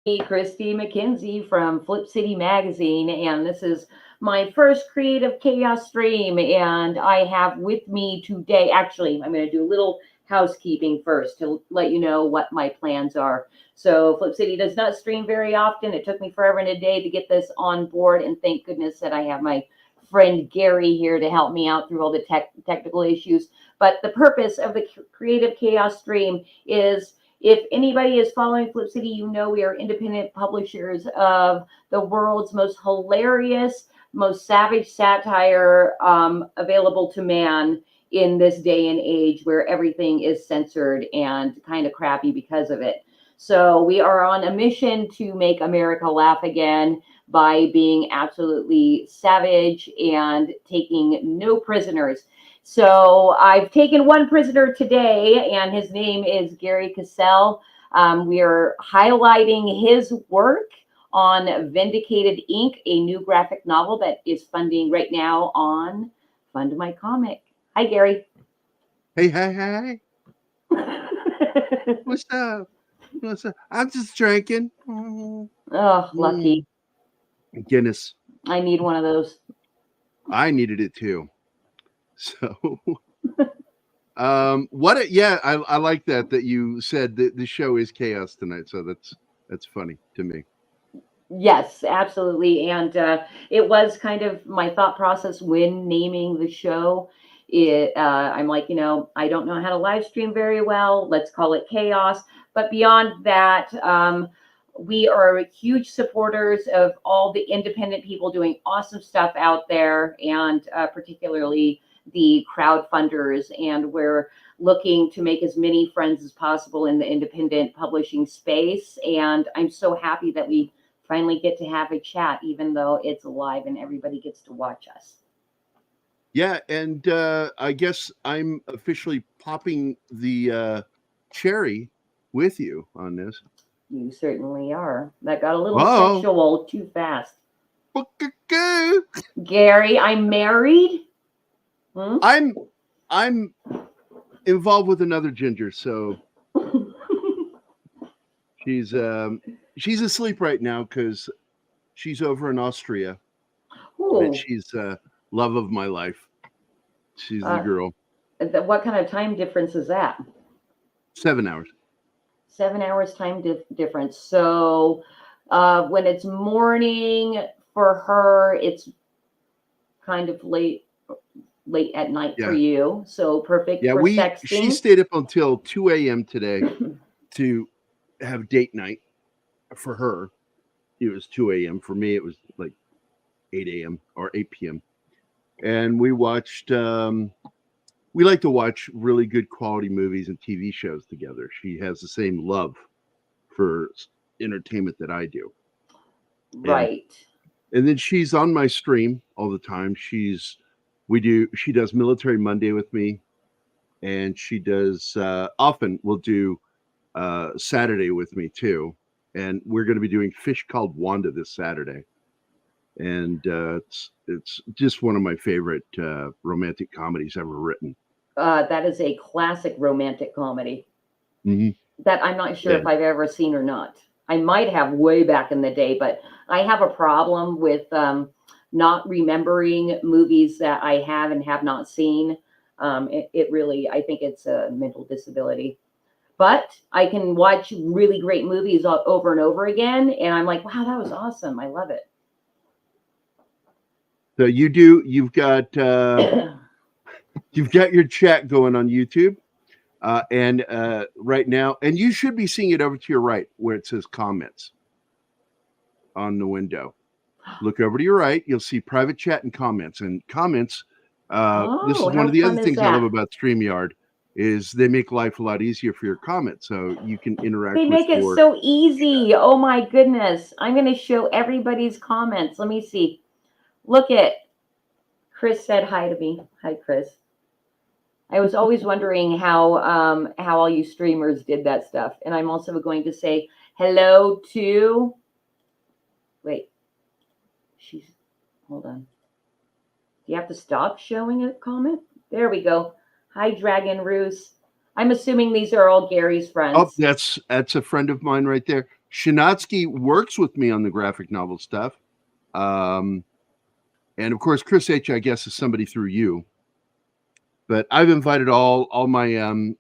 Christy McKenzie from Flip City Magazine, and this is my first Creative Chaos stream. And I have with me today, actually, I'm going to do a little housekeeping first to let you know what my plans are. So, Flip City does not stream very often. It took me forever and a day to get this on board, and thank goodness that I have my friend Gary here to help me out through all the technical issues. But the purpose of the Creative Chaos stream is if anybody is following Flip City, you know we are independent publishers of the world's most hilarious, most savage satire available to man in this day and age where everything is censored and kind of crappy because of it. So we are on a mission to make America laugh again by being absolutely savage and taking no prisoners. So I've taken one prisoner today, and his name is Gary Cassell. We are highlighting his work on Vindicated Inc., a new graphic novel that is funding right now on Fund My Comic. Hi, Gary. Hey, hey, hey. What's up? What's up? I'm just drinking. Oh, lucky. Guinness. I need one of those. I needed it too. So, I like that you said that the show is chaos tonight. So that's funny to me. Yes, absolutely. And it was kind of my thought process when naming the show. I'm like, I don't know how to live stream very well. Let's call it chaos. But beyond that, we are huge supporters of all the independent people doing awesome stuff out there, and particularly the crowdfunders. And we're looking to make as many friends as possible in the independent publishing space. And I'm so happy that we finally get to have a chat, even though it's live and everybody gets to watch us. Yeah, and I guess I'm officially popping the cherry with you on this. You certainly are. That got a little Oh, sexual too fast. Gary, I'm married. Hmm? I'm involved with another ginger, so she's asleep right now because she's over in Austria, and Ooh, she's love of my life. She's the uh, girl. what kind of time difference is that? 7 hours. 7 hours time difference. So when it's morning for her, it's kind of late at night for Yeah, you. So perfect yeah. for She sexting. stayed up until 2 a.m. today to have date night for her. It was 2 a.m. For me. It was like 8 a.m. or 8 p.m. And we watched. We like to watch really good quality movies and TV shows together. She has the same love for entertainment that I do, and Right. then she's on my stream all the time. She does Military Monday with me, and she does often will do Saturday with me too. And we're going to be doing Fish Called Wanda this Saturday, and it's just one of my favorite romantic comedies ever written. That is a classic romantic comedy Mm-hmm. that I'm not sure Yeah, if I've ever seen or not. I might have way back in the day, but I have a problem with not remembering movies that I have and have not seen. It really, I think it's a mental disability. But I can watch really great movies over and over again, and I'm like, wow, that was awesome. I love so you do. it. You've got your chat going on YouTube, and right now, and you should be seeing it over to your right where it says comments on the window. Look over to your right. You'll see private chat and comments. And comments. This Oh, is one how of the other fun is things I love that? about Streamyard is they make life a lot easier for your comments, so you can They interact with make it your so chat. easy. Oh my goodness. I'm going to show everybody's comments. Let me see. Look at Chris said hi to me. Hi, Chris. I was always wondering how all you streamers did that stuff. And I'm also going to say hello to wait, she's hold on. Do you have to stop showing a comment? There we go. Hi, Dragon Roos. I'm assuming these are all Gary's Oh, friends. that's a friend of mine right there. Shinatsky works with me on the graphic novel stuff. And of course, Chris H, I guess, is somebody through you. But I've invited all my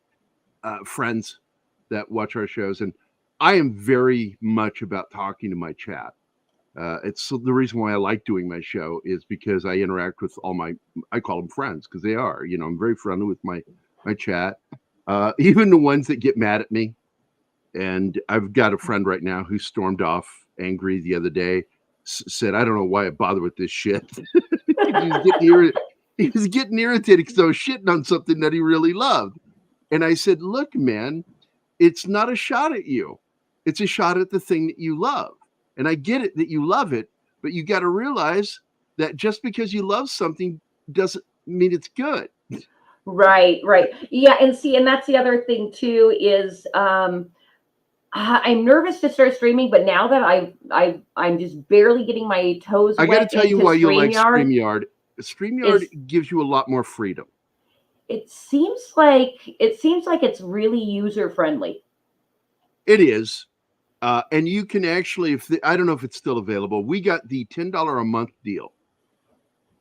friends that watch our shows, and I am very much about talking to my chat. It's the reason why I like doing my show is because I interact with I call them friends because they are. I'm very friendly with my chat, even the ones that get mad at me. And I've got a friend right now who stormed off angry the other day, said, I don't know why I bother with this shit. He was getting irritated because I was shitting on something that he really loved. And I said, look, man, it's not a shot at you. It's a shot at the thing that you love. And I get it that you love it, but you got to realize that just because you love something doesn't mean it's good. Right. Yeah. And that's the other thing too, is I'm nervous to start streaming, but now that I'm just barely getting my toes I got to tell you why you like StreamYard. StreamYard gives you a lot more freedom. It seems like it's really user friendly. It is. And you can actually, I don't know if it's still available. We got the $10 a month deal.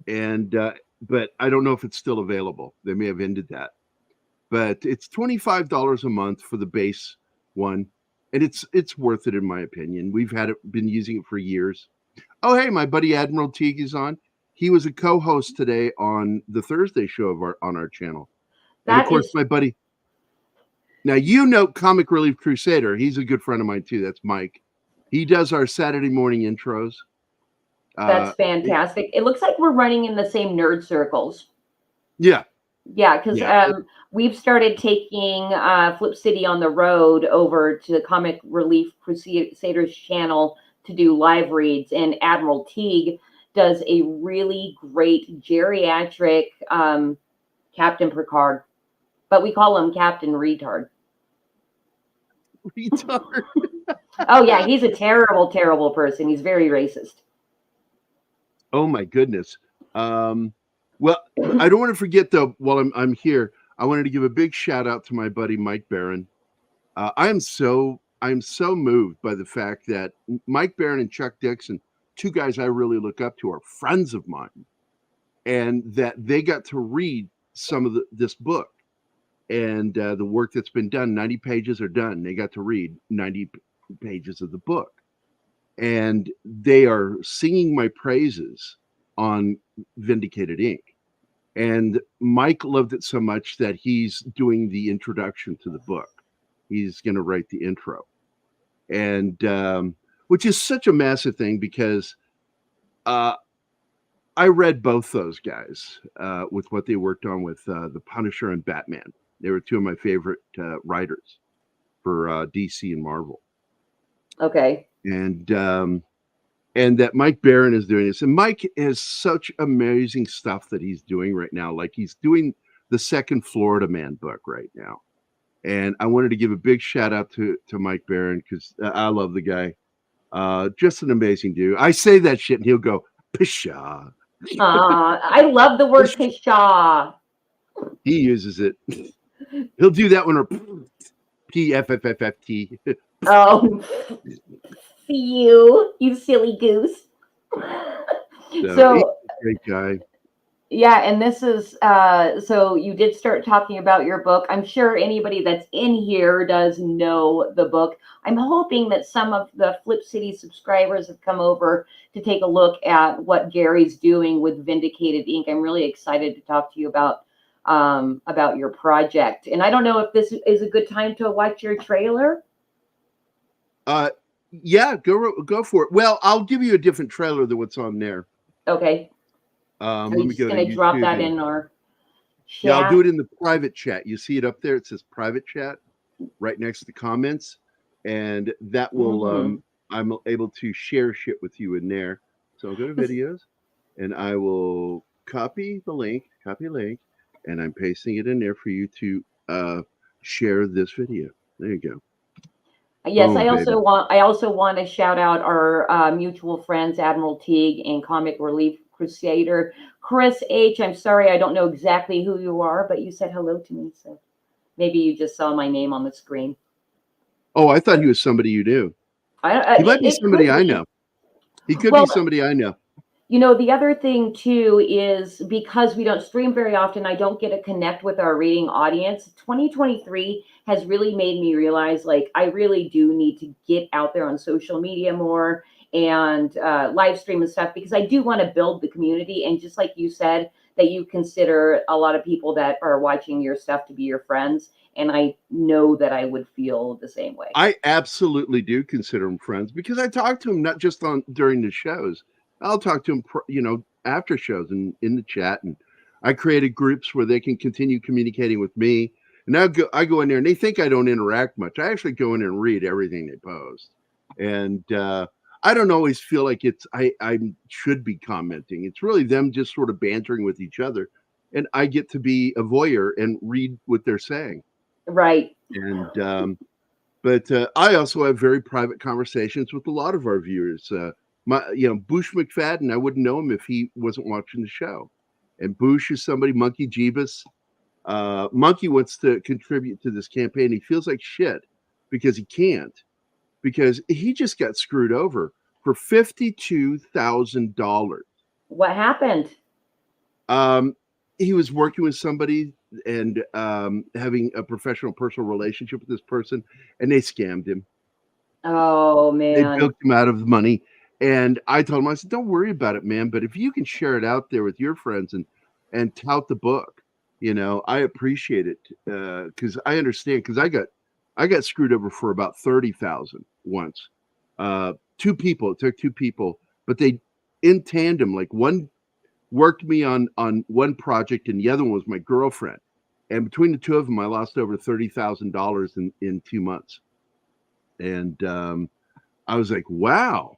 And but I don't know if it's still available. They may have ended that. But it's $25 a month for the base one. And it's worth it in my opinion. We've been using it for years. Oh, hey, my buddy Admiral Teague is on. He was a co-host today on the Thursday show on our channel. And of course, my buddy. Now, Comic Relief Crusader. He's a good friend of mine too. That's Mike. He does our Saturday morning intros. That's fantastic. It looks like we're running in the same nerd circles. Yeah. Yeah, because we've started taking Flip City on the road over to the Comic Relief Crusaders channel to do live reads, and Admiral Teague does a really great geriatric Captain Picard, but we call him Captain Retard. Retard. Oh yeah, he's a terrible, terrible person. He's very racist. Oh my goodness. Well, I don't want to forget though. While I'm here, I wanted to give a big shout out to my buddy Mike Barron. I'm so moved by the fact that Mike Barron and Chuck Dixon, two guys I really look up to, are friends of mine, and that they got to read some of this book and the work that's been done. 90 pages are done. They got to read 90 pages of the book, and they are singing my praises on Vindicated Inc. And Mike loved it so much that he's doing the introduction to the book. He's going to write the intro, and which is such a massive thing because I read both those guys with what they worked on with The Punisher and Batman. They were two of my favorite writers for DC and Marvel. Okay. And that Mike Barron is doing this. And Mike has such amazing stuff that he's doing right now. Like he's doing the second Florida Man book right now. And I wanted to give a big shout out to Mike Barron because I love the guy. Just an amazing dude. I say that shit and he'll go, pshaw. I love the word pshaw. He uses it. He'll do that one or PFFFT. Oh, you silly goose. So he's a great guy. Yeah, and this is so you did start talking about your book. I'm sure anybody that's in here does know the book. I'm hoping that some of the Flip City subscribers have come over to take a look at what Gary's doing with Vindicated Inc. I'm really excited to talk to you about your project. And I don't know if this is a good time to watch your trailer. Yeah, go for it. Well, I'll give you a different trailer than what's on there. Okay. Let me go to drop that in our chat. Yeah, I'll do it in the private chat. You see it up there? It says private chat right next to the comments, and that will I'm able to share shit with you in there. So I'll go to videos, and I will copy a link, and I'm pasting it in there for you to share this video. There you go. Yes, I also want to shout out our mutual friends, Admiral Teague and Comic Relief Crusader. Chris H, I'm sorry, I don't know exactly who you are, but you said hello to me, so maybe you just saw my name on the screen. Oh, I thought he was somebody you knew. He might be It somebody could I be. know. He could be Well, somebody I know. the other thing too is because we don't stream very often, I don't get to connect with our reading audience. 2023 has really made me realize like I really do need to get out there on social media more and live stream and stuff because I do want to build the community. And just like you said, that you consider a lot of people that are watching your stuff to be your friends. And I know that I would feel the same way. I absolutely do consider them friends because I talk to them not just on during the shows. I'll talk to them, after shows and in the chat, and I created groups where they can continue communicating with me. And I go in there, and they think I don't interact much. I actually go in there and read everything they post, and I don't always feel like I should be commenting. It's really them just sort of bantering with each other, and I get to be a voyeur and read what they're saying. Right. And but I also have very private conversations with a lot of our viewers. Bush McFadden, I wouldn't know him if he wasn't watching the show. And Bush is somebody, Monkey Jeebus. Monkey wants to contribute to this campaign. He feels like shit because he can't, because he just got screwed over for $52,000. What happened? He was working with somebody and having a professional personal relationship with this person, and they scammed him. Oh They man. bilked him out of the money. And I told him, I said, don't worry about it, man. But if you can share it out there with your friends and tout the book, I appreciate it. Because I understand, because I got screwed over for about 30,000 once. Two people, it took two people, but they in tandem, like one worked me on one project and the other one was my girlfriend. And between the two of them, I lost over $30,000 in 2 months. And I was like, wow,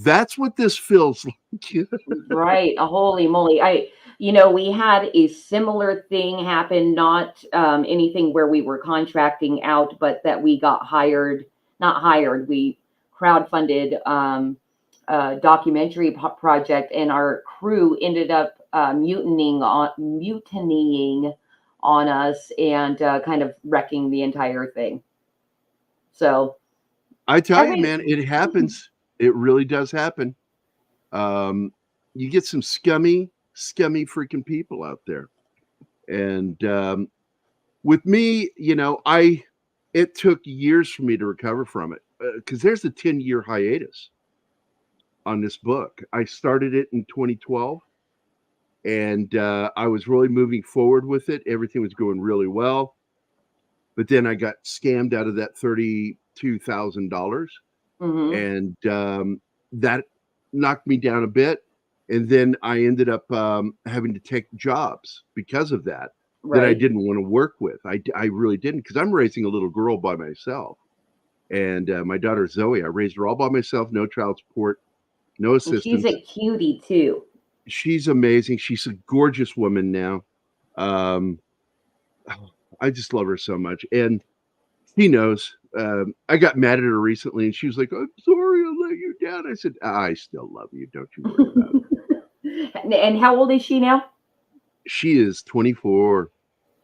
that's what this feels like. Right. Holy moly. We had a similar thing happen, not anything where we were contracting out, but that we got hired, not hired, we crowdfunded documentary project, and our crew ended up mutinying on us and kind of wrecking the entire thing. So I tell you, every man, it happens. It really does happen. You get some scummy freaking people out there. And with me, it took years for me to recover from it because there's a 10-year hiatus on this book. I started it in 2012 and I was really moving forward with it. Everything was going really well. But then I got scammed out of that $32,000. Mhm. And that knocked me down a bit. And then I ended up having to take jobs because of that I Right. didn't want to work with. I really didn't, because I'm raising a little girl by myself. And my daughter Zoe, I raised her all by myself, no child support, no And she's assistance. a cutie too. She's amazing. She's a gorgeous woman now. Um, I just love her so much. And he knows. I got mad at her recently, and she was like, "I'm sorry, I let you down." I said, "I still love you. Don't you worry about it." And how old is she now? She is 24.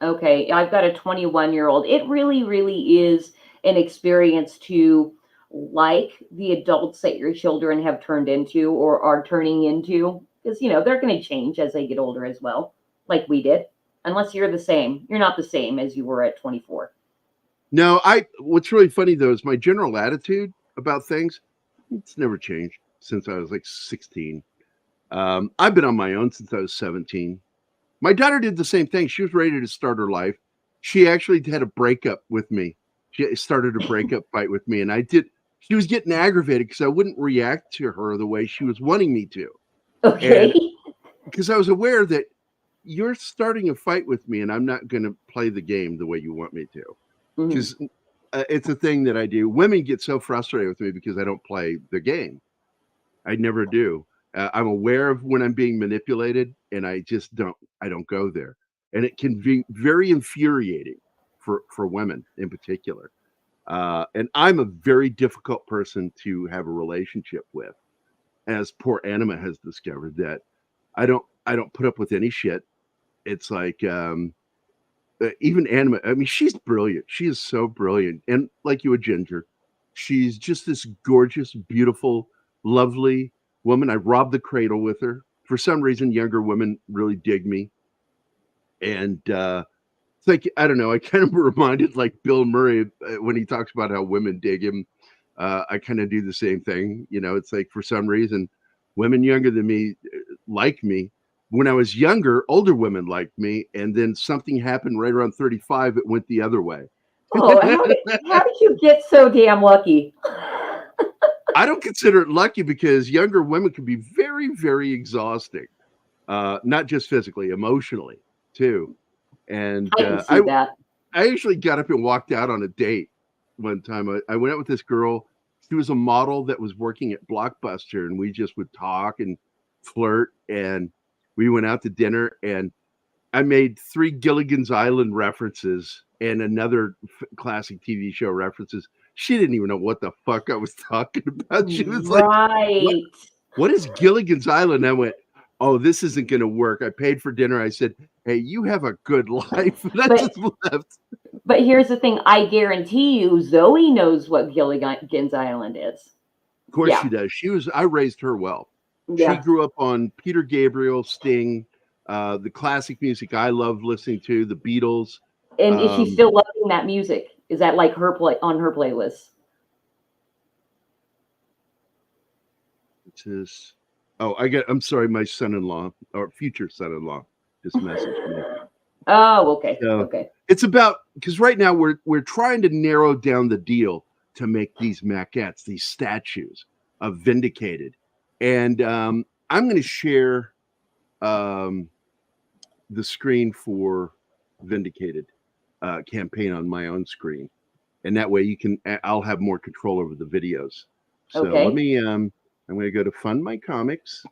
Okay, I've got a 21-year-old. It really, really is an experience to like the adults that your children have turned into or are turning into, because they're going to change as they get older as well, like we did. Unless you're the same, you're not the same as you were at 24. No, what's really funny though is my general attitude about things. It's never changed since I was like 16. I've been on my own since I was 17. My daughter did the same thing. She was ready to start her life. She actually had a breakup with me. She started a breakup fight with me, and she was getting aggravated because I wouldn't react to her the way she was wanting me to. Okay. And because I was aware that you're starting a fight with me and I'm not going to play the game the way you want me to. Mhm. Because it's a thing that I do. Women get so frustrated with me because I don't play the game. I never do. I'm aware of when I'm being manipulated, and I don't go there. And it can be very infuriating for women in particular. And I'm a very difficult person to have a relationship with, as poor Anima has discovered that I don't put up with any shit. It's like even Anima. I mean, she's brilliant. She is so brilliant, and like you, a Ginger. She's just this gorgeous, beautiful, lovely woman. I robbed the cradle with her. For some reason, younger women really dig me. And it's like, I don't know, I kind of reminded like Bill Murray when he talks about how women dig him. I kind of do the same thing. You know, it's like for some reason, women younger than me like me. When I was younger, older women liked me. And then something happened right around 35, it went the other way. Oh, how did you get so damn lucky? I don't consider it lucky because younger women can be very, very exhausting, not just physically, emotionally too. And I can see that. I actually got up and walked out on a date one time. I went out with this girl. She was a model that was working at Blockbuster, and we just would talk and flirt. And we went out to dinner, and I made 3 Gilligan's Island references and another classic TV show references. She didn't even know what the fuck I was talking about. She was like, right. what is Gilligan's Island? I went, oh, this isn't going to work. I paid for dinner. I said, hey, you have a good life. And I just left. But here's the thing. I guarantee you, Zoe knows what Gilligan's Island is. Of course she does. I raised her well. Yeah. She grew up on Peter Gabriel, Sting, the classic music I love listening to, the Beatles. And is she still loving that music? Is that like on her playlist? I'm sorry, my son-in-law or future son-in-law just messaged me. Oh, okay. So okay. It's about, because right now we're trying to narrow down the deal to make these maquettes, these statues of Vindicated. And I'm going to share the screen for Vindicated campaign on my own screen. And that way I'll have more control over the videos. So okay. let me, I'm going to go to Fund My Comics,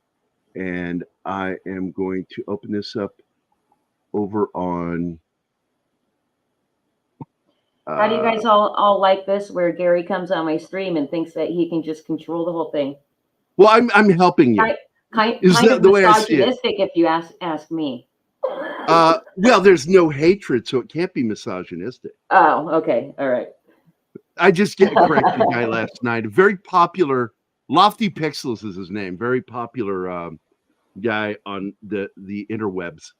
and I am going to open this up over on. How do you guys all like this, where Gary comes on my stream and thinks that he can just control the whole thing? Well, I'm helping you. Kind of the misogynistic, if you ask me. Well, there's no hatred, so it can't be misogynistic. Oh, okay, all right. I just corrected a guy last night. A very popular, Lofty Pixels is his name. Very popular guy on the interwebs.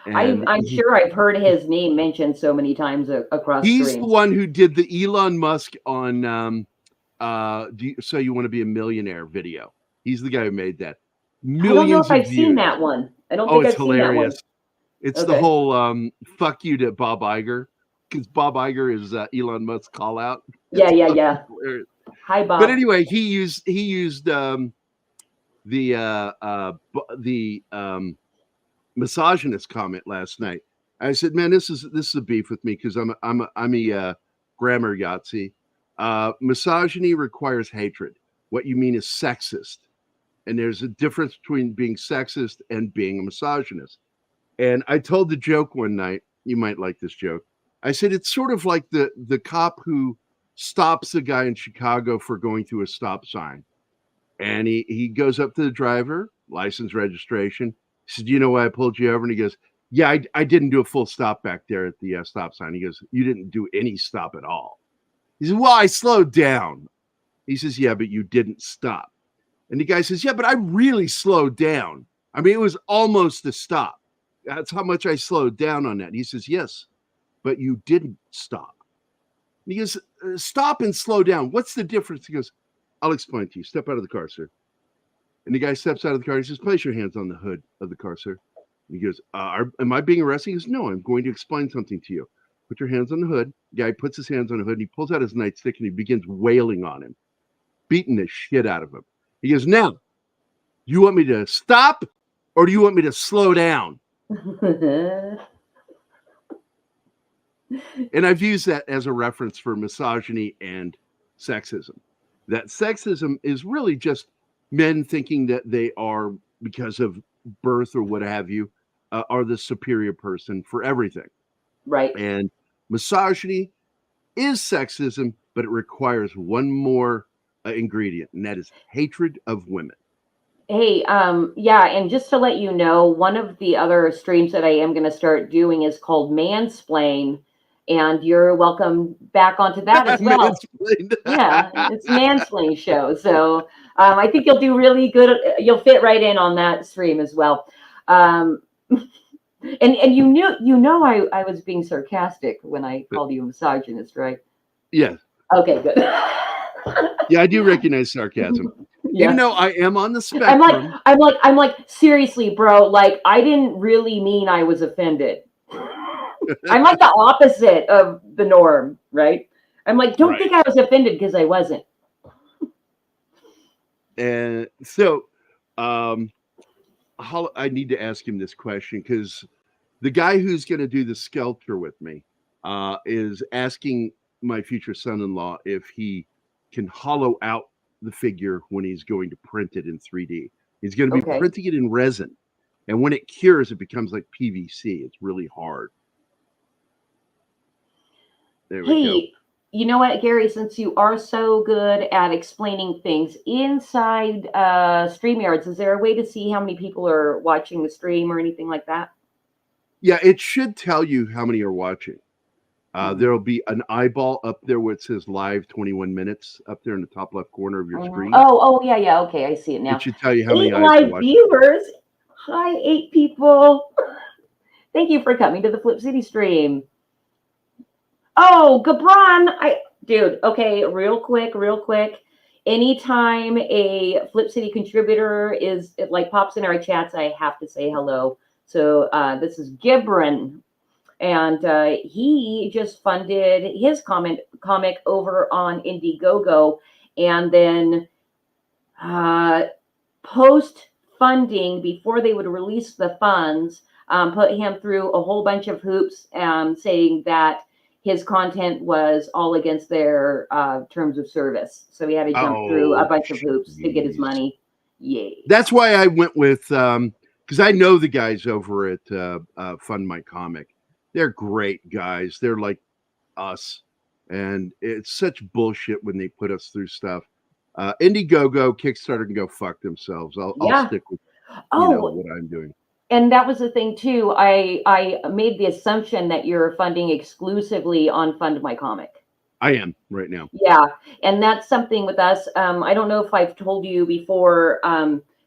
I'm sure I've heard his name mentioned so many times across. He's streams. The one who did the Elon Musk on So You Want to Be a Millionaire video. He's the guy who made that. Millions I don't know if I've views. seen that one. I don't think I've seen that one. It's the whole fuck you to Bob Iger, because Bob Iger is Elon Musk's call out. Yeah. Hi, Bob. But anyway, he used the misogynist comment last night. I said, man, this is a beef with me because I'm a grammar Yahtzee. Misogyny requires hatred. What you mean is sexist. And there's a difference between being sexist and being a misogynist. And I told the joke one night, you might like this joke. I said, it's sort of like the cop who stops a guy in Chicago for going through a stop sign. And he goes up to the driver, license, registration. He said, you know why I pulled you over? And he goes, yeah, I didn't do a full stop back there at the stop sign. He goes, you didn't do any stop at all. He said, well, I slowed down. He says, yeah, but you didn't stop. And the guy says, yeah, but I really slowed down. I mean, it was almost a stop. That's how much I slowed down on that. And he says, yes, but you didn't stop. And he goes, stop and slow down. What's the difference? He goes, I'll explain to you. Step out of the car, sir. And the guy steps out of the car. He says, place your hands on the hood of the car, sir. And he goes, am I being arrested? He goes, no, I'm going to explain something to you. Put your hands on the hood. The guy puts his hands on the hood, and he pulls out his nightstick, and he begins wailing on him, beating the shit out of him. He goes, now, do you want me to stop or do you want me to slow down? And I've used that as a reference for misogyny and sexism. That sexism is really just men thinking that they are, because of birth or what have you, are the superior person for everything. Right. And misogyny is sexism, but it requires one more ingredient, and that is hatred of women. Hey, yeah, and just to let you know, one of the other streams that I am going to start doing is called Mansplain, and you're welcome back onto that as well. Mansplained. Yeah, it's Mansplaining show. So I think you'll do really good. You'll fit right in on that stream as well. Um, and I was being sarcastic when I called you a misogynist, right? Yes. Okay, good. Yeah, I do recognize sarcasm. Yeah. Even though I am on the spectrum. I'm like, seriously, bro, like I didn't really mean I was offended. I'm like the opposite of the norm, right? I'm like, don't think I was offended because I wasn't. And so I need to ask him this question because the guy who's going to do the sculpture with me is asking my future son-in-law if he can hollow out the figure when he's going to print it in 3D. He's going to be Okay. printing it in resin. And when it cures, it becomes like PVC. It's really hard. There we go. Hey, you know what, Gary? Since you are so good at explaining things inside StreamYards, is there a way to see how many people are watching the stream or anything like that? Yeah, it should tell you how many are watching. There'll be an eyeball up there where it says live 21 minutes up there in the top left corner of your screen. Oh, yeah. Okay, I see it now. It should tell you how many 8 eyes are live watching. viewers. Hi, 8 people. Thank you for coming to the Flip City stream. Oh, Gabron, dude, okay, real quick. Anytime a Flip City contributor pops in our chats, I have to say hello. So this is Gibran, and he just funded his comic over on Indiegogo, and then post funding, before they would release the funds, put him through a whole bunch of hoops, saying that his content was all against their terms of service. So he had to jump through a bunch of hoops to get his money. Yay. That's why I went with, because I know the guys over at Fund My Comic. They're great guys. They're like us. And it's such bullshit when they put us through stuff. Indiegogo, Kickstarter can go fuck themselves. I'll stick with what I'm doing. And that was the thing too. I made the assumption that you're funding exclusively on Fund My Comic. I am right now. Yeah, and that's something with us. I don't know if I've told you before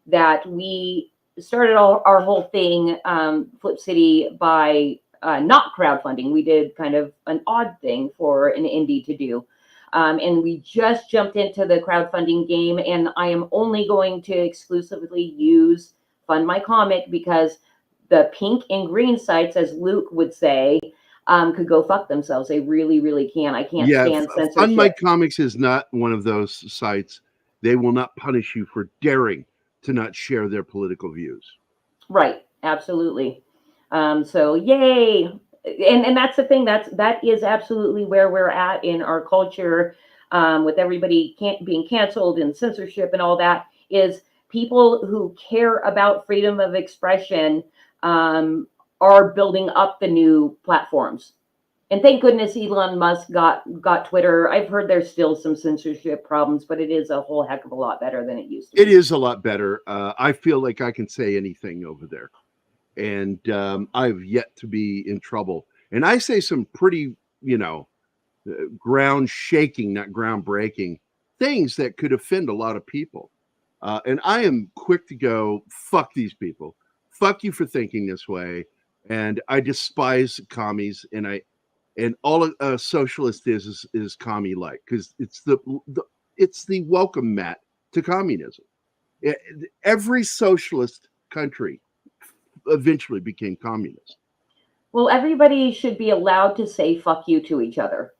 that we started our whole thing, Flip City, by not crowdfunding. We did kind of an odd thing for an indie to do. And we just jumped into the crowdfunding game, and I am only going to exclusively use Fund My Comic because the pink and green sites, as Luke would say, could go fuck themselves. They really, really can. I can't stand censorship. Fund My Comics is not one of those sites. They will not punish you for daring to not share their political views. Right. Absolutely. So yay. And that's the thing. That is absolutely where we're at in our culture, with everybody being canceled and censorship and all that, is people who care about freedom of expression are building up the new platforms. And thank goodness Elon Musk got Twitter. I've heard there's still some censorship problems, but it is a whole heck of a lot better than it used to be. It is a lot better. I feel like I can say anything over there. And I've yet to be in trouble. And I say some pretty, ground shaking, not groundbreaking things that could offend a lot of people. And I am quick to go, fuck these people. Fuck you for thinking this way. And I despise commies. And all a socialist is commie like, because it's the welcome mat to communism. Every socialist country eventually became communist. Well, everybody should be allowed to say fuck you to each other.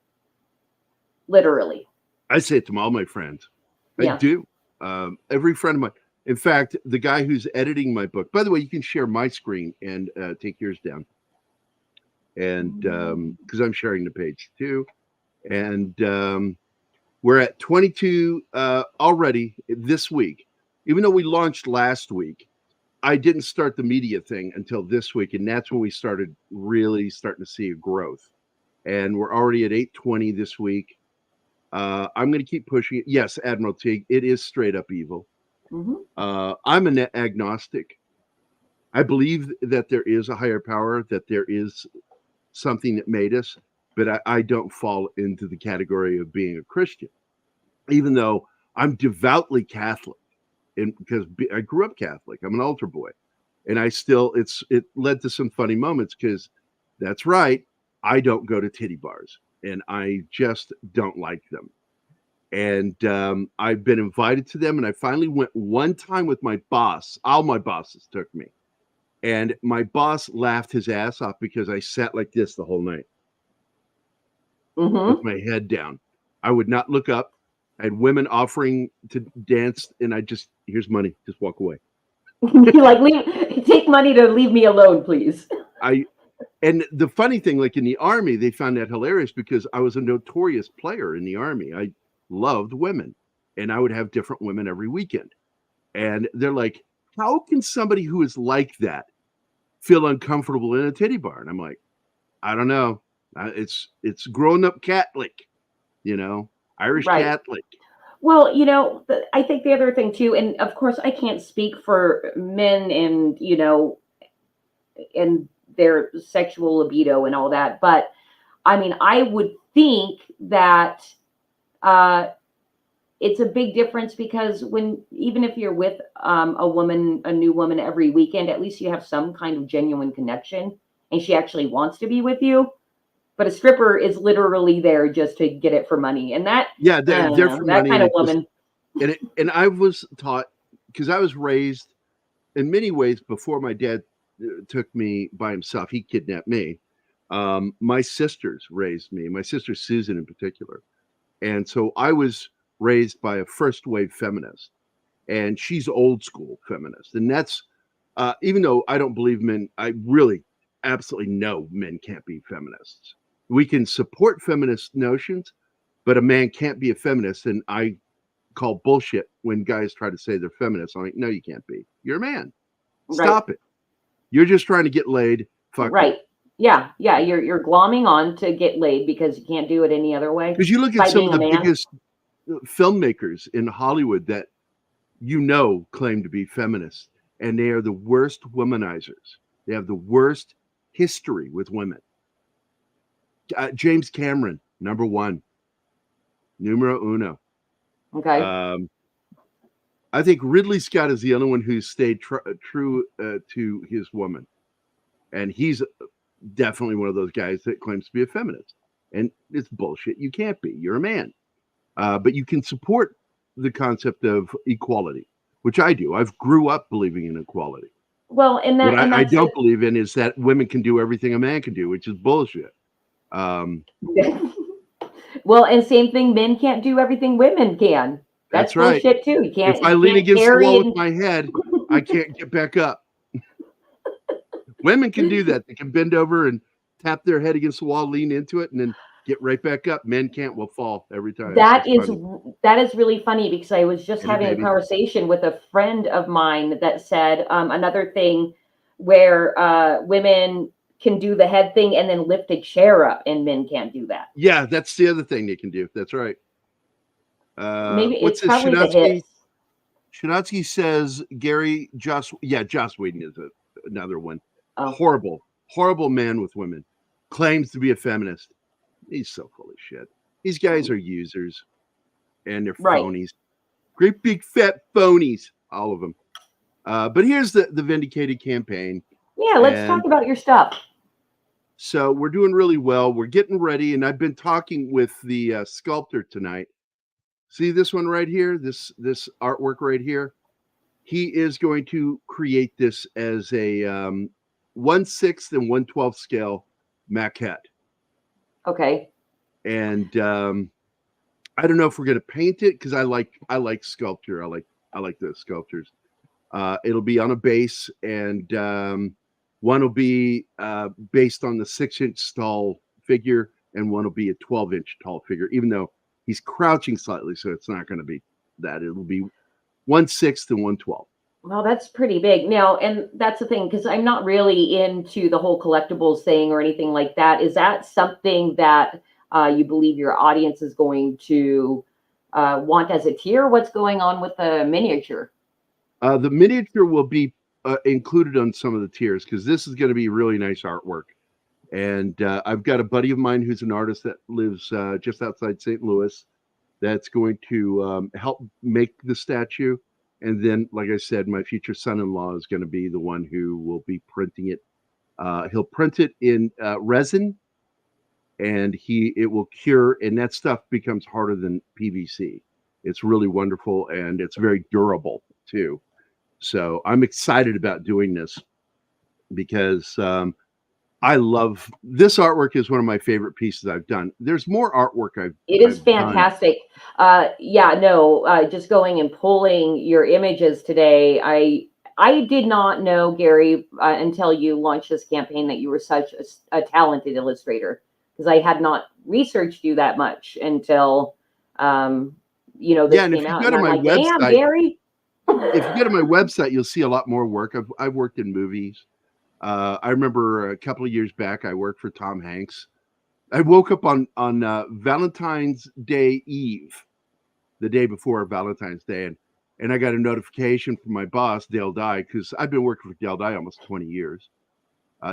Literally. I say it to all my friends. Yeah. I do. Every friend of mine. In fact, the guy who's editing my book, by the way, you can share my screen and take yours down. And because I'm sharing the page too. And we're at 22 already this week. Even though we launched last week, I didn't start the media thing until this week, and that's when we started really starting to see a growth. And we're already at 820 this week. I'm going to keep pushing it. Yes, Admiral Teague, it is straight up evil. Mm-hmm. I'm an agnostic. I believe that there is a higher power, that there is something that made us, but I don't fall into the category of being a Christian, even though I'm devoutly Catholic, and because I grew up Catholic. I'm an altar boy, and it led to some funny moments because that's right. I don't go to titty bars, and I just don't like them. And I've been invited to them, and I finally went one time with my boss. All my bosses took me, and my boss laughed his ass off because I sat like this the whole night with my head down. I would not look up. I had women offering to dance, and here's money, just walk away. You're like, take money to leave me alone, please. And the funny thing, like in the Army, they found that hilarious because I was a notorious player in the Army. I loved women, and I would have different women every weekend. And they're like, how can somebody who is like that feel uncomfortable in a titty bar? And I'm like, I don't know. It's grown up Catholic, Irish Right. Catholic. Well, I think the other thing too, and of course I can't speak for men and, and their sexual libido and all that, but I mean, I would think that it's a big difference because even if you're with a new woman every weekend, at least you have some kind of genuine connection and she actually wants to be with you. But a stripper is literally there just to get it for money. And that, yeah, they're for that money. kind of woman. And I was taught, because I was raised in many ways before my dad took me by himself. He kidnapped me. My sisters raised me, my sister Susan in particular. And so I was raised by a first wave feminist, and she's old school feminist. And that's, even though I don't believe men, I really absolutely know men can't be feminists. We can support feminist notions, but a man can't be a feminist. And I call bullshit when guys try to say they're feminists. I'm like, no, you can't be. You're a man. Stop it. You're just trying to get laid. Fuck right. it. Yeah. You're glomming on to get laid because you can't do it any other way. Because you look at some of the biggest filmmakers in Hollywood that claim to be feminists, and they are the worst womanizers. They have the worst history with women. James Cameron, number one, numero uno. Okay. I think Ridley Scott is the only one who's stayed true to his woman, and he's definitely one of those guys that claims to be a feminist. And it's bullshit. You can't be. You're a man, but you can support the concept of equality, which I do. I've grew up believing in equality. Well, what I don't believe in is that women can do everything a man can do, which is bullshit. Well, and same thing, men can't do everything women can. That's right. Bullshit too. You can't. If I lean against the wall with my head, I can't get back up. Women can do that. They can bend over and tap their head against the wall, lean into it, and then get right back up. Men can't. Will fall every time. That is really funny because I was just having a conversation with a friend of mine that said another thing where women can do the head thing and then lift a chair up, and men can't do that. Yeah, that's the other thing they can do. That's right. Maybe it's probably the hips. Shinatsky says Joss Whedon is another one. Oh. Horrible man with women. Claims to be a feminist. He's so full of shit. These guys are users, and they're phonies. Great big fat phonies, all of them. But here's the Vindicated campaign. Yeah, let's talk about your stuff. So we're doing really well. We're getting ready, and I've been talking with the sculptor tonight. See this one right here, this artwork right here? He is going to create this as a 1/6 and 1/12 scale maquette. Okay. And I don't know if we're going to paint it because I like sculpture. I like the sculptures. It'll be on a base, and one will be based on the 6-inch tall figure, and one will be a 12-inch tall figure, even though he's crouching slightly, so it's not going to be that. It'll be 1/6 and 1/12. Well, that's pretty big. Now, and that's the thing, because I'm not really into the whole collectibles thing or anything like that. Is that something that you believe your audience is going to want as a tier? What's going on with the miniature? The miniature will be included on some of the tiers because this is going to be really nice artwork. And I've got a buddy of mine who's an artist that lives just outside St. Louis that's going to help make the statue. And then, like I said, my future son-in-law is going to be the one who will be printing it. He'll print it in resin, and it will cure, and that stuff becomes harder than PVC. It's really wonderful, and it's very durable too. So I'm excited about doing this because I love this artwork. Is one of my favorite pieces I've done. There's more artwork It is I've done. fantastic. Just going and pulling your images today. I did not know, Gary, until you launched this campaign, that you were such a talented illustrator, because I had not researched you that much until this came out. And I'm like, damn, Gary. If you go to my website, you'll see a lot more work. I've worked in movies. I remember a couple of years back, I worked for Tom Hanks. I woke up on Valentine's Day Eve, the day before Valentine's Day, and I got a notification from my boss, Dale Dye, because I've been working with Dale Dye almost 20 years.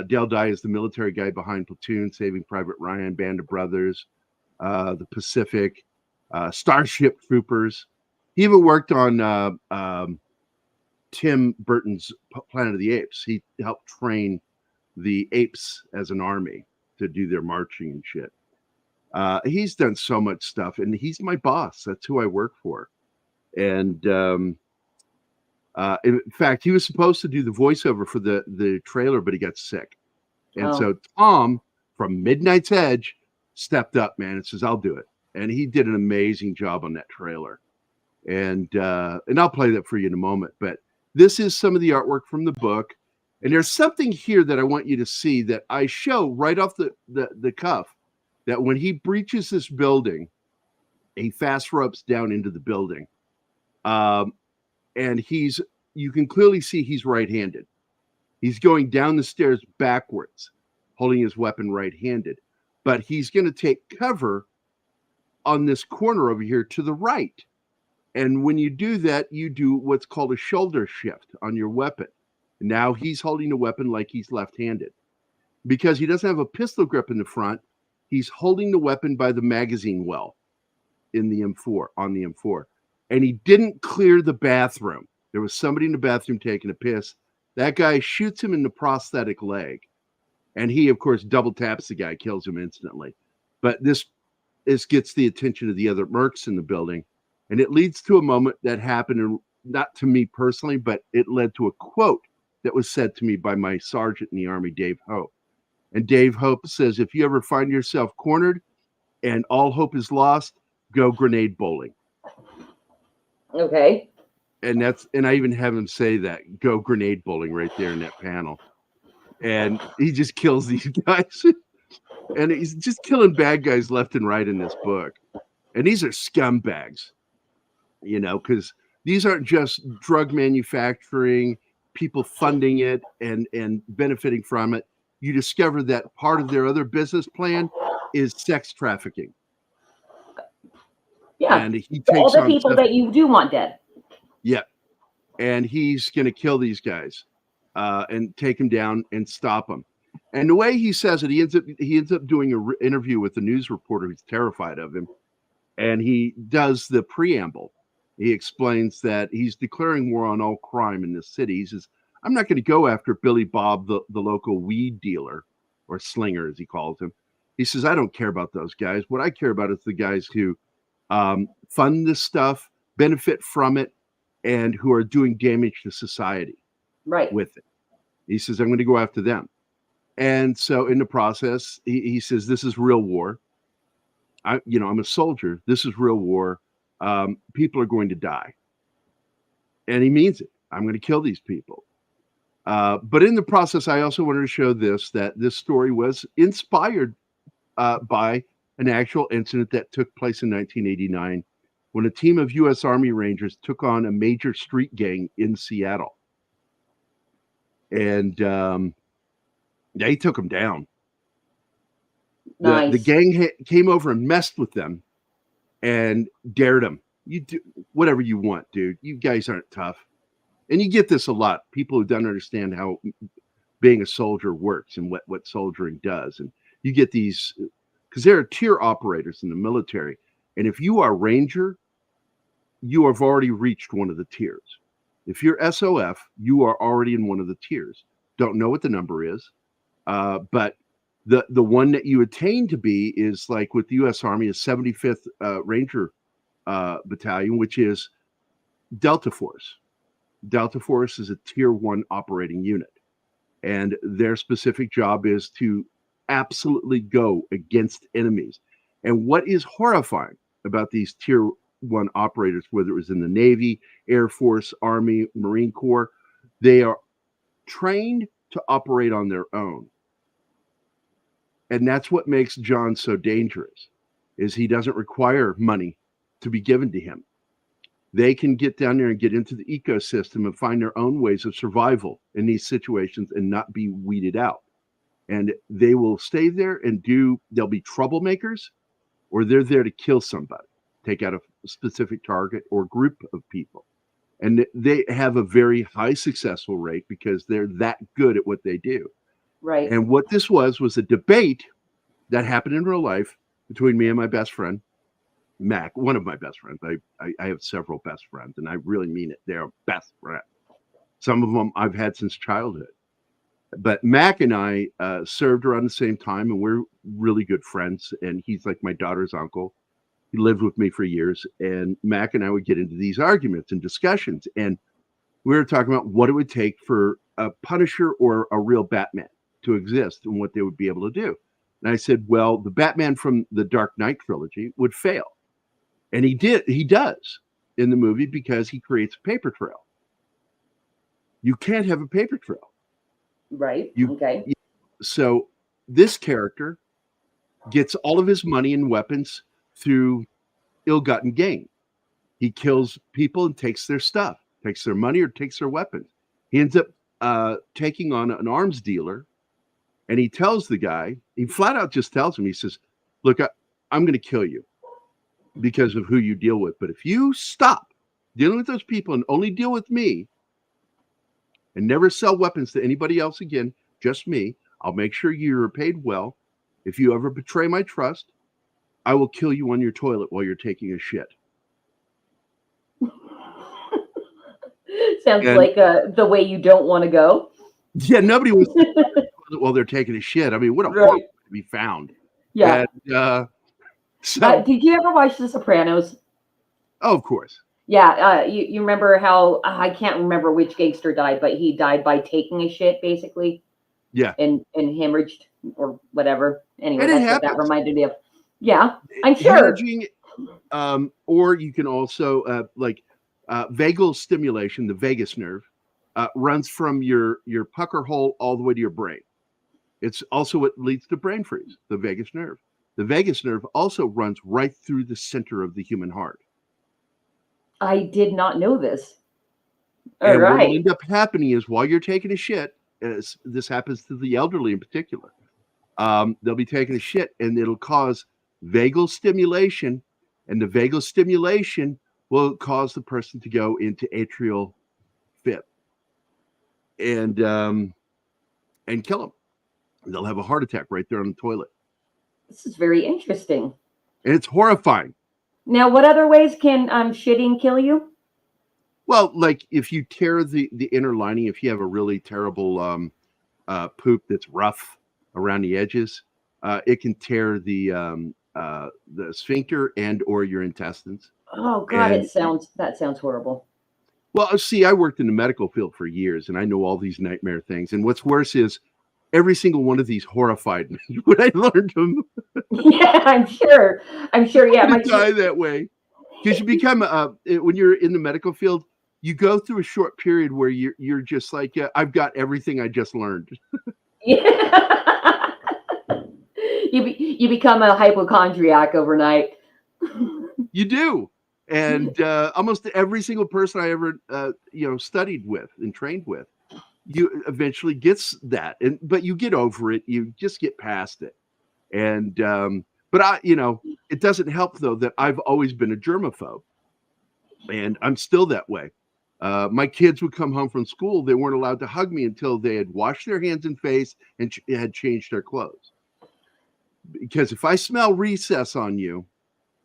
Dale Dye is the military guy behind Platoon, Saving Private Ryan, Band of Brothers, The Pacific, Starship Troopers. He even worked on Tim Burton's Planet of the Apes. He helped train the apes as an army to do their marching and shit. He's done so much stuff, and he's my boss. That's who I work for. And in fact, he was supposed to do the voiceover for the trailer, but he got sick. And so Tom from Midnight's Edge stepped up, man, and says, I'll do it. And he did an amazing job on that trailer. And I'll play that for you in a moment. But this is some of the artwork from the book. And there's something here that I want you to see that I show right off the cuff, that when he breaches this building, he fast ropes down into the building. And you can clearly see he's right-handed. He's going down the stairs backwards, holding his weapon right-handed. But he's going to take cover on this corner over here to the right. And when you do that, you do what's called a shoulder shift on your weapon. Now he's holding the weapon like he's left-handed. Because he doesn't have a pistol grip in the front, he's holding the weapon by the magazine well in the M4, on the M4. And he didn't clear the bathroom. There was somebody in the bathroom taking a piss. That guy shoots him in the prosthetic leg. And he, of course, double taps the guy, kills him instantly. But this gets the attention of the other mercs in the building. And it leads to a moment that happened, and not to me personally, but it led to a quote that was said to me by my sergeant in the Army, Dave Hope. And Dave Hope says, if you ever find yourself cornered and all hope is lost, go grenade bowling. Okay. And I even have him say that, go grenade bowling, right there in that panel. And he just kills these guys. And he's just killing bad guys left and right in this book. And these are scumbags, because these aren't just drug manufacturing, people funding it and benefiting from it. You discover that part of their other business plan is sex trafficking. Yeah. And he takes all the people that you do want dead. Yeah. And he's going to kill these guys and take them down and stop them. And the way he says it, he ends up doing an interview with a news reporter who's terrified of him. And he does the preamble. He explains that he's declaring war on all crime in this city. He says, I'm not going to go after Billy Bob, the local weed dealer, or slinger, as he calls him. He says, I don't care about those guys. What I care about is the guys who fund this stuff, benefit from it, and who are doing damage to society with it. He says, I'm going to go after them. And so in the process, he says, this is real war. I'm a soldier. This is real war. People are going to die. And he means it. I'm going to kill these people. But in the process, I also wanted to show that this story was inspired by an actual incident that took place in 1989 when a team of U.S. Army Rangers took on a major street gang in Seattle. And they took them down. Nice. The gang came over and messed with them and dared them. You do whatever you want, dude. You guys aren't tough. And you get this a lot. People who don't understand how being a soldier works and what soldiering does. And you get these, because there are tier operators in the military. And if you are Ranger, you have already reached one of the tiers. If you're SOF, you are already in one of the tiers. Don't know what the number is, but the one that you attain to be is like with the U.S. Army, a 75th Ranger Battalion, which is Delta Force. Delta Force is a tier 1 operating unit, and their specific job is to absolutely go against enemies. And what is horrifying about these tier 1 operators, whether it was in the Navy, Air Force, Army, Marine Corps, they are trained to operate on their own. And that's what makes John so dangerous, is he doesn't require money to be given to him. They can get down there and get into the ecosystem and find their own ways of survival in these situations and not be weeded out. And they will stay there and they'll be troublemakers, or they're there to kill somebody, take out a specific target or group of people. And they have a very high successful rate because they're that good at what they do. Right. And what this was a debate that happened in real life between me and my best friend, Mac, one of my best friends. I have several best friends, and I really mean it. They're best friends. Some of them I've had since childhood. But Mac and I served around the same time, and we're really good friends. And he's like my daughter's uncle. He lived with me for years. And Mac and I would get into these arguments and discussions. And we were talking about what it would take for a Punisher or a real Batman to exist and what they would be able to do. And I said, well, the Batman from the Dark Knight trilogy would fail. And he does in the movie because he creates a paper trail. You can't have a paper trail. Right. Okay. So this character gets all of his money and weapons through ill-gotten gain. He kills people and takes their stuff, takes their money or takes their weapons. He ends up taking on an arms dealer, and he tells the guy, he flat out just tells him, he says, look, I'm going to kill you because of who you deal with. But if you stop dealing with those people and only deal with me and never sell weapons to anybody else again, just me, I'll make sure you're paid well. If you ever betray my trust, I will kill you on your toilet while you're taking a shit. Sounds like the way you don't want to go. Yeah, nobody wants to toilet while they're taking a shit. I mean, what a horrible to be found. Yeah. And, so, did you ever watch The Sopranos? Oh, of course. Yeah. You remember how I can't remember which gangster died, but he died by taking a shit, basically. Yeah. And hemorrhaged or whatever. Anyway, and that's what that reminded me of. Yeah, I'm sure. Hemorrhaging, or you can also vagal stimulation, the vagus nerve, runs from your pucker hole all the way to your brain. It's also what leads to brain freeze, the vagus nerve. The vagus nerve also runs right through the center of the human heart. I did not know this. What will end up happening is while you're taking a shit, as this happens to the elderly in particular, they'll be taking a shit and it'll cause vagal stimulation, and the vagal stimulation will cause the person to go into atrial fit and kill them. They'll have a heart attack right there on the toilet. This is very interesting. And it's horrifying. Now, what other ways can shitting kill you? Well, like if you tear the inner lining, if you have a really terrible poop that's rough around the edges, it can tear the sphincter and or your intestines. Oh God, that sounds horrible. Well, see, I worked in the medical field for years, and I know all these nightmare things. And what's worse is every single one of these horrified me when I learned them. Yeah, I'm sure. Yeah, I die that way because you become when you're in the medical field, you go through a short period where you're just like, I've got everything I just learned. Yeah. You become a hypochondriac overnight. You do. And almost every single person I ever studied with and trained with, you eventually gets that. But you get over it. You just get past it. And but it doesn't help though that I've always been a germaphobe, and I'm still that way. My kids would come home from school. They weren't allowed to hug me until they had washed their hands and face and had changed their clothes. Because if I smell recess on you,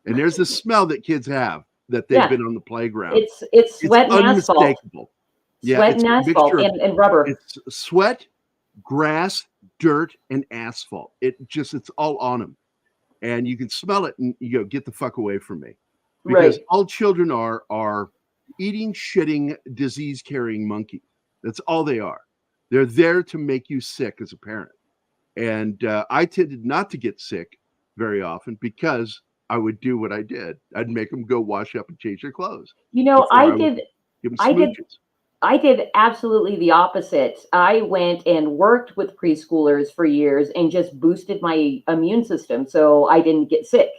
and there's the smell that kids have that they've Yeah. been on the playground, It's it's sweat and asphalt. unmistakable. Yeah, Sweat it's and a asphalt mixture of and rubber. it's sweat, grass, dirt, and asphalt. It's all on them, and you can smell it, and you go, "Get the fuck away from me," because Right. all children are eating, shitting, disease-carrying monkeys. That's all they are. They're there to make you sick as a parent, and I tended not to get sick very often because I would do what I did. I'd make them go wash up and change their clothes You know, before I would give them I did smooches. I did absolutely the opposite. I went and worked with preschoolers for years and just boosted my immune system so I didn't get sick.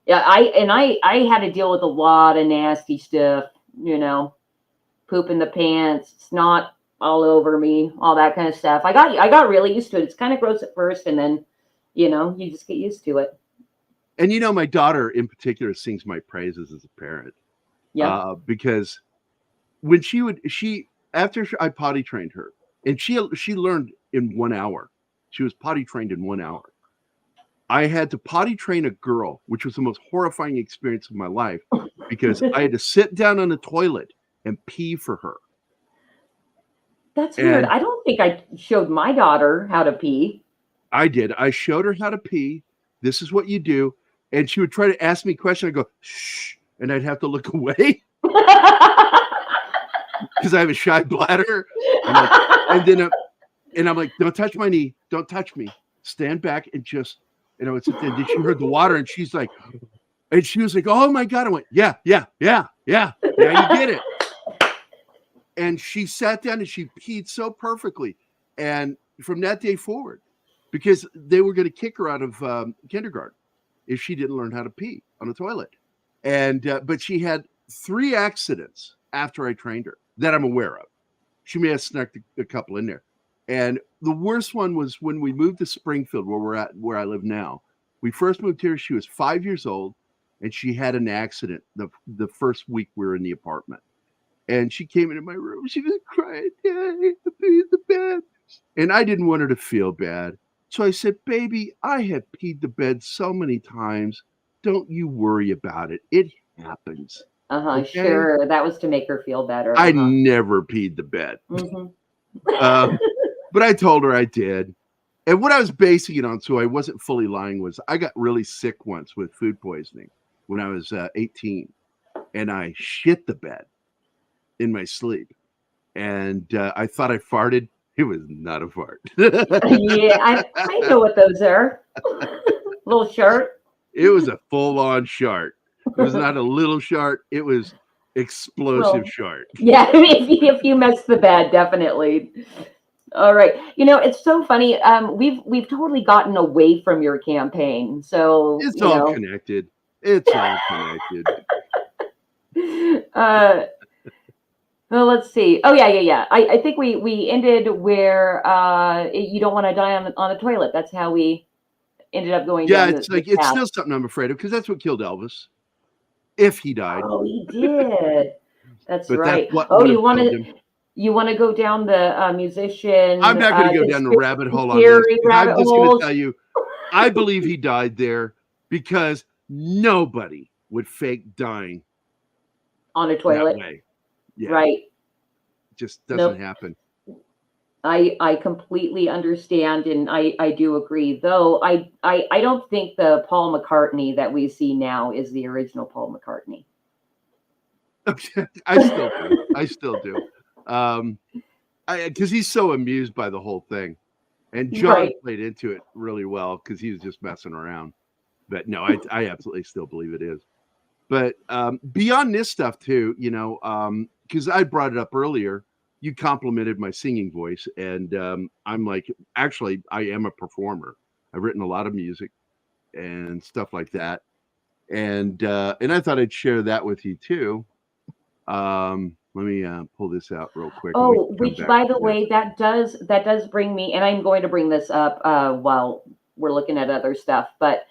Yeah, I had to deal with a lot of nasty stuff, poop in the pants, snot all over me, all that kind of stuff. I got really used to it. It's kind of gross at first, and then you just get used to it. And my daughter in particular sings my praises as a parent, Yeah. because when she after I potty trained her, and she learned in 1 hour. She was potty trained in 1 hour. I had to potty train a girl, which was the most horrifying experience of my life, because I had to sit down on the toilet and pee for her. That's weird. And I don't think I showed my daughter how to pee. I did. I showed her how to pee. This is what you do. And she would try to ask me a question. I go, shh. And I'd have to look away because I have a shy bladder. And I'm like, don't touch my knee. Don't touch me. Stand back and just, I would sit there. Did she heard the water? And she was like, oh my God. I went, yeah. Now you get it. And she sat down and she peed so perfectly. And from that day forward, because they were going to kick her out of kindergarten if she didn't learn how to pee on the toilet. And but she had 3 accidents after I trained her that I'm aware of. She may have snuck a couple in there. And the worst one was when we moved to Springfield, where I live now. We first moved here. She was 5 years old, and she had an accident the first week we were in the apartment. And she came into my room. She was crying. Yeah, I hate to be in the bed. And I didn't want her to feel bad. So I said, baby, I have peed the bed so many times. Don't you worry about it. It happens. Okay? Sure. That was to make her feel better. I never peed the bed. Mm-hmm. But I told her I did. And what I was basing it on, so I wasn't fully lying, was I got really sick once with food poisoning when I was 18. And I shit the bed in my sleep. And I thought I farted. It was not a fart. Yeah, I know what those are. Little shark. It was a full-on shart. It was not a little shart. It was explosive shart. Yeah, if you mess the bed, definitely. All right. It's so funny. We've totally gotten away from your campaign. So it's all connected. It's all connected. Well, let's see. Oh yeah. I think we ended where you don't want to die on the toilet. That's how we ended up going. Yeah, down it's it's still something I'm afraid of because that's what killed Elvis. If he died. Oh, he did. That's but right. That's what you want to go down the musician? I'm not going to go down the rabbit hole on this. I'm just going to tell you, I believe he died there because nobody would fake dying on a toilet. That way. Yeah. Right. It just doesn't happen. I completely understand, and I do agree. Though I don't think the Paul McCartney that we see now is the original Paul McCartney. I still do. Because he's so amused by the whole thing, and John played into it really well because he was just messing around. But no, I absolutely still believe it is. But beyond this stuff too, because I brought it up earlier. You complimented my singing voice, and I'm like, actually, I am a performer. I've written a lot of music and stuff like that, and I thought I'd share that with you too. Let me pull this out real quick. Oh, which, by the way, that does bring me, and I'm going to bring this up while we're looking at other stuff, but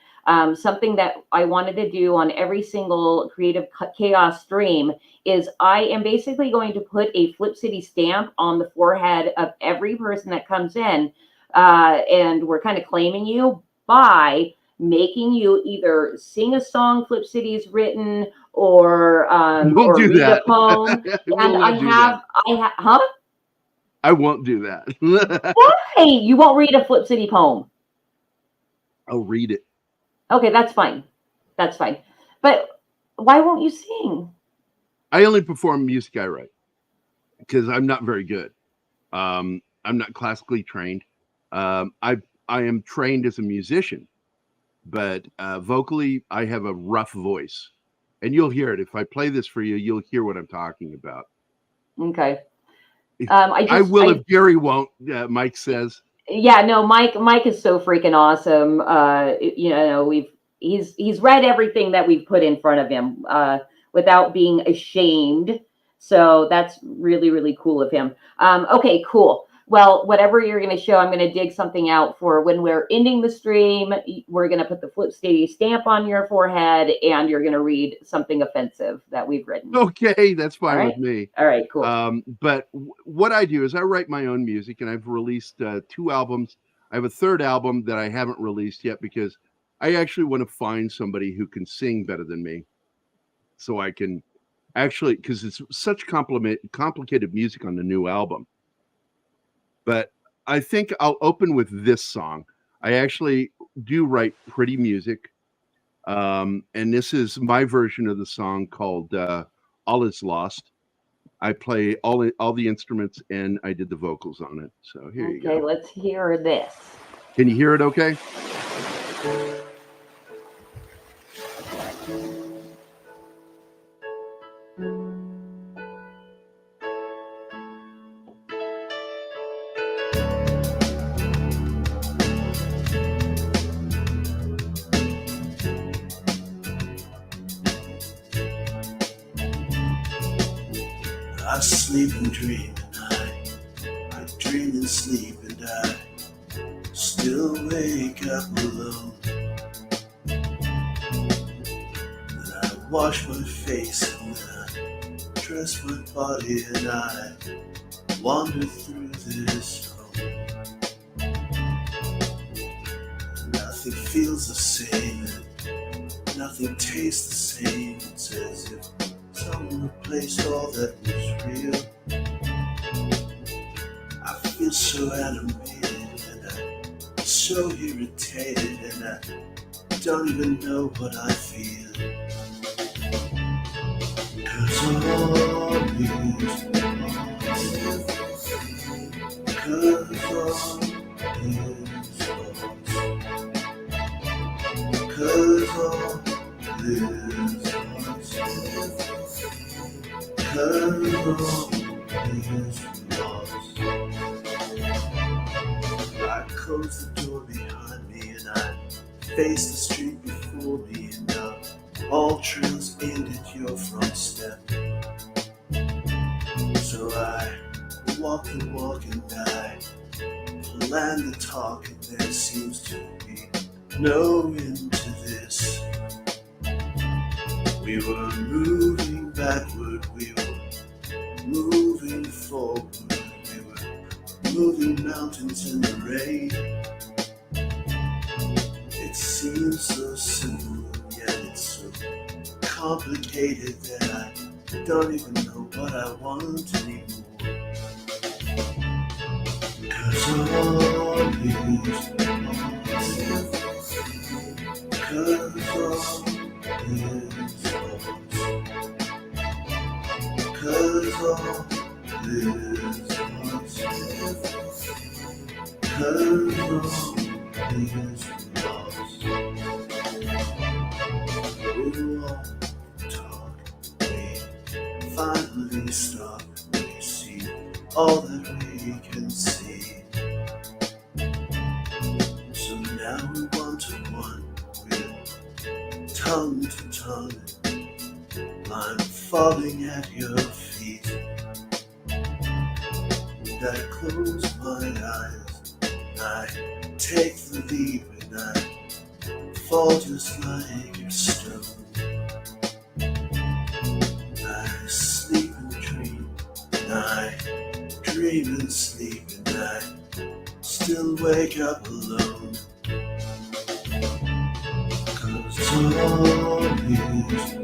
Something that I wanted to do on every single Creative Chaos stream is I am basically going to put a Flip City stamp on the forehead of every person that comes in. And we're kind of claiming you by making you either sing a song Flip City's written or We'll do read that. a poem. We'll And not do that. huh? I won't do that. Why? You won't read a Flip City poem. I'll read it. Okay, that's fine. That's fine. But why won't you sing? I only perform music I write because I'm not very good. I'm not classically trained. I am trained as a musician, but vocally I have a rough voice, and you'll hear it if I play this for you. You'll hear what I'm talking about. Okay. I will if Gary won't. Mike says. Yeah, no, Mike is so freaking awesome. He's read everything that we've put in front of him without being ashamed. So that's really, really cool of him. Okay, cool. Well, whatever you're going to show, I'm going to dig something out for when we're ending the stream. We're going to put the Flip City stamp on your forehead, and you're going to read something offensive that we've written. Okay, that's fine with me. All right, cool. But what I do is I write my own music, and I've released 2 albums. I have a 3rd album that I haven't released yet because I actually want to find somebody who can sing better than me, so I can actually, because it's such complicated music on the new album. But I think I'll open with this song. I actually do write pretty music. And this is my version of the song called All Is Lost. I play all the instruments and I did the vocals on it. So here you go. Okay, let's hear this. Can you hear it okay? I sleep and dream and I dream and sleep and I still wake up alone. Then I wash my face and then I dress my body and I wander through this home. Nothing feels the same and nothing tastes the same. It's as if someone replaced all that was real. I feel so animated and I'm so irritated and I don't even know what I feel. 'Cause all is lost. 'Cause all is lost. 'Cause all is lost. 'Cause all is lost. I close the door behind me and I face the street before me and now all trails end at your front step. So I walk the walk and I plan the talk and there seems to be no end to this. We were moving backward, we were moving forward, we were moving mountains in the rain. It seems so simple, yet it's so complicated that I don't even know what I want anymore. 'Cause all is lost. 'Cause all is lost. 'Cause all is lost. 'Cause all is lost. We'll all talk, we finally stop, we see all that we can see. So now we're one-to-one, we're tongue-to-tongue. I'm falling at your feet. And I close my eyes, I take the leap and I fall just like a stone. I sleep and dream, and I dream and sleep, and I still wake up alone. 'Cause all is lost.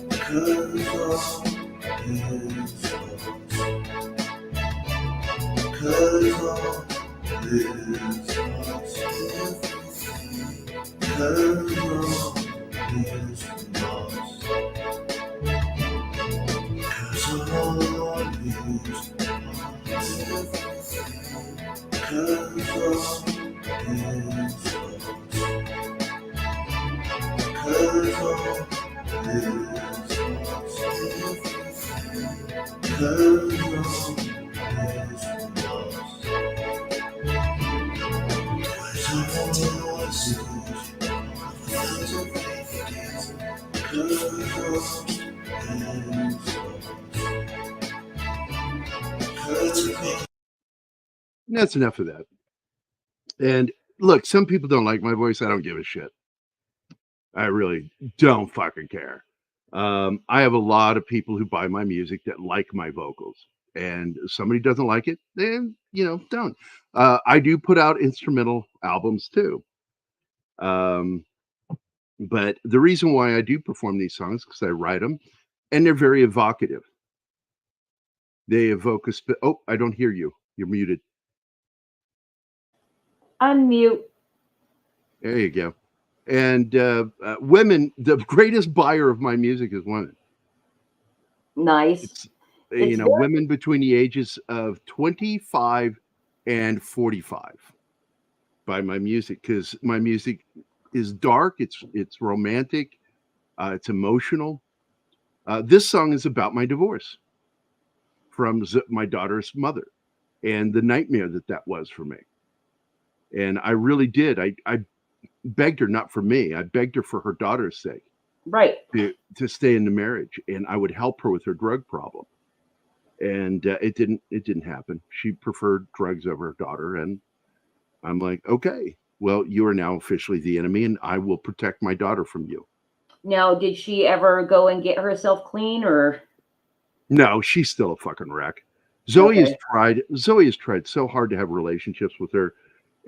'Cause all is lost. 'Cause all is lost. 'Cause all is lost. 'Cause all is lost. 'Cause all is lost. 'Cause all is lost. 'Cause all is lost. 'Cause That's enough of that. And look, some people don't like my voice. I don't give a shit. I really don't fucking care. I have a lot of people who buy my music that like my vocals. And if somebody doesn't like it, then, don't. I do put out instrumental albums too. But the reason why I do perform these songs is because I write them and they're very evocative. They evoke oh, I don't hear you. You're muted. Unmute. There you go. And women, the greatest buyer of my music is women. Nice. It's, It's very- women between the ages of 25 and 45 buy my music because my music is dark. It's romantic. It's emotional. This song is about my divorce from my daughter's mother and the nightmare that was for me. And I really did. I begged her, not for me. I begged her for her daughter's sake, Right. to stay in the marriage, and I would help her with her drug problem. And it didn't happen. She preferred drugs over her daughter, and I'm like, okay, well, you are now officially the enemy, and I will protect my daughter from you. Now, did she ever go and get herself clean, or? No, she's still a fucking wreck. Zoe Okay. has tried so hard to have relationships with her,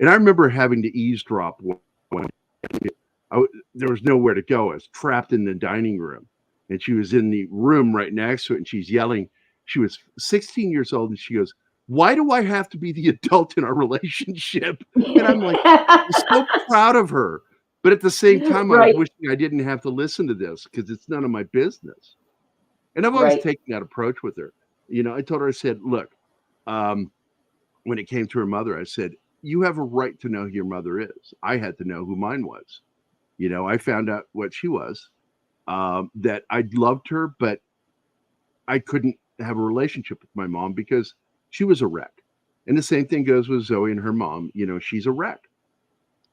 and I remember having to eavesdrop when there was nowhere to go. I was trapped in the dining room, and she was in the room right next to it, and she's yelling. She was 16 years old, and she goes, "Why do I have to be the adult in our relationship?" And I'm like, I'm so proud of her, but at the same time, I Right. was wishing I didn't have to listen to this because it's none of my business. And I've always Right. taken that approach with her. I told her, I said, look, when it came to her mother, I said, you have a right to know who your mother is. I had to know who mine was. I found out what she was, that I loved her, but I couldn't have a relationship with my mom because she was a wreck. And the same thing goes with Zoe and her mom. She's a wreck.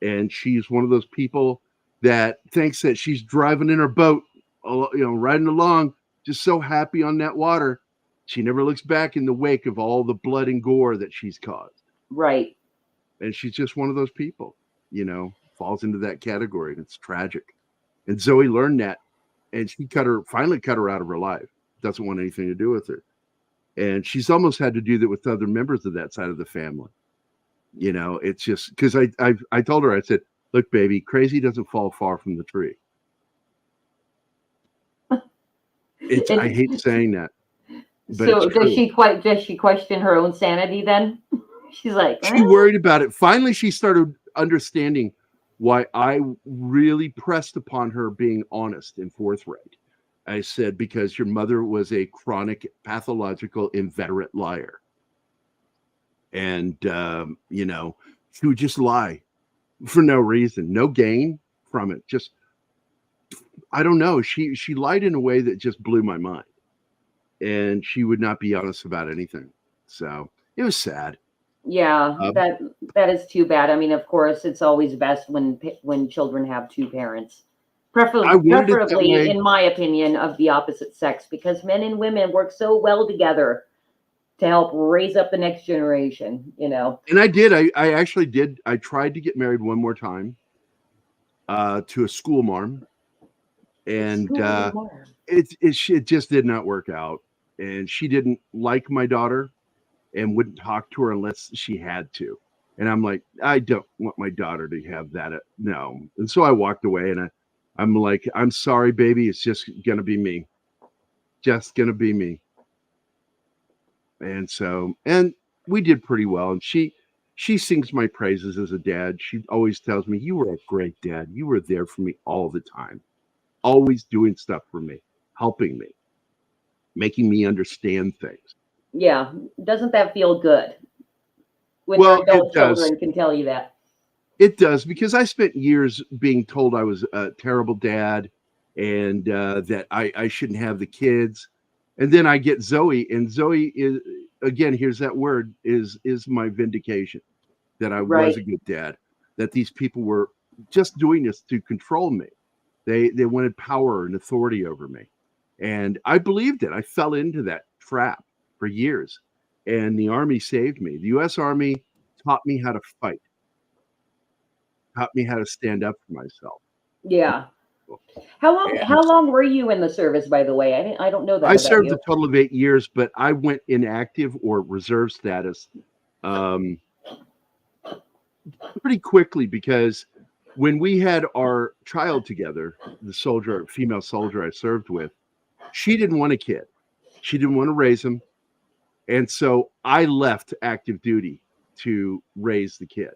And she's one of those people that thinks that she's driving in her boat, riding along, just so happy on that water. She never looks back in the wake of all the blood and gore that she's caused. Right. And she's just one of those people, falls into that category, and it's tragic. And Zoe learned that, and she finally cut her out of her life. Doesn't want anything to do with her. And she's almost had to do that with other members of that side of the family. It's just because I told her, I said, look, baby, crazy doesn't fall far from the tree. I hate saying that. But So it's true. does she question her own sanity then? She's like, She worried about it. Finally, she started understanding why I really pressed upon her being honest and forthright. I said, because your mother was a chronic, pathological, inveterate liar. And, she would just lie for no reason, no gain from it. Just, I don't know. She lied in a way that just blew my mind. And she would not be honest about anything. So it was sad. yeah, that is too bad. I mean, of course, it's always best when children have two parents, I wanted it that preferably, way. in my opinion, of the opposite sex, because men and women work so well together to help raise up the next generation, And I did. I actually did. I tried to get married one more time to a school marm, and School marm. it just did not work out. And she didn't like my daughter and wouldn't talk to her unless she had to. And I'm like, I don't want my daughter to have that. No. And so I walked away, and I'm like, I'm sorry, baby. It's just going to be me. Just going to be me. And so, and we did pretty well. And she sings my praises as a dad. She always tells me, you were a great dad. You were there for me all the time, always doing stuff for me, helping me, making me understand things. Yeah. Doesn't that feel good? When Well, your adult it does. children can tell you that. It does, because I spent years being told I was a terrible dad and that I shouldn't have the kids. And then I get Zoe, and Zoe is, again, here's that word, is my vindication that I was Right. a good dad, that these people were just doing this to control me. They wanted power and authority over me. And I believed it. I fell into that trap for years. And the Army saved me. The U.S. Army taught me how to fight, taught me how to stand up for myself. Yeah. How long were you in the service, by the way? I don't know that I about served you. a total of 8 years, but I went inactive or reserve status pretty quickly, because when we had our child together, the female soldier I served with, she didn't want a kid. She didn't want to raise him. And so I left active duty to raise the kid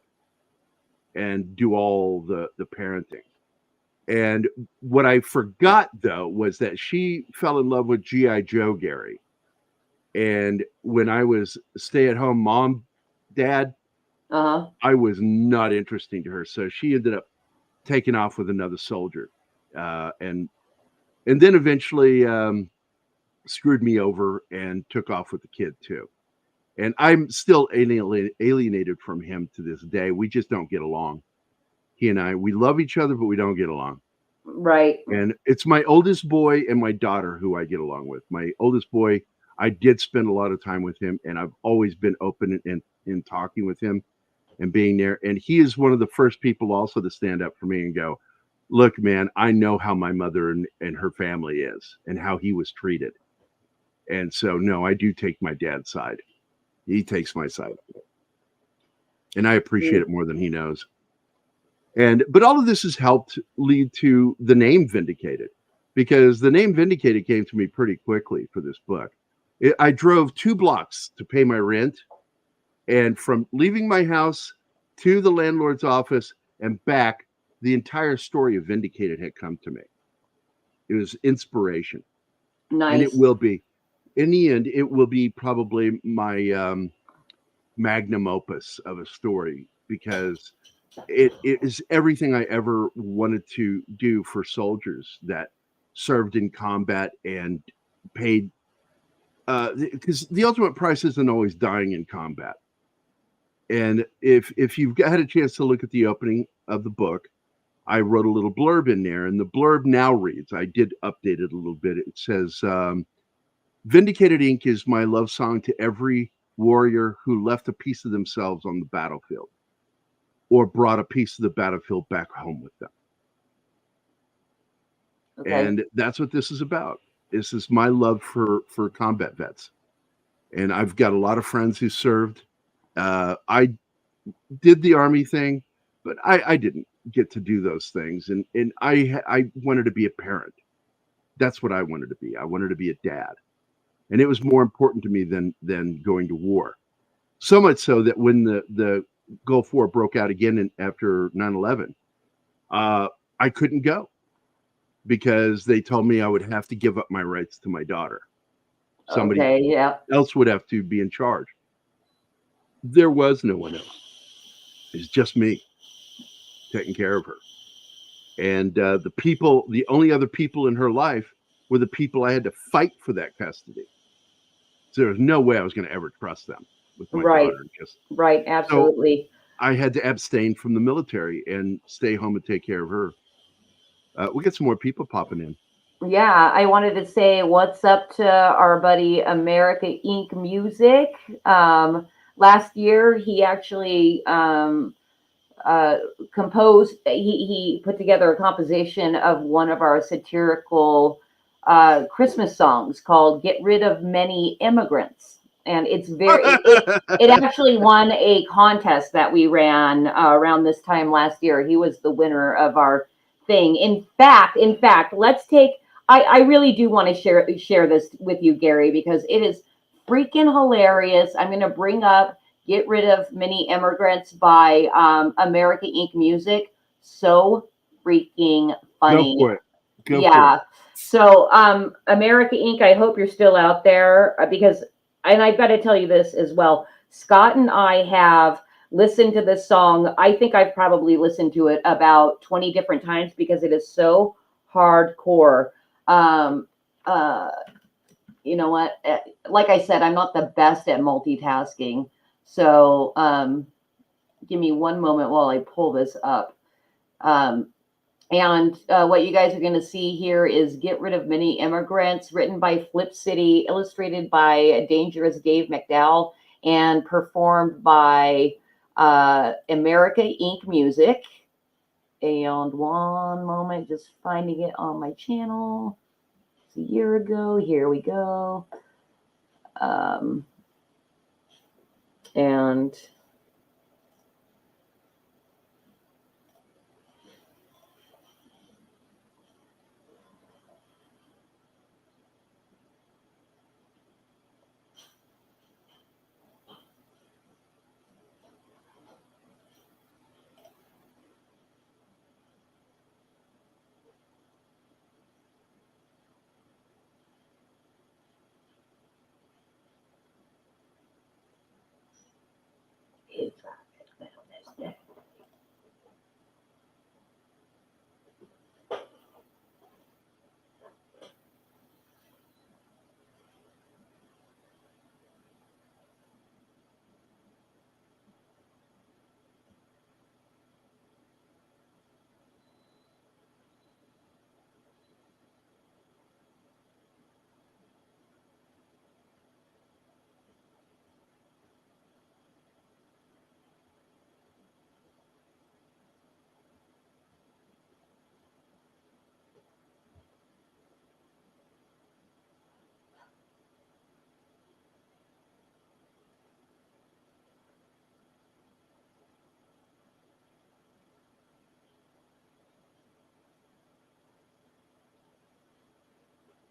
and do all the parenting. And what I forgot, though, was that she fell in love with G.I. Joe Gary. And when I was stay-at-home mom, dad, Uh-huh. I was not interesting to her. So she ended up taking off with another soldier. And then eventually screwed me over and took off with the kid, too. And I'm still alienated from him to this day. We just don't get along. He and I, we love each other, but we don't get along. Right. And it's my oldest boy and my daughter who I get along with. My oldest boy, I did spend a lot of time with him, and I've always been open in talking with him and being there. And he is one of the first people also to stand up for me and go, look, man, I know how my mother and her family is and how he was treated. And so, no, I do take my dad's side. He takes my side. And I appreciate it more than he knows. But all of this has helped lead to the name Vindicated, because the name Vindicated came to me pretty quickly for this book. I drove 2 blocks to pay my rent, and from leaving my house to the landlord's office and back, the entire story of Vindicated had come to me. It was inspiration. Nice. And it will be. In the end, it will be probably my magnum opus of a story, because it is everything I ever wanted to do for soldiers that served in combat and paid, because the ultimate price isn't always dying in combat. And if you've had a chance to look at the opening of the book, I wrote a little blurb in there, and the blurb now reads, I did update it a little bit. It says, Vindicated Inc. is my love song to every warrior who left a piece of themselves on the battlefield or brought a piece of the battlefield back home with them. Okay. And that's what this is about. This is my love for combat vets. And I've got a lot of friends who served. I did the Army thing, but I didn't get to do those things. And I wanted to be a parent. That's what I wanted to be. I wanted to be a dad. And it was more important to me than going to war. So much so that when the Gulf War broke out again after 9/11, I couldn't go, because they told me I would have to give up my rights to my daughter. Somebody else would have to be in charge. There was no one else. It's just me taking care of her. And the only other people in her life were the people I had to fight for that custody. So there was no way I was going to ever trust them with my daughter. Right, absolutely. So I had to abstain from the military and stay home and take care of her. We get some more people popping in. Yeah, I wanted to say what's up to our buddy America Inc. Music. Last year, he actually uh, composed, he put together a composition of one of our satirical Christmas songs called Get Rid of Many Immigrants. And it's it actually won a contest that we ran around this time last year. He was the winner of our thing. In fact, let's take, I really do want to share this with you, Gary, because it is freaking hilarious. I'm going to bring up Get Rid of Many Immigrants by America Inc. Music. So freaking Go funny. for it. Go for Yeah. it. So, America Inc., I hope you're still out there because, and I've got to tell you this as well. Scott and I have listened to this song. I think I've probably listened to it about 20 different times because it is so hardcore. Um, uh, you know what? Like I said, I'm not the best at multitasking. So, give me one moment while I pull this up. Um, and what you guys are going to see here is Get Rid of Many Immigrants, written by Flip City, illustrated by Dangerous Dave McDowell, and performed by America Inc. Music. And one moment, just finding it on my channel. It's a year ago. Here we go. And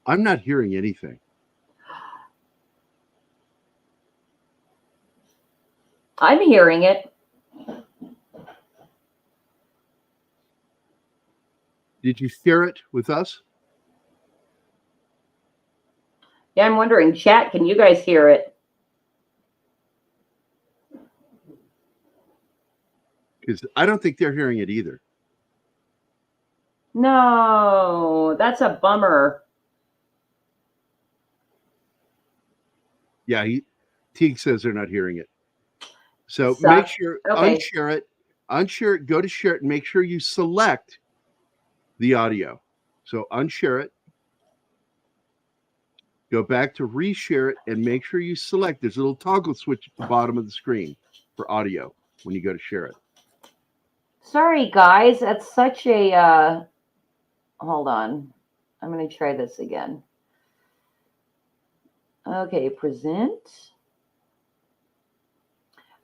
I'm not hearing anything. I'm hearing it. Did you share it with us? Yeah, I'm wondering, chat, can you guys hear it? Because I don't think they're hearing it either. No, that's a bummer. Yeah, Teague says they're not hearing it. So Sucks. make sure, Okay. unshare it, go to share it, and make sure you select the audio. So unshare it, go back to reshare it, and make sure you select. There's a little toggle switch at the bottom of the screen for audio when you go to share it. Sorry, guys. That's such a, hold on. I'm going to try this again. Okay, present.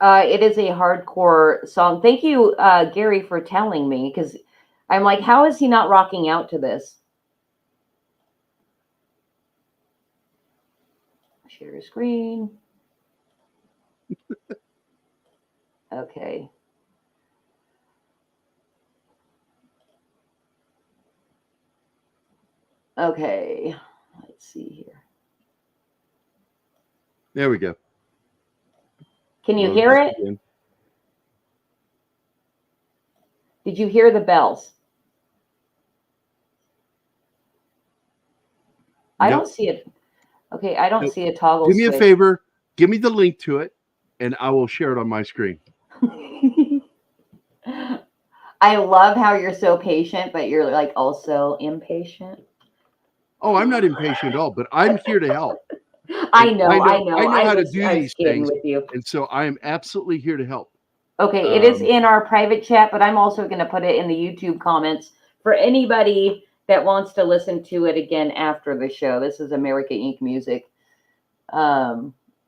It is a hardcore song. Thank you, Gary, for telling me, because I'm like, how is he not rocking out to this? Share screen. Okay. Okay. Let's see here. There we go. Can you Load hear this it? again. Did you hear the bells? I Nope. don't see it. Okay, I don't Nope. see a toggle Do me a switch. favor, give me the link to it, and I will share it on my screen. I love how you're so patient, but you're like also impatient. Oh, I'm not impatient at all, but I'm here to help. I And know. I know how to do I was these kidding things, with you. and so I am absolutely here to help. Okay, it is Um, in our private chat, but I'm also going to put it in the YouTube comments for anybody that wants to listen to it again after the show. This is America Inc. Music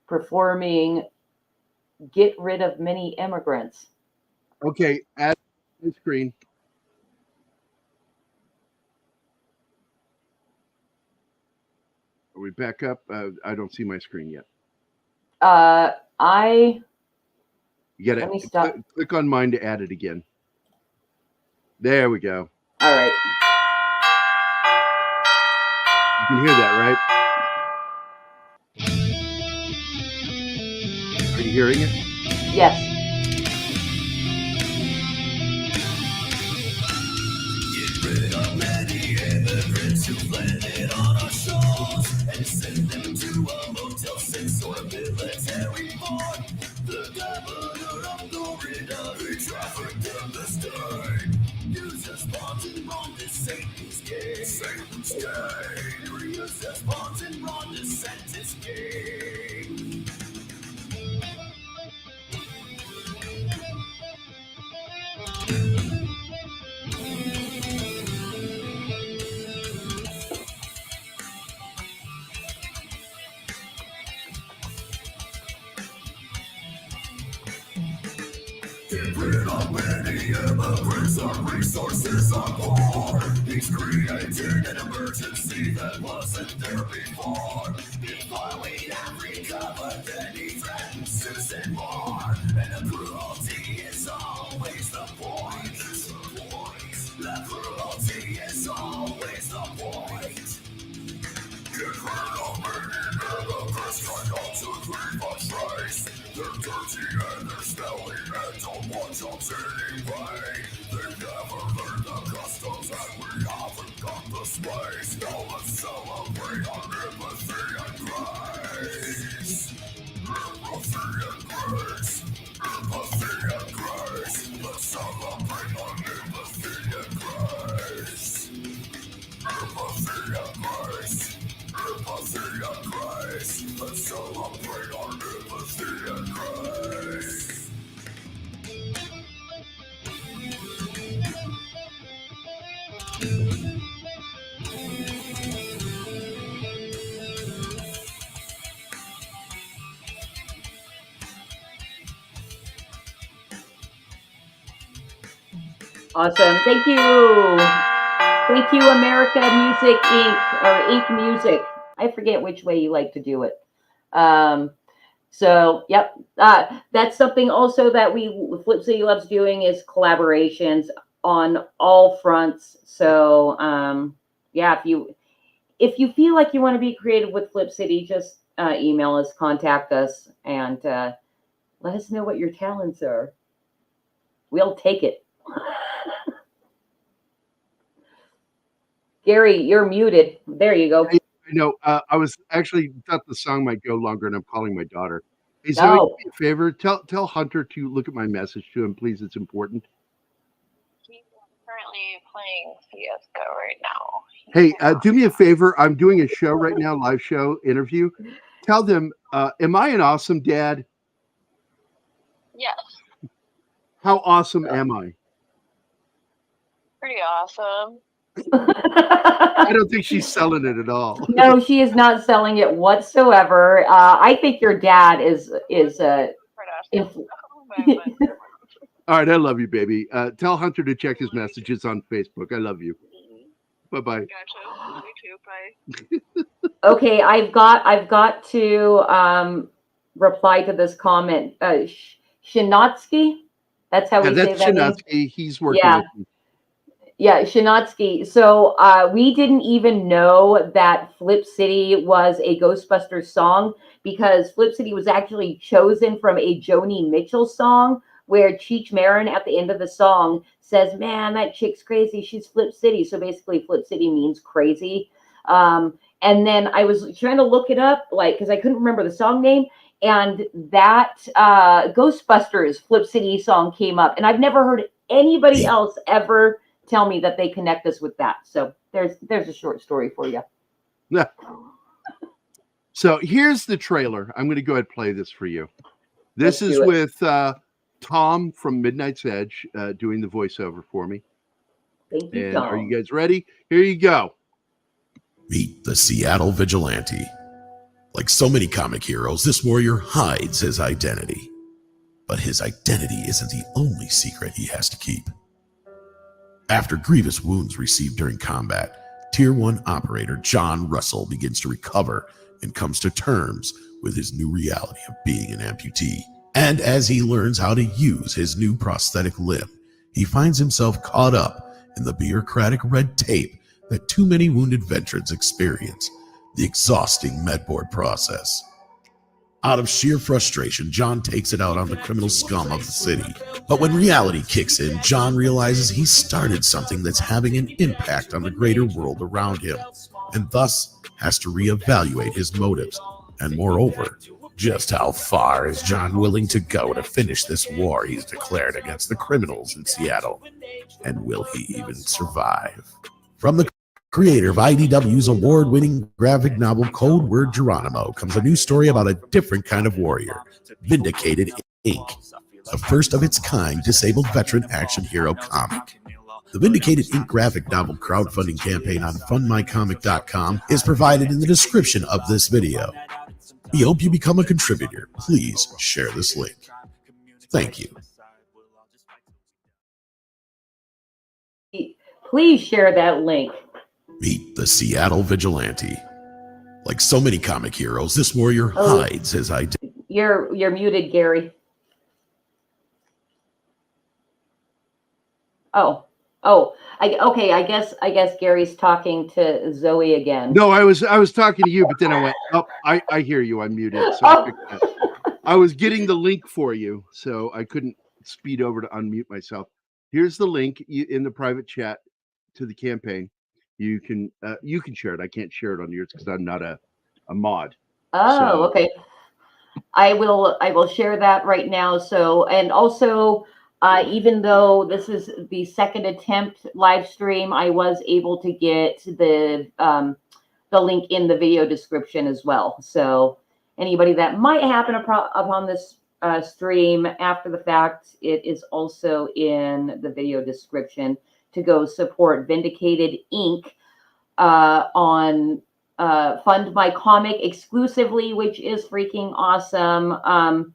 performing Get Rid of Many Immigrants. Okay, add the screen. Are we back up? I don't see my screen yet. I You Let me gotta stop. click on mine to add it again. There we go. All right. You can hear that, right? Are you hearing it? Yes. Get rid of many immigrants who landed on our shores and send them to a Motel 6 or a military fort. The governor of Florida, who trafficked them this day, uses bombs and Ron DeSantis gay. Satan's gay. Uses bombs and Ron DeSantis gay. Get rid of many immigrants, our resources are poor. He's created an emergency that wasn't there before. Before we have recovered, then he threatens to send more. And the cruelty is always the point. The cruelty is always the point. Get rid of many immigrants, try not to leave a trace. They're dirty and they're smelly and don't want jobs anyway. They've never learned the customs and we haven't got the space. Now let's celebrate our empathy and grace. Empathy and grace. Empathy and grace. Let's celebrate our empathy and grace. Empathy and grace. Empathy and grace. Let's celebrate our empathy and grace. Awesome. Thank you. Thank you, America Music Inc. or Inc. Music. I forget which way you like to do it. So, yep. That's something also that Flip City loves doing is collaborations on all fronts. So, yeah, if you feel like you want to be creative with Flip City, just email us, contact us, and let us know what your talents are. We'll take it. Gary, you're muted. There you go. I know. I was actually thought the song might go longer, and I'm calling my daughter. Hey, Zoe, do me a favor. Tell Hunter to look at my message to him, please. It's important. He's currently playing CS:GO right now. Hey, do me a favor. I'm doing a show right now, live show interview. Tell them, am I an awesome dad? Yes, How awesome am I? pretty awesome. I don't think she's selling it at all. No, she is not selling it whatsoever. I think your dad is All right, I love you, baby. Tell Hunter to check his messages on Facebook. I love you. Bye-bye. Gotcha. You too. Bye. Okay, I've got to reply to this comment. Shinatsky, that's how we say That's that name. Shinatsky. He's working Yeah. with me. Yeah, Shinatsky. So we didn't even know that Flip City was a Ghostbusters song because Flip City was actually chosen from a Joni Mitchell song where Cheech Marin at the end of the song says, "Man, that chick's crazy. She's Flip City." So basically, Flip City means crazy. And then I was trying to look it up, like, because I couldn't remember the song name. And that Ghostbusters Flip City song came up. And I've never heard anybody else ever tell me that they connect us with that. So there's a short story for you. So here's the trailer. I'm going to go ahead and play this for you. This Let's is do it. with Tom from Midnight's Edge doing the voiceover for me. Thank you, And Tom. are you guys ready? Here you go. Meet the Seattle Vigilante. Like so many comic heroes, this warrior hides his identity. But his identity isn't the only secret he has to keep. After grievous wounds received during combat, Tier 1 operator John Russell begins to recover and comes to terms with his new reality of being an amputee. And as he learns how to use his new prosthetic limb, he finds himself caught up in the bureaucratic red tape that too many wounded veterans experience, the exhausting medboard process. Out of sheer frustration, John takes it out on the criminal scum of the city. But when reality kicks in, John realizes he started something that's having an impact on the greater world around him, and thus has to reevaluate his motives. And moreover, just how far is John willing to go to finish this war he's declared against the criminals in Seattle? And will he even survive? From the creator of IDW's award-winning graphic novel Code Word Geronimo comes a new story about a different kind of warrior, Vindicated Inc., the first of its kind disabled veteran action hero comic. The Vindicated Inc. graphic novel crowdfunding campaign on fundmycomic.com is provided in the description of this video. We hope you become a contributor. Please share this link. Thank you. Please share that link. Meet the Seattle Vigilante. Like so many comic heroes, this warrior hides his identity. You're muted, Gary. Okay. I guess Gary's talking to Zoe again. No, I was talking to you, but then I went, oh, I hear you. I'm muted. So I was getting the link for you, so I couldn't speed over to unmute myself. Here's the link in the private chat to the campaign. You can share it. I can't share it on yours because I'm not a mod. Oh, okay. I will share that right now. So, and also, even though this is the second attempt live stream, I was able to get the link in the video description as well. So anybody that might happen upon this stream after the fact, it is also in the video description to go support Vindicated Inc. On Fund My Comic exclusively, which is freaking awesome.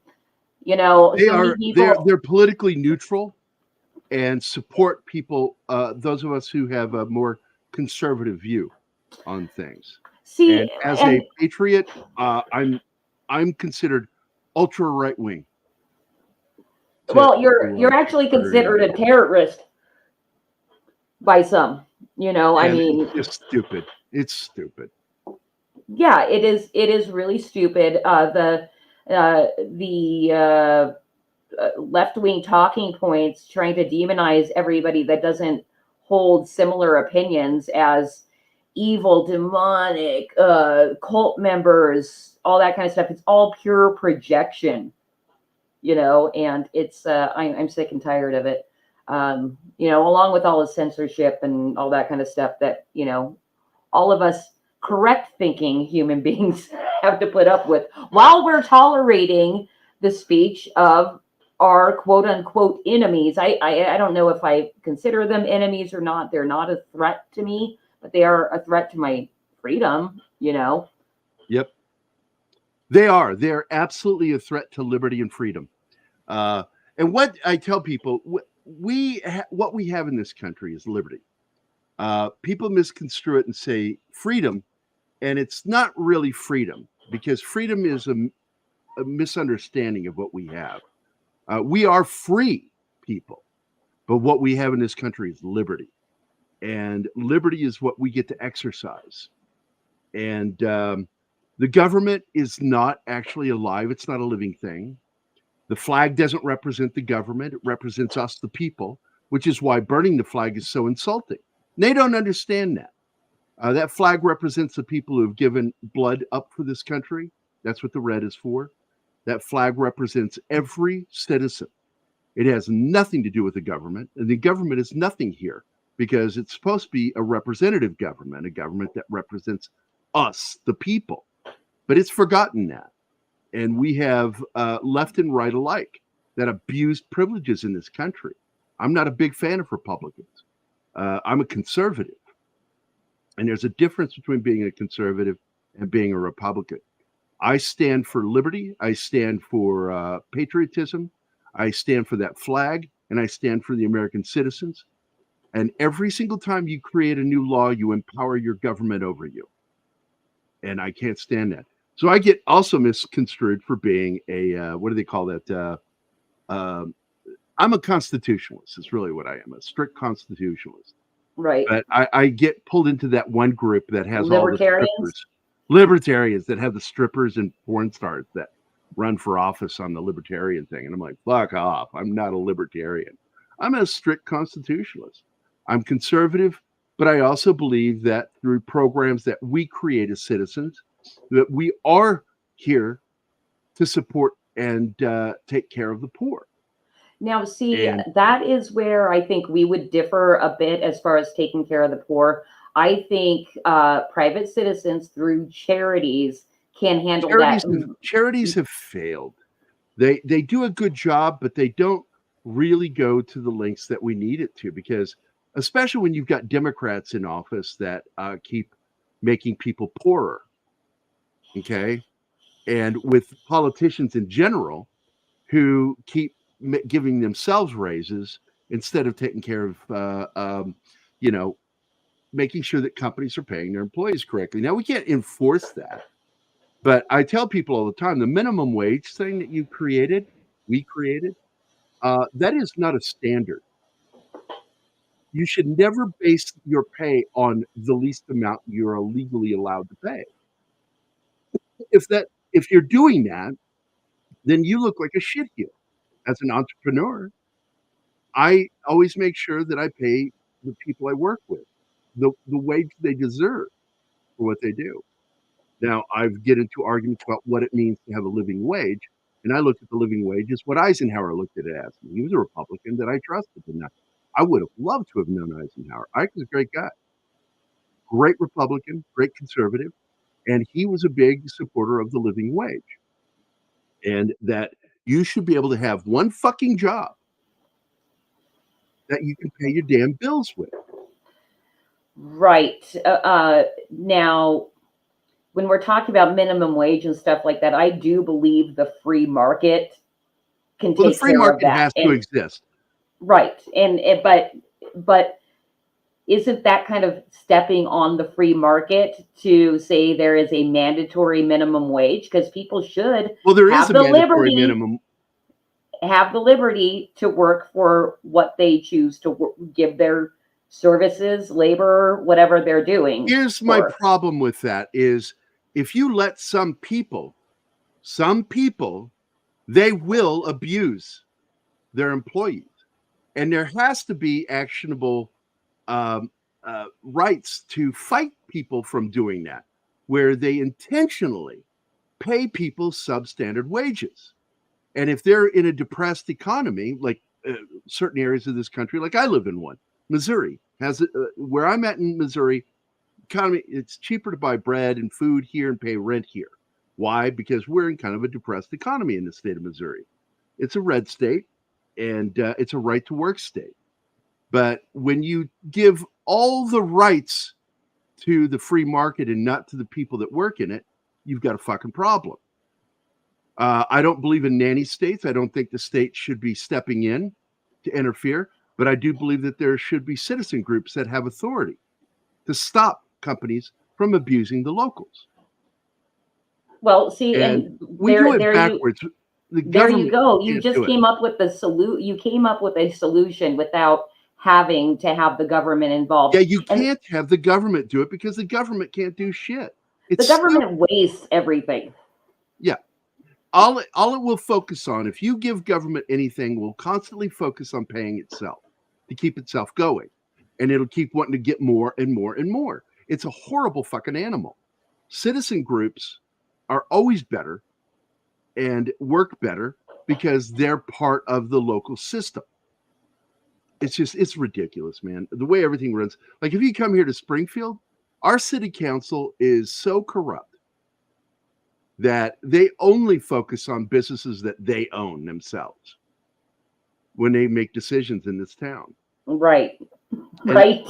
You know, they're politically neutral and support people, those of us who have a more conservative view on things. See, and as a patriot, I'm considered ultra right wing. Well, you're actually considered a terrorist by some. You know, I mean, it's just stupid. It's stupid. Yeah, it is. It is really stupid. The left-wing talking points trying to demonize everybody that doesn't hold similar opinions as evil, demonic, cult members, all that kind of stuff. It's all pure projection, you know, and it's I'm sick and tired of it. You know, along with all the censorship and all that kind of stuff that, you know, all of us correct thinking human beings have to put up with while we're tolerating the speech of our quote unquote enemies. I don't know if I consider them enemies or not. They're not a threat to me, but they are a threat to my freedom, you know? Yep. They are. They're absolutely a threat to liberty and freedom. And what I tell people, what we have in this country is liberty. People misconstrue it and say freedom, and it's not really freedom, because freedom is a misunderstanding of what we have. We are free people, but what we have in this country is liberty, and liberty is what we get to exercise. And the government is not actually alive. It's not a living thing. The flag doesn't represent the government. It represents us, the people, which is why burning the flag is so insulting. They don't understand that. That flag represents the people who have given blood up for this country. That's what the red is for. That flag represents every citizen. It has nothing to do with the government. And the government is nothing here because it's supposed to be a representative government, a government that represents us, the people. But it's forgotten that. And we have left and right alike that abused privileges in this country. I'm not a big fan of Republicans. I'm a conservative. And there's a difference between being a conservative and being a Republican. I stand for liberty. I stand for patriotism. I stand for that flag, and I stand for the American citizens. And every single time you create a new law, you empower your government over you. And I can't stand that. So I get also misconstrued for being a, what do they call that? I'm a constitutionalist, is really what I am, a strict constitutionalist. Right. But I get pulled into that one group that has all the Libertarians? strippers. Libertarians that have the strippers and porn stars that run for office on the libertarian thing. And I'm like, fuck off. I'm not a libertarian. I'm a strict constitutionalist. I'm conservative, but I also believe that through programs that we create as citizens, that we are here to support and take care of the poor. Now, see, And- that is where I think we would differ a bit as far as taking care of the poor. I think private citizens through charities can handle Charities have failed. They do a good job, but they don't really go to the lengths that we need it to, because especially when you've got Democrats in office that keep making people poorer. Okay. And with politicians in general who keep giving themselves raises instead of taking care of, making sure that companies are paying their employees correctly. Now, we can't enforce that. But I tell people all the time, the minimum wage thing that we created, that is not a standard. You should never base your pay on the least amount you're legally allowed to pay. If you're doing that, then you look like a shitheel. As an entrepreneur, I always make sure that I pay the people I work with the wage they deserve for what they do. Now, I get into arguments about what it means to have a living wage, and I looked at the living wage as what Eisenhower looked at it as. He was a Republican that I trusted, and I would have loved to have known Eisenhower. Ike was a great guy, great Republican, great conservative, and he was a big supporter of the living wage, and that you should be able to have one fucking job that you can pay your damn bills with. Right. Now, when we're talking about minimum wage and stuff like that, I do believe the free market can Well, the take free care of market that. has to exist. Right. But isn't that kind of stepping on the free market to say there is a mandatory minimum wage? Because people should Well, there have is a the mandatory liberty minimum. have the liberty to work for what they choose to give their services, labor, whatever they're doing. Here's my for. problem with that is if you let some people, they will abuse their employees. And there has to be actionable rights to fight people from doing that, where they intentionally pay people substandard wages. And if they're in a depressed economy, like certain areas of this country, like I live in one, Missouri has where I'm at in Missouri, economy, it's cheaper to buy bread and food here and pay rent here. Why? Because we're in kind of a depressed economy in the state of Missouri. It's a red state, and it's a right to work state. But when you give all the rights to the free market and not to the people that work in it, you've got a fucking problem. I don't believe in nanny states. I don't think the state should be stepping in to interfere, but I do believe that there should be citizen groups that have authority to stop companies from abusing the locals. Well, see, And and we do it backwards. There you go. You can't just do it. came up with You came up with a solution without having to have the government involved. Yeah, you can't have the government do it because the government can't do shit. The government wastes everything. Yeah. All it will focus on, if you give government anything, will constantly focus on paying itself to keep itself going. And it'll keep wanting to get more and more and more. It's a horrible fucking animal. Citizen groups are always better and work better because they're part of the local system. It's ridiculous, man. The way everything runs. Like if you come here to Springfield, Our city council is so corrupt that they only focus on businesses that they own themselves when they make decisions in this town. Right. Right.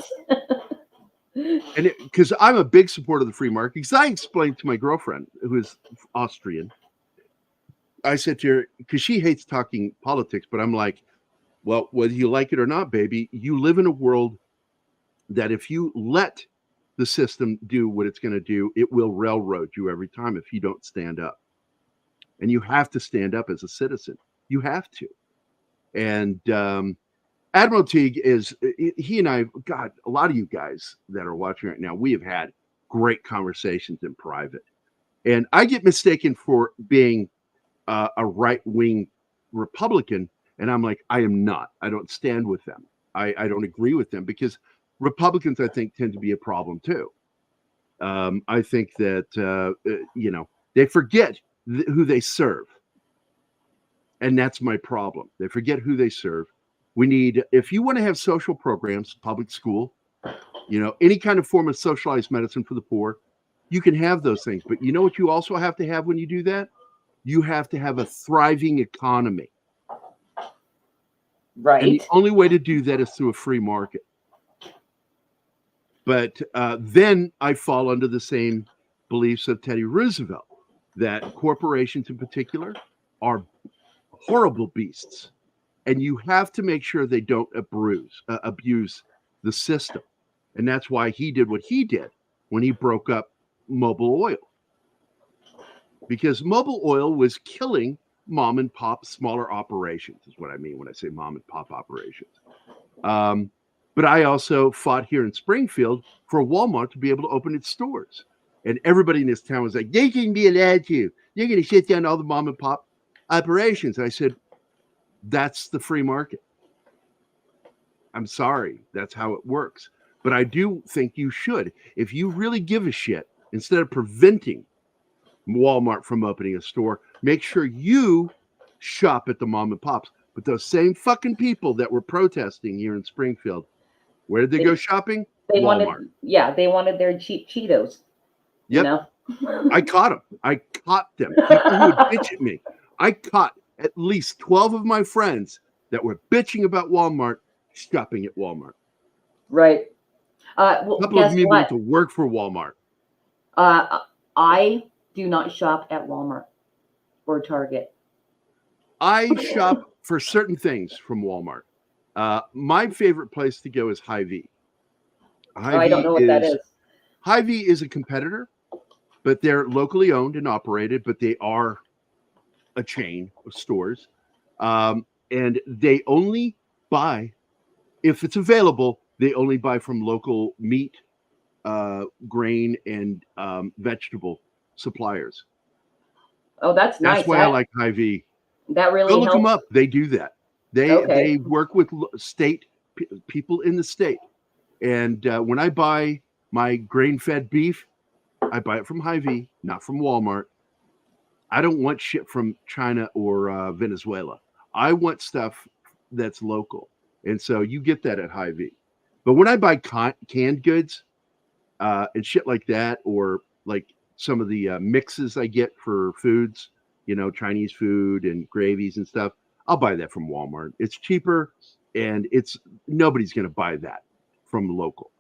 And because I'm a big supporter of the free market, because I explained to my girlfriend, who is Austrian, I said to her, because she hates talking politics, but I'm like, well, whether you like it or not, baby, you live in a world that if you let the system do what it's going to do, it will railroad you every time if you don't stand up. And you have to stand up as a citizen. You have to. And Admiral Teague he and I, God, a lot of you guys that are watching right now, we have had great conversations in private. And I get mistaken for being a right-wing Republican. And I'm like, I am not. I don't stand with them. I don't agree with them because Republicans, I think, tend to be a problem too. I think that, they forget who they serve. And that's my problem. They forget who they serve. We need, if you want to have social programs, public school, any kind of form of socialized medicine for the poor, you can have those things. But you know what you also have to have when you do that? You have to have a thriving economy. Right. And the only way to do that is through a free market. But then I fall under the same beliefs of Teddy Roosevelt, that corporations in particular are horrible beasts. And you have to make sure they don't abuse the system. And that's why he did what he did when he broke up Mobil Oil. Because Mobil Oil was killing mom and pop smaller operations, is what I mean when I say mom and pop operations. But I also fought here in Springfield for Walmart to be able to open its stores. And everybody in this town was like, they shouldn't be allowed to. You're going to shut down all the mom and pop operations. And I said, that's the free market. I'm sorry. That's how it works. But I do think you should. If you really give a shit, instead of preventing Walmart from opening a store, make sure you shop at the mom and pops. But those same fucking people that were protesting here in Springfield, where did they go shopping? They Walmart. they wanted their cheap Cheetos. Yep. I caught them. I caught them. People who would bitch at me. I caught at least 12 of my friends that were bitching about Walmart shopping at Walmart. Right. A couple of me went to work for Walmart. I do not shop at Walmart or Target. I shop for certain things from Walmart. My favorite place to go is Hy-Vee. I don't know what that is. Hy-Vee is a competitor, but they're locally owned and operated, but they are a chain of stores. And they only buy, if it's available, they only buy from local meat, grain, and vegetable suppliers. Oh, that's nice. That's why I like Hy-Vee. That really Go look helps. them up. They do that. They work with state people in the state. And when I buy my grain-fed beef, I buy it from Hy-Vee, not from Walmart. I don't want shit from China or Venezuela. I want stuff that's local. And so you get that at Hy-Vee. But when I buy canned goods and shit like that, or like some of the mixes I get for foods, Chinese food and gravies and stuff, I'll buy that from Walmart. It's cheaper, and nobody's going to buy that from local.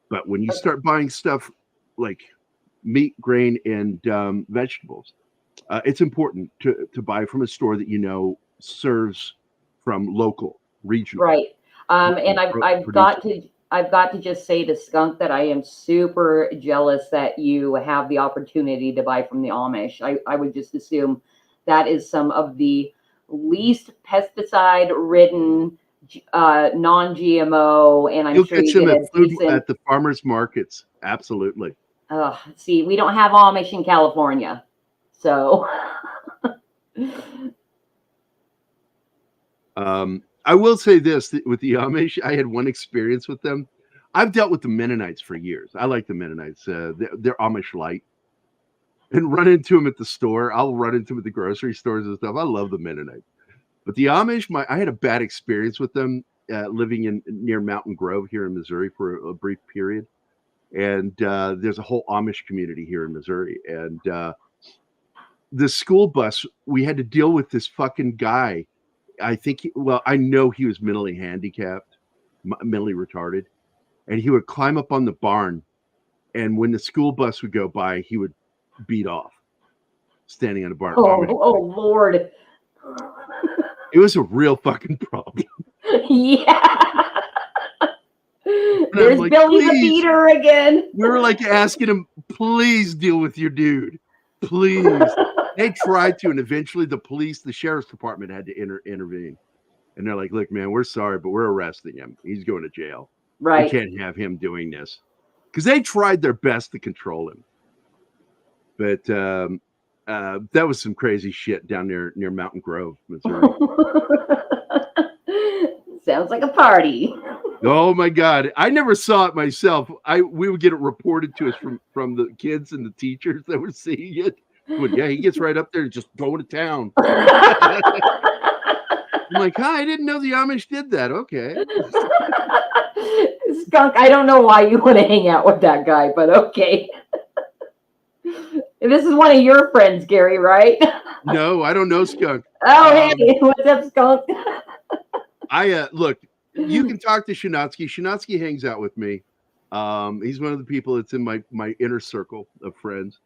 But when you start buying stuff like meat, grain, and vegetables, it's important to buy from a store that serves from local, regional. Right. And I've got to just say to Skunk that I am super jealous that you have the opportunity to buy from the Amish. I would just assume that is some of the least pesticide-ridden, non-GMO, and I'm sure you get at the farmers markets. Absolutely. See, we don't have Amish in California, so. I will say this with the Amish. I had one experience with them. I've dealt with the Mennonites for years. I like the Mennonites. They're Amish light. And run into them at the store. I'll run into them at the grocery stores and stuff. I love the Mennonites. But the Amish, I had a bad experience with them living near Mountain Grove here in Missouri for a brief period. And there's a whole Amish community here in Missouri. And the school bus, we had to deal with this fucking guy. I think, I know he was mentally handicapped, mentally retarded. And he would climb up on the barn. And when the school bus would go by, he would beat off, standing on the barn. Oh Lord. It was a real fucking problem. Yeah. There's like, Billy the please. Beater again. We were like asking him, please deal with your dude. Please. They tried to, and eventually the sheriff's department had to intervene. And they're like, look, man, we're sorry, but we're arresting him. He's going to jail. Right. We can't have him doing this. Because they tried their best to control him. But that was some crazy shit down near Mountain Grove, Missouri. Sounds like a party. Oh my God. I never saw it myself. We would get it reported to us from the kids and the teachers that were seeing it. But yeah, he gets right up there and just going to town. I'm like, hi, I didn't know the Amish did that. Okay. Skunk, I don't know why you want to hang out with that guy, but okay. This is one of your friends, Gary, right? No, I don't know Skunk. Oh, hey, what's up, Skunk? Look, you can talk to Shinatsky. Shinatsky hangs out with me. He's one of the people that's in my inner circle of friends.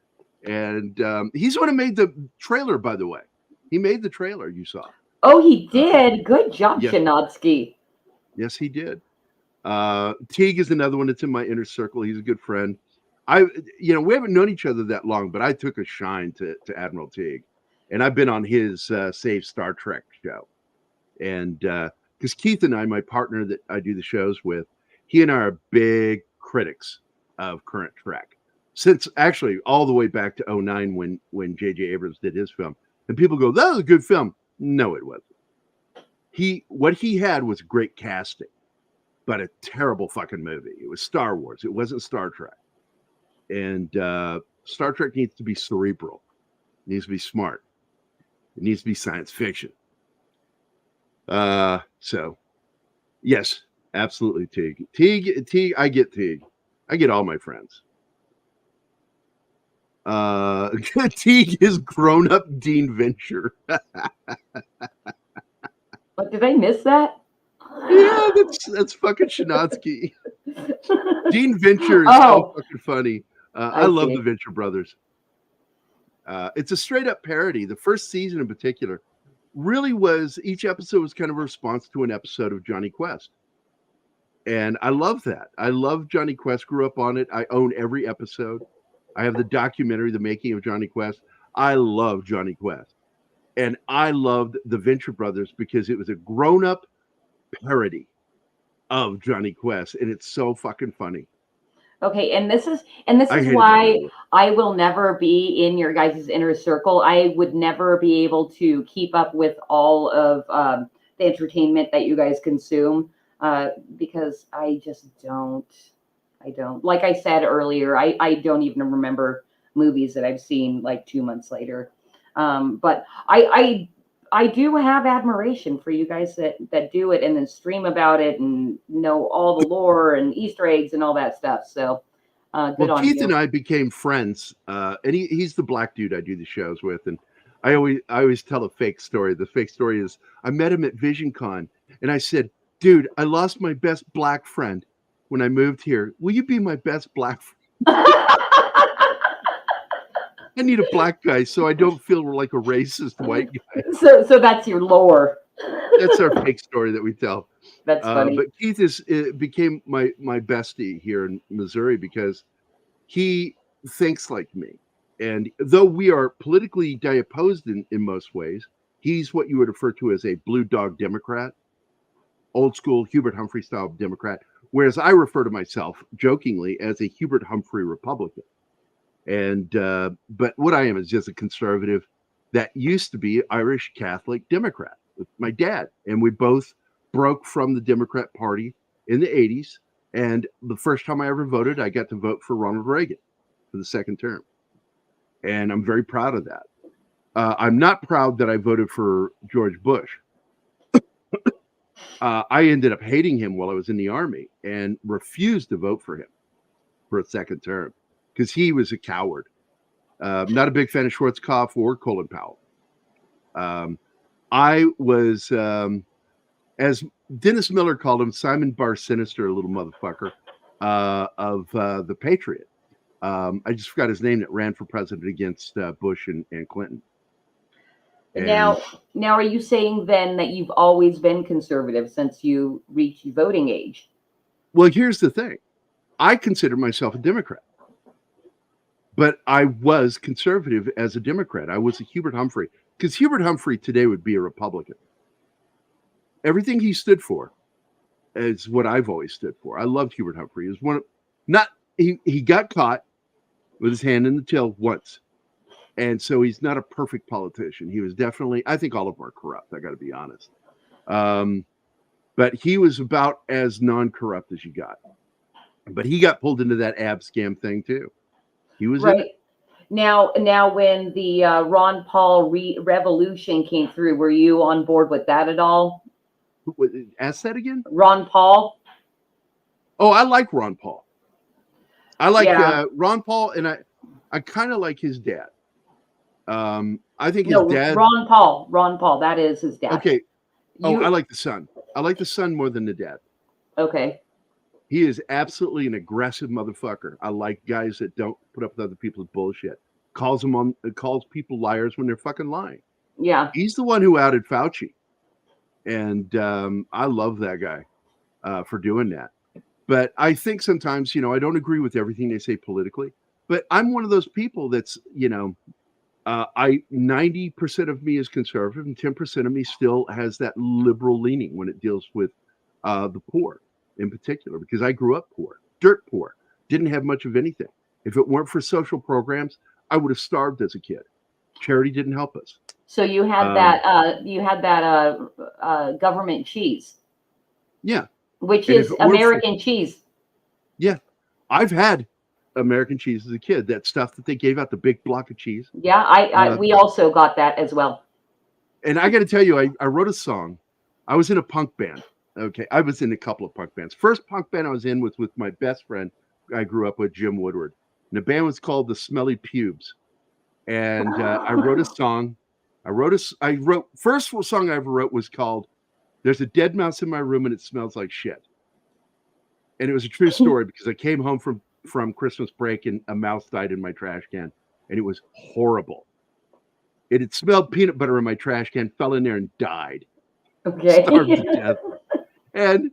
And he's the one who made the trailer, by the way. He made the trailer you saw. Oh, he did. Good job, yes. Shinatsky. Yes, he did. Teague is another one that's in my inner circle. He's a good friend. We haven't known each other that long, but I took a shine to Admiral Teague. And I've been on his Save Star Trek show. And because Keith and I, my partner that I do the shows with, he and I are big critics of current Trek. Since actually all the way back to 2009 when J.J. Abrams did his film. And people go, that was a good film. No, it wasn't. What he had was great casting, but a terrible fucking movie. It was Star Wars. It wasn't Star Trek. And Star Trek needs to be cerebral. It needs to be smart. It needs to be science fiction. So, yes, absolutely, Teague. Teague, I get Teague. I get all my friends. Teague is grown-up Dean Venture. What, did I miss that? Yeah, that's fucking Shinatsky. Dean Venture is so fucking funny. I love the Venture Brothers. It's a straight-up parody. The first season in particular really was, each episode was kind of a response to an episode of Johnny Quest. And I love that. I love Johnny Quest, grew up on it. I own every episode. I have the documentary, The Making of Johnny Quest. I love Johnny Quest. And I loved the Venture Brothers because it was a grown-up parody of Johnny Quest. And it's so fucking funny. Okay, and this is why I will never be in your guys' inner circle. I would never be able to keep up with all of the entertainment that you guys consume because I just don't. I don't. Like I said earlier, I don't even remember movies that I've seen like 2 months later. But I do have admiration for you guys that do it and then stream about it and know all the lore and Easter eggs and all that stuff. So good on Keith you. and I became friends. And he's the black dude I do the shows with. And I always tell a fake story. The fake story is I met him at VisionCon and I said, dude, I lost my best black friend when I moved here. Will you be my best black friend? I need a black guy so I don't feel like a racist white guy. So that's your lore. That's our fake story that we tell. That's funny. But Keith became my bestie here in Missouri because he thinks like me. And though we are politically opposed in most ways, he's what you would refer to as a blue dog Democrat, old school Hubert Humphrey style Democrat, whereas I refer to myself jokingly as a Hubert Humphrey Republican. And but what I am is just a conservative that used to be Irish Catholic Democrat with my dad. And we both broke from the Democrat Party in the 80s. And the first time I ever voted, I got to vote for Ronald Reagan for the second term. And I'm very proud of that. I'm not proud that I voted for George Bush. I ended up hating him while I was in the Army and refused to vote for him. for a second term because he was a coward. Not a big fan of Schwarzkopf or Colin Powell. I was, as Dennis Miller called him, Simon Bar Sinister, a little motherfucker of the Patriot. I just forgot his name that ran for president against Bush and Clinton. Now, are you saying then that you've always been conservative since you reached voting age? Well, here's the thing. I consider myself a Democrat, but I was conservative as a Democrat. I was a Hubert Humphrey, because Hubert Humphrey today would be a Republican. Everything he stood for is what I've always stood for. I loved Hubert Humphrey. He was one of, he got caught with his hand in the till once. And so he's not a perfect politician. He was definitely, I think all of them are corrupt. I got to be honest. But he was about as non-corrupt as you got. But he got pulled into that ab scam thing too. He was in it. Now, when the Ron Paul revolution came through, were you on board with that at all? Ask that again? Ron Paul? Oh, I like Ron Paul. I like Ron Paul, and I kind of like his dad. I think his dad. Ron Paul. That is his dad. Okay. I like the son. I like the son more than the dad. Okay. He is absolutely an aggressive motherfucker. I like guys that don't put up with other people's bullshit. Calls people liars when they're fucking lying. Yeah. He's the one who outed Fauci. And I love that guy for doing that. But I think sometimes, I don't agree with everything they say politically. But I'm one of those people that's, 90% of me is conservative and 10% of me still has that liberal leaning when it deals with the poor in particular, because I grew up poor, dirt poor, didn't have much of anything. If it weren't for social programs, I would have starved as a kid. Charity didn't help us. So you had government cheese. Yeah. Which is American cheese. Yeah. I've had American cheese as a kid, that stuff that they gave out, the big block of cheese. Yeah, we also got that as well. And I got to tell you, I wrote a song. I was in a punk band. Okay, I was in a couple of punk bands. First punk band I was in was with my best friend I grew up with, Jim Woodward. And the band was called the Smelly Pubes. And I wrote a song. First song I ever wrote was called "There's a Dead Mouse in My Room and It Smells Like Shit." And it was a true story because I came home from Christmas break and a mouse died in my trash can, and it was horrible. It had smelled peanut butter in my trash can, fell in there and died. Okay. Starved to death. And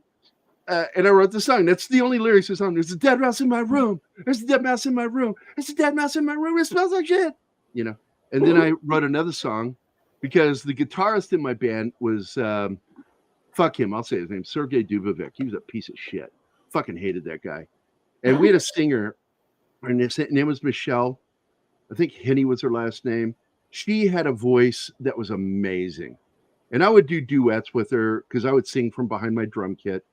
I wrote the song. That's the only lyrics of the song. There's a dead mouse in my room. There's a dead mouse in my room. There's a dead mouse in my room. It smells like shit. And then I wrote another song because the guitarist in my band was, fuck him, I'll say his name, Sergei Dubovik. He was a piece of shit. Fucking hated that guy. And we had a singer, her name was Michelle. I think Henny was her last name. She had a voice that was amazing. And I would do duets with her because I would sing from behind my drum kit.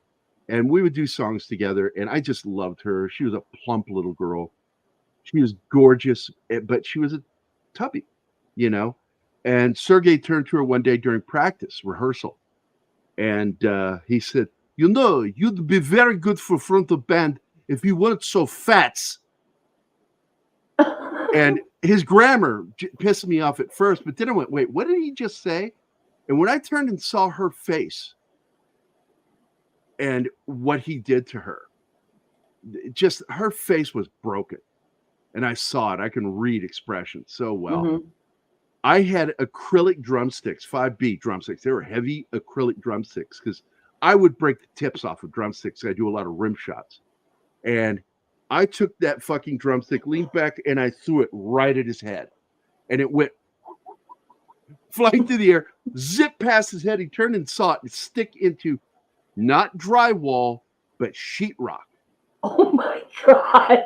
And we would do songs together. And I just loved her. She was a plump little girl. She was gorgeous, but she was a tubby, And Sergei turned to her one day during practice, rehearsal. And he said, you'd be very good for front of band if you weren't so fat. And his grammar pissed me off at first, but then I went, wait, what did he just say? And when I turned and saw her face and what he did to her, just her face was broken. And I saw it. I can read expressions so well. Mm-hmm. I had acrylic drumsticks, 5B drumsticks. They were heavy acrylic drumsticks because I would break the tips off of drumsticks. I do a lot of rim shots. And I took that fucking drumstick, leaned back, and I threw it right at his head. And it went flying through the air, zip past his head. He turned and saw it stick into not drywall, but sheetrock. Oh my God.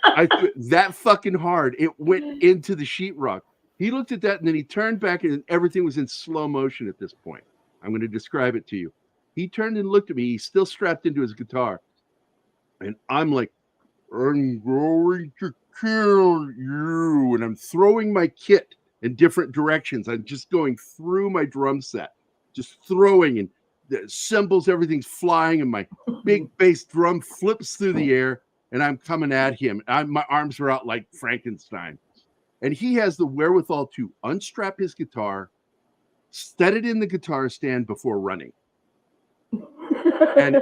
I threw it that fucking hard. It went into the sheetrock. He looked at that and then he turned back and everything was in slow motion at this point. I'm going to describe it to you. He turned and looked at me. He's still strapped into his guitar. And I'm like, I'm going to kill you. And I'm throwing my kit in different directions. I'm just going through my drum set, just throwing, and the cymbals, everything's flying, and my big bass drum flips through the air, and I'm coming at him. My arms are out like Frankenstein. And he has the wherewithal to unstrap his guitar, set it in the guitar stand before running. And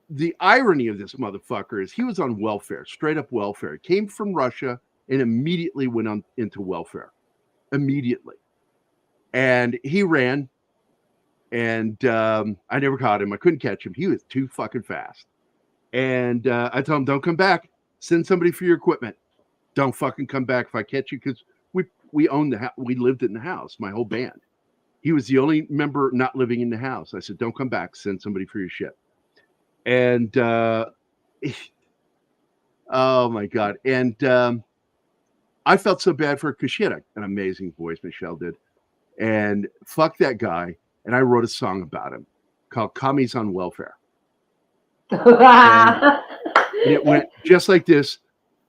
the irony of this motherfucker is he was on welfare, straight up welfare. Came from Russia and immediately went on into welfare. Immediately. And he ran, and I never caught him. I couldn't catch him. He was too fucking fast. And I told him, don't come back. Send somebody for your equipment. Don't fucking come back if I catch you, because we owned the house. We lived in the house, my whole band. He was the only member not living in the house. I said, don't come back. Send somebody for your shit. And oh my God. And I felt so bad for her because she had an amazing voice, Michelle did. And fuck that guy. And I wrote a song about him called Commies on Welfare. And it went just like this.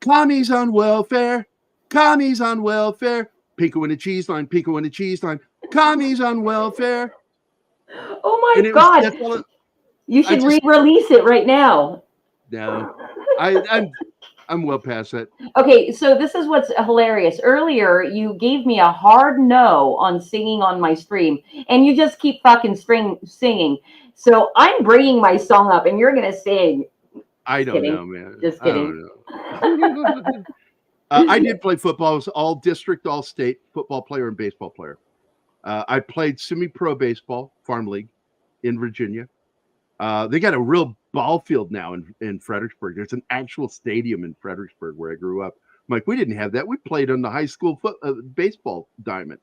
Commies on welfare, commies on welfare, Pinko in the cheese line, Pinko in the cheese line, commies on welfare. Oh my And God. You should re-release it right now. No, I'm well past that. Okay, so this is what's hilarious. Earlier, you gave me a hard no on singing on my stream, and you just keep fucking singing. So I'm bringing my song up, and you're gonna sing. I don't know, man. Just kidding. I don't know. I did play football. I was all district, all state football player and baseball player. I played semi-pro baseball, farm league in Virginia. They got a real ball field now in Fredericksburg. There's an actual stadium in Fredericksburg where I grew up. I'm like, we didn't have that. We played on the high school baseball diamond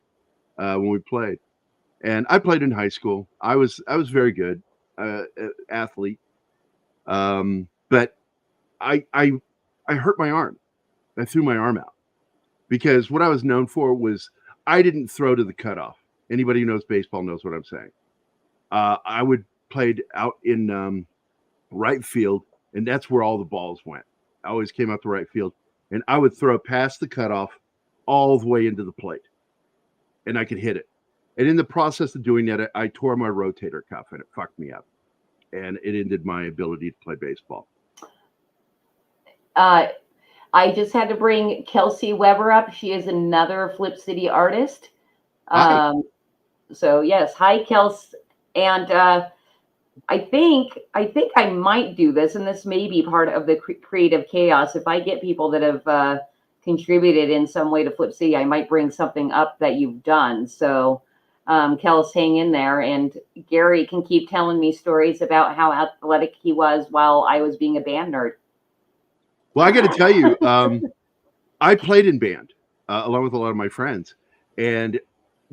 when we played. And I played in high school. I was very good athlete. But I hurt my arm. I threw my arm out because what I was known for was I didn't throw to the cutoff. Anybody who knows baseball knows what I'm saying. I played out in right field, and that's where all the balls went. I always came out the right field, and I would throw past the cutoff all the way into the plate, and I could hit it. And in the process of doing that, I tore my rotator cuff, and it fucked me up, and it ended my ability to play baseball. I just had to bring Kelsey Weber up. She is another Flip City artist. So yes, hi Kelsey. And I think I might do this, and this may be part of the creative chaos. If I get people that have contributed in some way to Flip City, I might bring something up that you've done. So Kelsey, hang in there, and Gary can keep telling me stories about how athletic he was while I was being a band nerd. Well, I got to tell you, I played in band along with a lot of my friends, and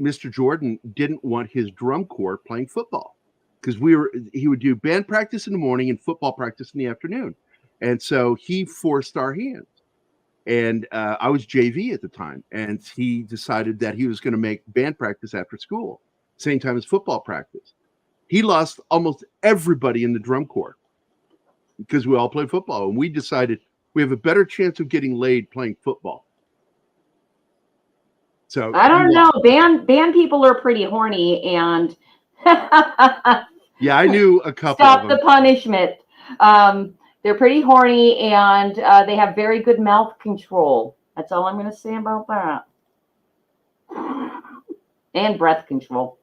Mr. Jordan didn't want his drum corps playing football because he would do band practice in the morning and football practice in the afternoon. And so he forced our hands. And I was JV at the time, and he decided that he was going to make band practice after school, same time as football practice. He lost almost everybody in the drum corps because we all played football, and we decided we have a better chance of getting laid playing football. So I don't know. Band people are pretty horny, and yeah, I knew a couple. Stop the punishment. They're pretty horny, and they have very good mouth control. That's all I'm going to say about that. And breath control.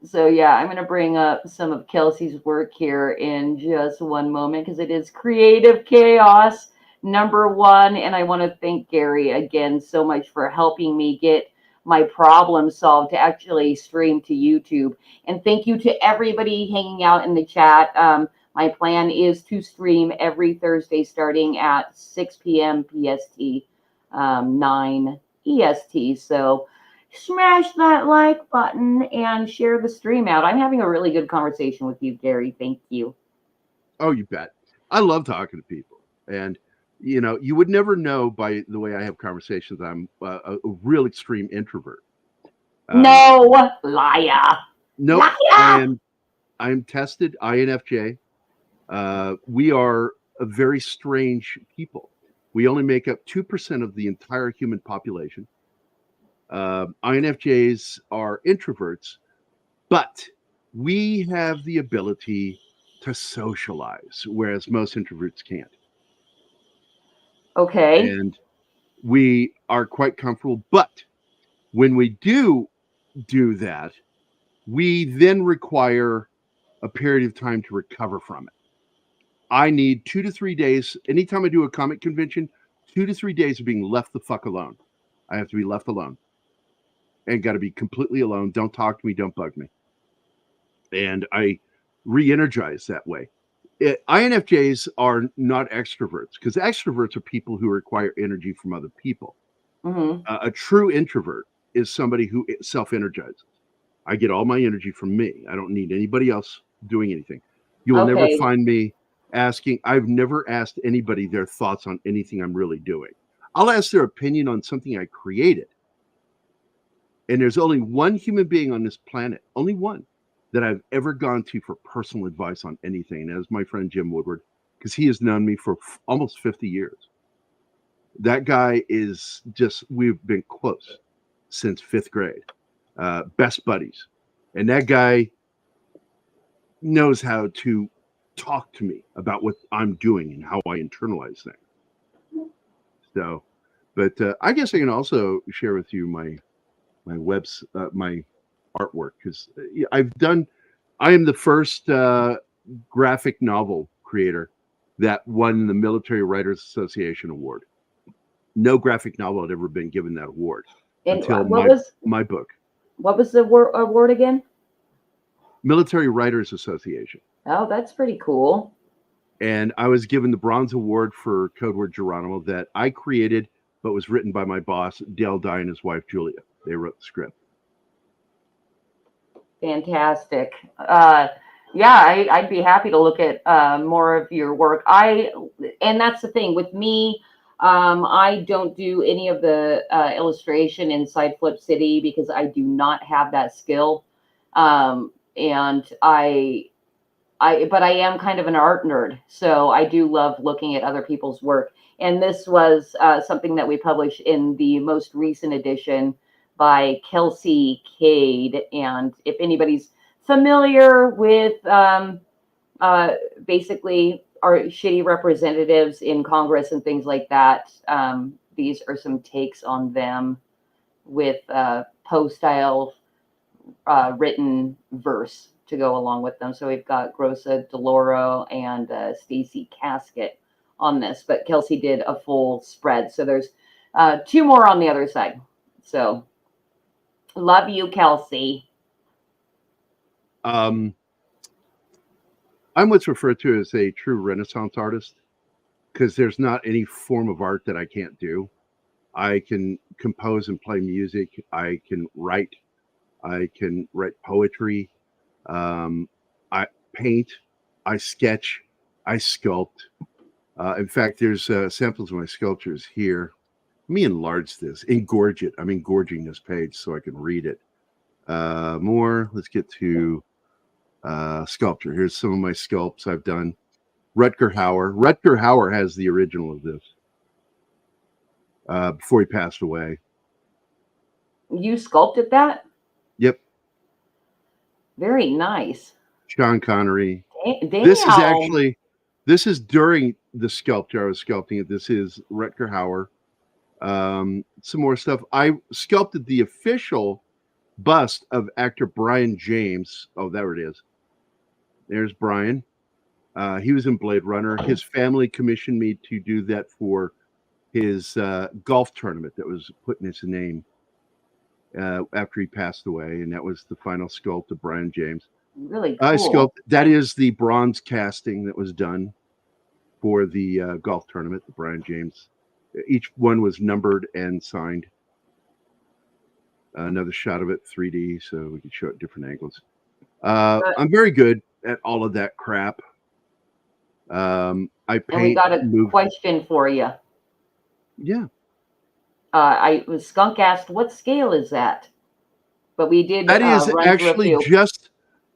So yeah, I'm going to bring up some of Kelsey's work here in just one moment because it is Creative Chaos #1. And I want to thank Gary again so much for helping me get my problem solved to actually stream to YouTube. And thank you to everybody hanging out in the chat. My plan is to stream every Thursday starting at 6 p.m. PST, 9 EST. So smash that like button and share the stream out. I'm having a really good conversation with you, Gary. Thank you. Oh, you bet. I love talking to people. And, you know, you would never know by the way I have conversations. I'm a real extreme introvert. No, liar. No, Liar! I'm tested, INFJ. We are a very strange people. We only make up 2% of the entire human population. INFJs are introverts, but we have the ability to socialize, whereas most introverts can't. Okay. And we are quite comfortable. But when we do that, we then require a period of time to recover from it. I need 2 to 3 days. Anytime I do a comic convention, 2 to 3 days of being left the fuck alone. I have to be left alone and got to be completely alone. Don't talk to me. Don't bug me. And I re-energize that way. INFJs are not extroverts, because extroverts are people who require energy from other people. Hmm. A true introvert is somebody who self-energizes. I get all my energy from me. I don't need anybody else doing anything. You will never Okay. find me asking. I've never asked anybody their thoughts on anything I'm really doing. I'll ask their opinion on something I created. And there's only one human being on this planet, only one, that I've ever gone to for personal advice on anything. And that is my friend Jim Woodward, because he has known me for almost 50 years. That guy is just, we've been close since 5th grade, best buddies. And that guy knows how to talk to me about what I'm doing and how I internalize things. So, but I guess I can also share with you my my artwork, because I am the first graphic novel creator that won the Military Writers Association award. No graphic novel had ever been given that award And until my book. what was the award again? Military Writers Association. Oh, that's pretty cool. And I was given the Bronze Award for Code Word Geronimo that I created, but was written by my boss, Dale Dye, and his wife, Julia. They wrote the script. Fantastic. Yeah, I'd be happy to look at more of your work. And that's the thing with me. I don't do any of the illustration inside Flip City because I do not have that skill. And but I am kind of an art nerd, so I do love looking at other people's work. And this was something that we published in the most recent edition by Kelsey Cade. And if anybody's familiar with basically our shitty representatives in Congress and things like that, these are some takes on them with Poe-style written verse to go along with them. So we've got Grossa DeLauro and Stacy Casket on this, but Kelsey did a full spread. So there's 2 more on the other side. So love you, Kelsey. I'm what's referred to as a true Renaissance artist, because there's not any form of art that I can't do. I can compose and play music. I can write. I can write poetry. I paint. I sketch. I sculpt. In fact, there's samples of my sculptures here. Let me enlarge this, engorge it. I'm engorging this page so I can read it. More. Let's get to sculpture. Here's some of my sculpts I've done. Rutger Hauer. Rutger Hauer has the original of this before he passed away. You sculpted that? Yep. Very nice. Sean Connery. Damn. This is during the sculpture I was sculpting it. This is Rutger Hauer. Some more stuff. I sculpted the official bust of actor Brian James. Oh, there it is. There's Brian. He was in Blade Runner. His family commissioned me to do that for his golf tournament that was put in his name after he passed away, and that was the final sculpt of Brian James. Really cool. I sculpted. That is the bronze casting that was done for the golf tournament, the Brian James. Each one was numbered and signed. Another shot of it, 3D, so we could show it different angles. I'm very good at all of that crap. I paint. And we got a question for you. Yeah. Skunk asked, "What scale is that?" But we did. That is actually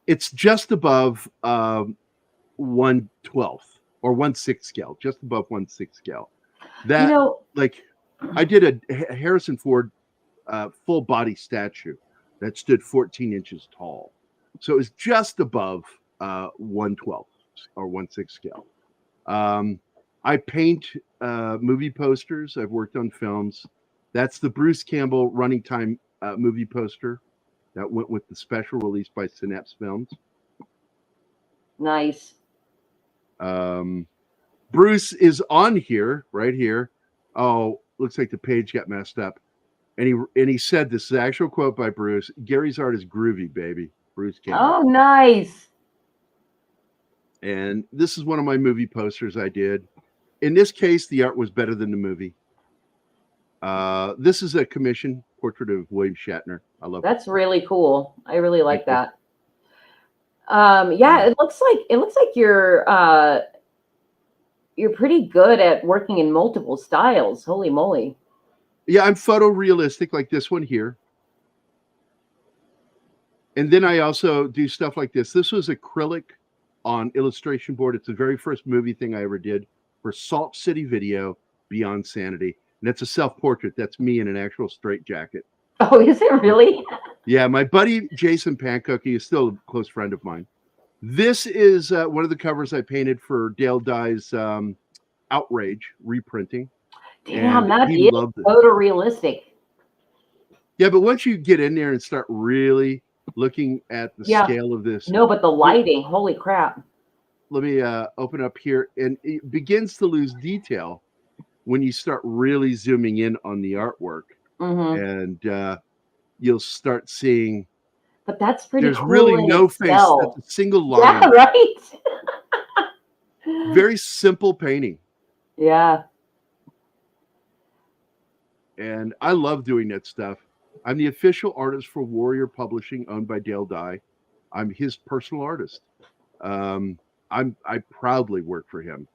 it's just above 1/12 or 1/6 scale, just above 1/6 scale. That, like, I did a Harrison Ford full body statue that stood 14 inches tall, so it was just above 1/12. or 1/6 scale. I paint movie posters. I've worked on films. That's the Bruce Campbell Running Time movie poster that went with the special release by Synapse Films. Nice. Bruce is on here, right here. Oh, looks like the page got messed up. And he said, this is an actual quote by Bruce: Gary's art is groovy, baby. Bruce Campbell. Oh, nice. And this is one of my movie posters I did. In this case, the art was better than the movie. This is a commission portrait of William Shatner. I love That's really cool. I really like Thank that. Yeah, it looks like you're pretty good at working in multiple styles. Holy moly. Yeah, I'm photorealistic like this one here. And then I also do stuff like this. This was acrylic on illustration board. It's the very first movie thing I ever did for Salt City Video, Beyond Sanity. And that's a self-portrait. That's me in an actual straitjacket. Oh, is it really? Yeah, my buddy Jason Pancook, he is still a close friend of mine. This is one of the covers I painted for Dale Dye's Outrage reprinting. Damn, And that he is loved it. photorealistic. Yeah, but once you get in there and start really looking at the Yeah. scale of this, No, but the lighting, holy crap. let me open up here, and it begins to lose detail when you start really zooming in on the artwork, Hmm. and you'll start seeing But that's pretty there's cool really in no face. itself. That's a single line. Yeah, right? Very simple painting. Yeah. And I love doing that stuff. I'm the official artist for Warrior Publishing, owned by Dale Dye. I'm his personal artist. I proudly work for him.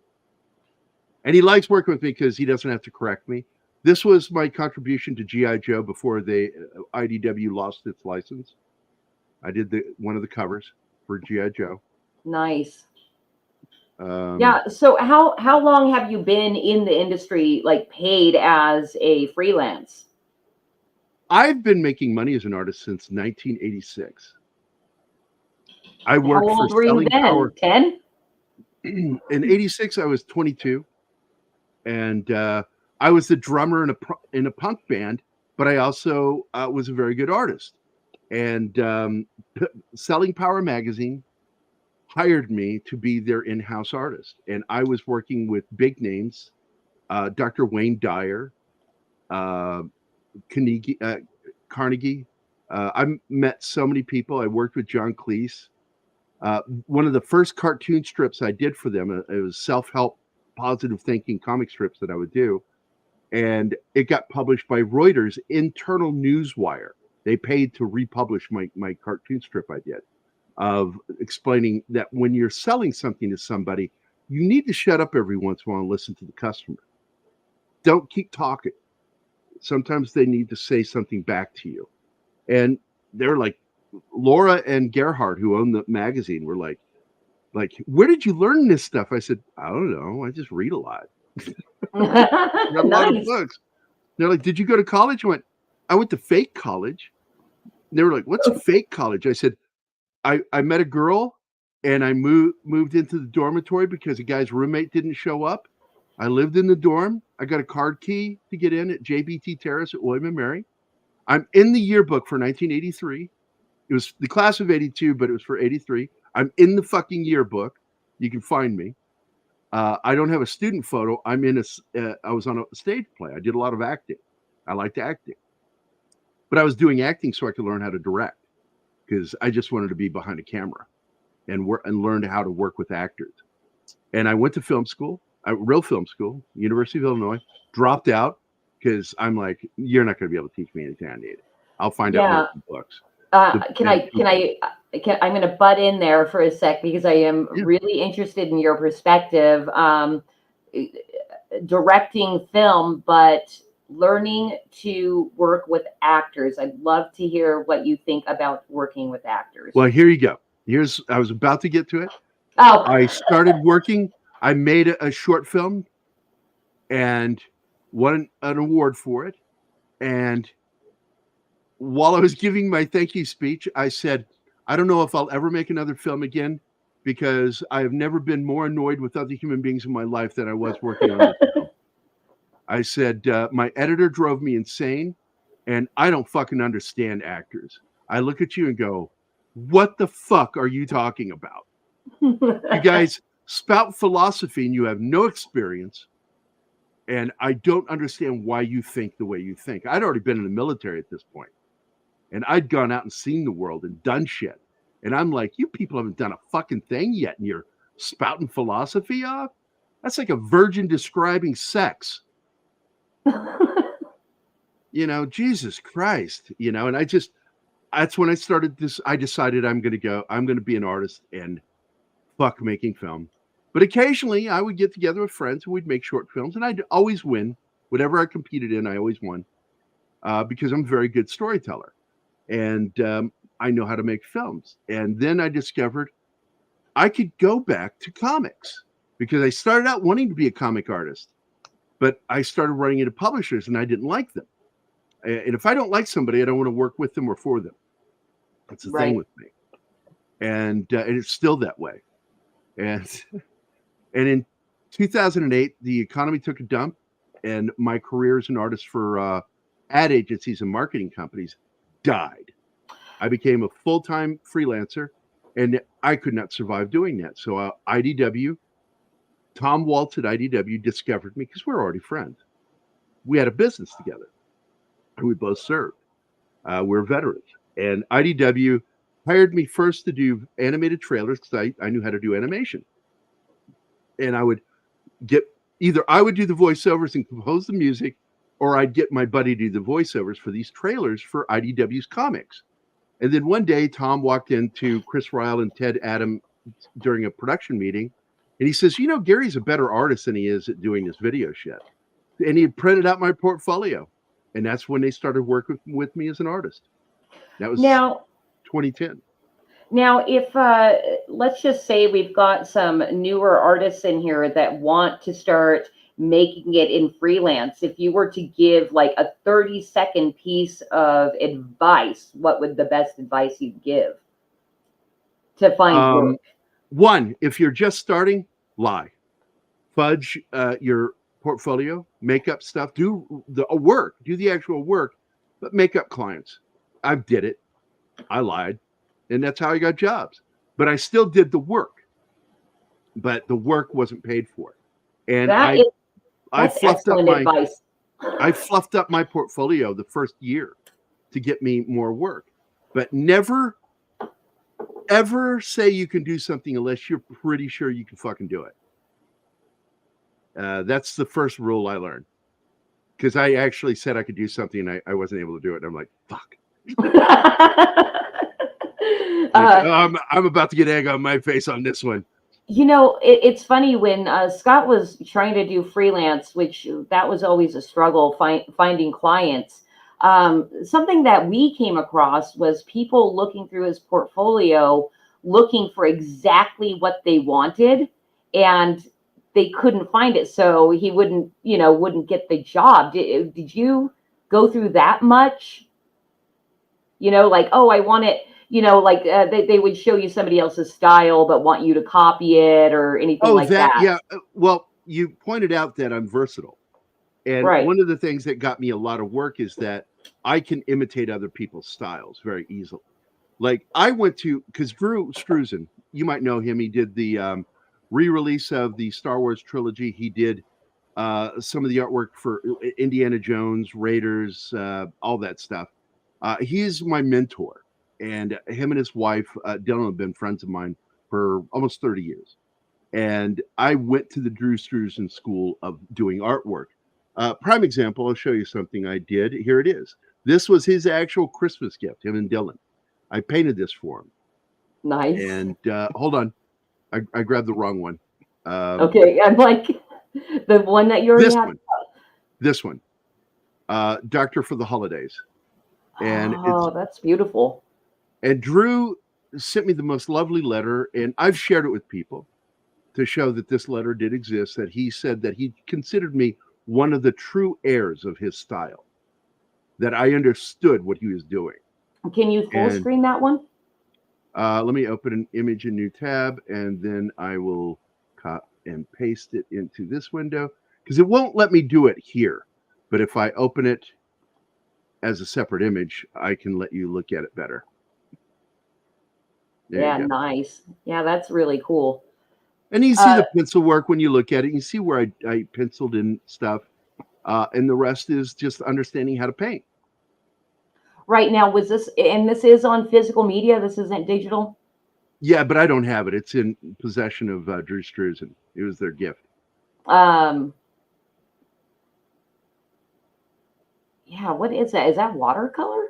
And he likes working with me because he doesn't have to correct me. This was my contribution to G.I. Joe before IDW lost its license. I did one of the covers for G.I. Joe. Nice. Yeah. So how long have you been in the industry, like paid as a freelance? I've been making money as an artist since 1986. I worked How for old were you Selling then? Power. 10? In 86, I was 22. And I was the drummer in a punk band, but I also was a very good artist. And Selling Power magazine hired me to be their in-house artist. And I was working with big names, Dr. Wayne Dyer, Carnegie. I met so many people. I worked with John Cleese. One of the first cartoon strips I did for them, it was self-help, positive thinking comic strips that I would do. And it got published by Reuters internal newswire. They paid to republish my cartoon strip I did, of explaining that when you're selling something to somebody, you need to shut up every once in a while and listen to the customer. Don't keep talking. Sometimes they need to say something back to you. And they're like, Laura and Gerhard, who own the magazine, were like, where did you learn this stuff? I said, I don't know. I just read a lot. Read a lot of Nice. books. They're like, did you go to college? I went to fake college. And they were like, what's a fake college? I said, I met a girl and I moved into the dormitory because a guy's roommate didn't show up. I lived in the dorm. I got a card key to get in at JBT Terrace at William and Mary. I'm in the yearbook for 1983. It was the class of 82, but it was for 83. I'm in the fucking yearbook. You can find me. I don't have a student photo. I was on a stage play. I did a lot of acting. I liked acting. But I was doing acting so I could learn how to direct, because I just wanted to be behind a camera and learn how to work with actors. And I went to film school, real film school, University of Illinois, dropped out because I'm like, you're not going to be able to teach me anything I need. I'll find out in books. I'm going to butt in there for a sec because I am really interested in your perspective. Directing film, but learning to work with actors. I'd love to hear what you think about working with actors. Well, here you go. I was about to get to it. Oh, I started working. I made a short film and won an award for it. And while I was giving my thank you speech, I said, I don't know if I'll ever make another film again, because I have never been more annoyed with other human beings in my life than I was working on this film. I said, my editor drove me insane, and I don't fucking understand actors. I look at you and go, what the fuck are you talking about? You guys spout philosophy and you have no experience, and I don't understand why you think the way you think. I'd already been in the military at this point, and I'd gone out and seen the world and done shit. And I'm like, you people haven't done a fucking thing yet, and you're spouting philosophy off? That's like a virgin describing sex. You know, Jesus Christ, you know, and that's when I started this. I decided I'm going to be an artist and fuck making film. But occasionally I would get together with friends and we'd make short films, and I'd always win. Whatever I competed in, I always won because I'm a very good storyteller. And I know how to make films. And then I discovered I could go back to comics because I started out wanting to be a comic artist, but I started running into publishers and I didn't like them. And if I don't like somebody, I don't want to work with them or for them. That's the thing with me. And it's still that way. And in 2008, the economy took a dump, and my career as an artist for ad agencies and marketing companies died. I became a full-time freelancer, and I could not survive doing that. So IDW, Tom Waltz at IDW discovered me because we're already friends. We had a business together, and we both served. We're veterans. And IDW hired me first to do animated trailers because I knew how to do animation. And I would do the voiceovers and compose the music, or I'd get my buddy to do the voiceovers for these trailers for IDW's comics. And then one day, Tom walked into Chris Ryle and Ted Adam during a production meeting, and he says, you know, Gary's a better artist than he is at doing this video shit. And he had printed out my portfolio. And that's when they started working with me as an artist. That was now 2010. Now, if let's just say we've got some newer artists in here that want to start making it in freelance, if you were to give like a 30-second piece of advice, what would the best advice you'd give to find work? One, if you're just starting, lie. Fudge your portfolio, make up stuff, do the actual work, but make up clients. I did it. I lied. And that's how I got jobs. But I still did the work. But the work wasn't paid for. And I fluffed up my portfolio the first year to get me more work. But never, ever say you can do something unless you're pretty sure you can fucking do it. That's the first rule I learned. Because I actually said I could do something and I wasn't able to do it. And I'm like, fuck. I'm about to get egg on my face on this one. You know, it's funny when Scott was trying to do freelance, which that was always a struggle finding clients. Something that we came across was people looking through his portfolio, looking for exactly what they wanted, and they couldn't find it. So he wouldn't get the job. Did you go through that much? You know, like, oh, I want it. You know, like they would show you somebody else's style, but want you to copy it or anything like that. Yeah. Well, you pointed out that I'm versatile. And one of the things that got me a lot of work is that I can imitate other people's styles very easily. Like I went to, because Drew Struzan, you might know him. He did the re-release of the Star Wars trilogy. He did some of the artwork for Indiana Jones, Raiders, all that stuff. He's my mentor. And him and his wife, Dylan, have been friends of mine for almost 30 years. And I went to the Drew Struzan School of doing artwork. Prime example, I'll show you something I did. Here it is. This was his actual Christmas gift, him and Dylan. I painted this for him. Nice. And hold on. I grabbed the wrong one. Okay, I'm like, the one that you already had. This one. Doctor for the Holidays. And that's beautiful. And Drew sent me the most lovely letter, and I've shared it with people to show that this letter did exist, that he said that he considered me one of the true heirs of his style, that I understood what he was doing. Can you full screen that one? Let me open an image in new tab, and then I will cut and paste it into this window because it won't let me do it here. But if I open it as a separate image, I can let you look at it better. There Yeah, you go. nice. Yeah, that's really cool. And you see the pencil work when you look at it. You see where I penciled in stuff. And the rest is just understanding how to paint. Right now, this is on physical media? This isn't digital? Yeah, but I don't have it. It's in possession of Drew Struzan. It was their gift. Yeah, what is that? Is that watercolor?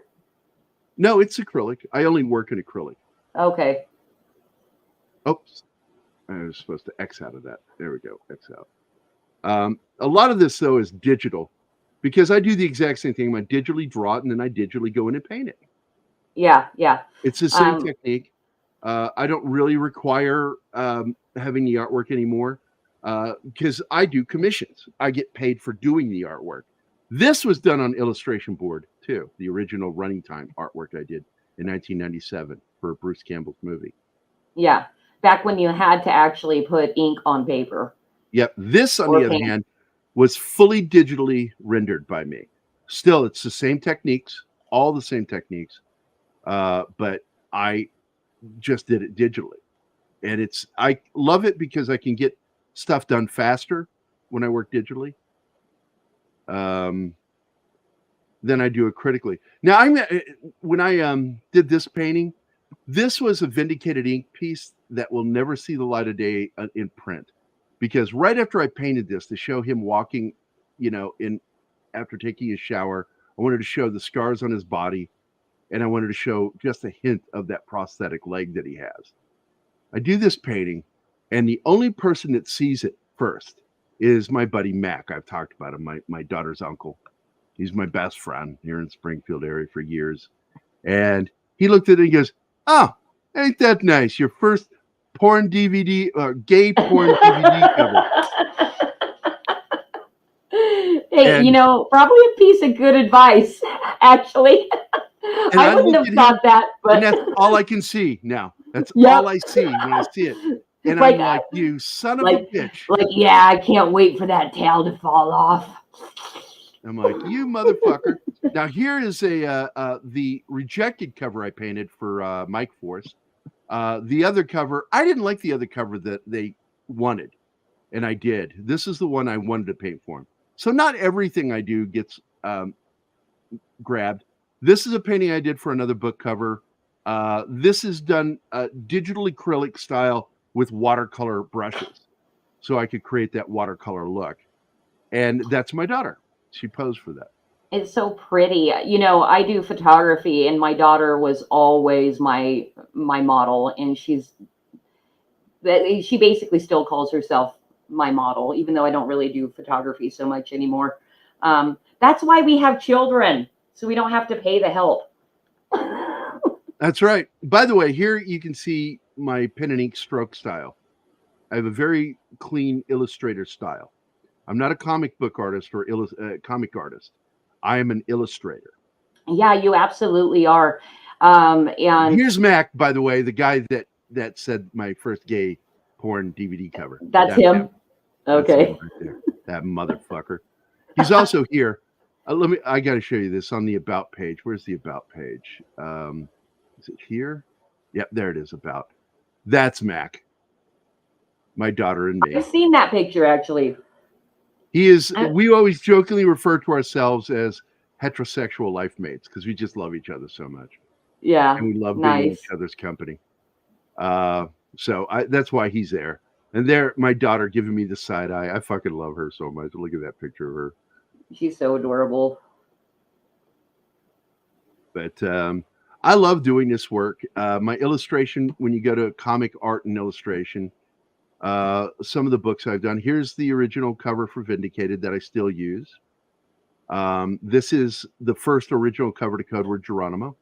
No, it's acrylic. I only work in acrylic. Okay. Oops. I was supposed to X out of that. There we go. X out. A lot of this, though, is digital because I do the exact same thing. I digitally draw it, and then I digitally go in and paint it. Yeah, yeah. It's the same technique. I don't really require having the artwork anymore because I do commissions. I get paid for doing the artwork. This was done on illustration board, too, the original running time artwork I did in 1997 for Bruce Campbell's movie. Yeah, back when you had to actually put ink on paper. Yep. This, on the other hand, was fully digitally rendered by me. Still, it's the same techniques, all the same techniques, but I just did it digitally. And I love it because I can get stuff done faster when I work digitally than I do it critically. Now, when I did this painting, this was a Vindicated ink piece that will never see the light of day in print. Because right after I painted this to show him walking, after taking his shower, I wanted to show the scars on his body, and I wanted to show just a hint of that prosthetic leg that he has. I do this painting, and the only person that sees it first is my buddy Mac. I've talked about him, my daughter's uncle. He's my best friend here in Springfield area for years. And he looked at it and he goes, "Oh, ain't that nice? Your first porn DVD or gay porn DVD cover." Hey, probably a piece of good advice, actually. I wouldn't have thought that, but and that's all I can see now. That's all I see when I see it. And I'm like, you son of a bitch. Yeah, I can't wait for that tail to fall off. I'm like, you motherfucker. Now here is the rejected cover I painted for Mike Force. The other cover, I didn't like the other cover that they wanted, and I did. This is the one I wanted to paint for him. So not everything I do gets grabbed. This is a painting I did for another book cover. This is done digital acrylic style with watercolor brushes, so I could create that watercolor look. And that's my daughter. She posed for that. It's so pretty. I do photography, and my daughter was always my model, and she basically still calls herself my model, even though I don't really do photography so much anymore. That's why we have children, so we don't have to pay the help. That's right. By the way, here you can see my pen and ink stroke style. I have a very clean illustrator style. I'm not a comic book artist or comic artist. I am an illustrator. Yeah, you absolutely are. And here's Mac, by the way, the guy that said my first gay porn DVD cover. That's him. Okay. That's him right there. That motherfucker. He's also here. I got to show you this on the about page. Where's the about page? Is it here? Yep, there it is. About. That's Mac. My daughter and me. I've seen that picture actually. He is. We always jokingly refer to ourselves as heterosexual life mates because we just love each other so much. Yeah, and we love being in each other's company. So that's why he's there. And there, my daughter giving me the side eye. I fucking love her so much. Look at that picture of her. She's so adorable. But I love doing this work. My illustration, when you go to Comic Art and Illustration, some of the books I've done. Here's the original cover for Vindicated that I still use. This is the first original cover to Code Word Geronimo.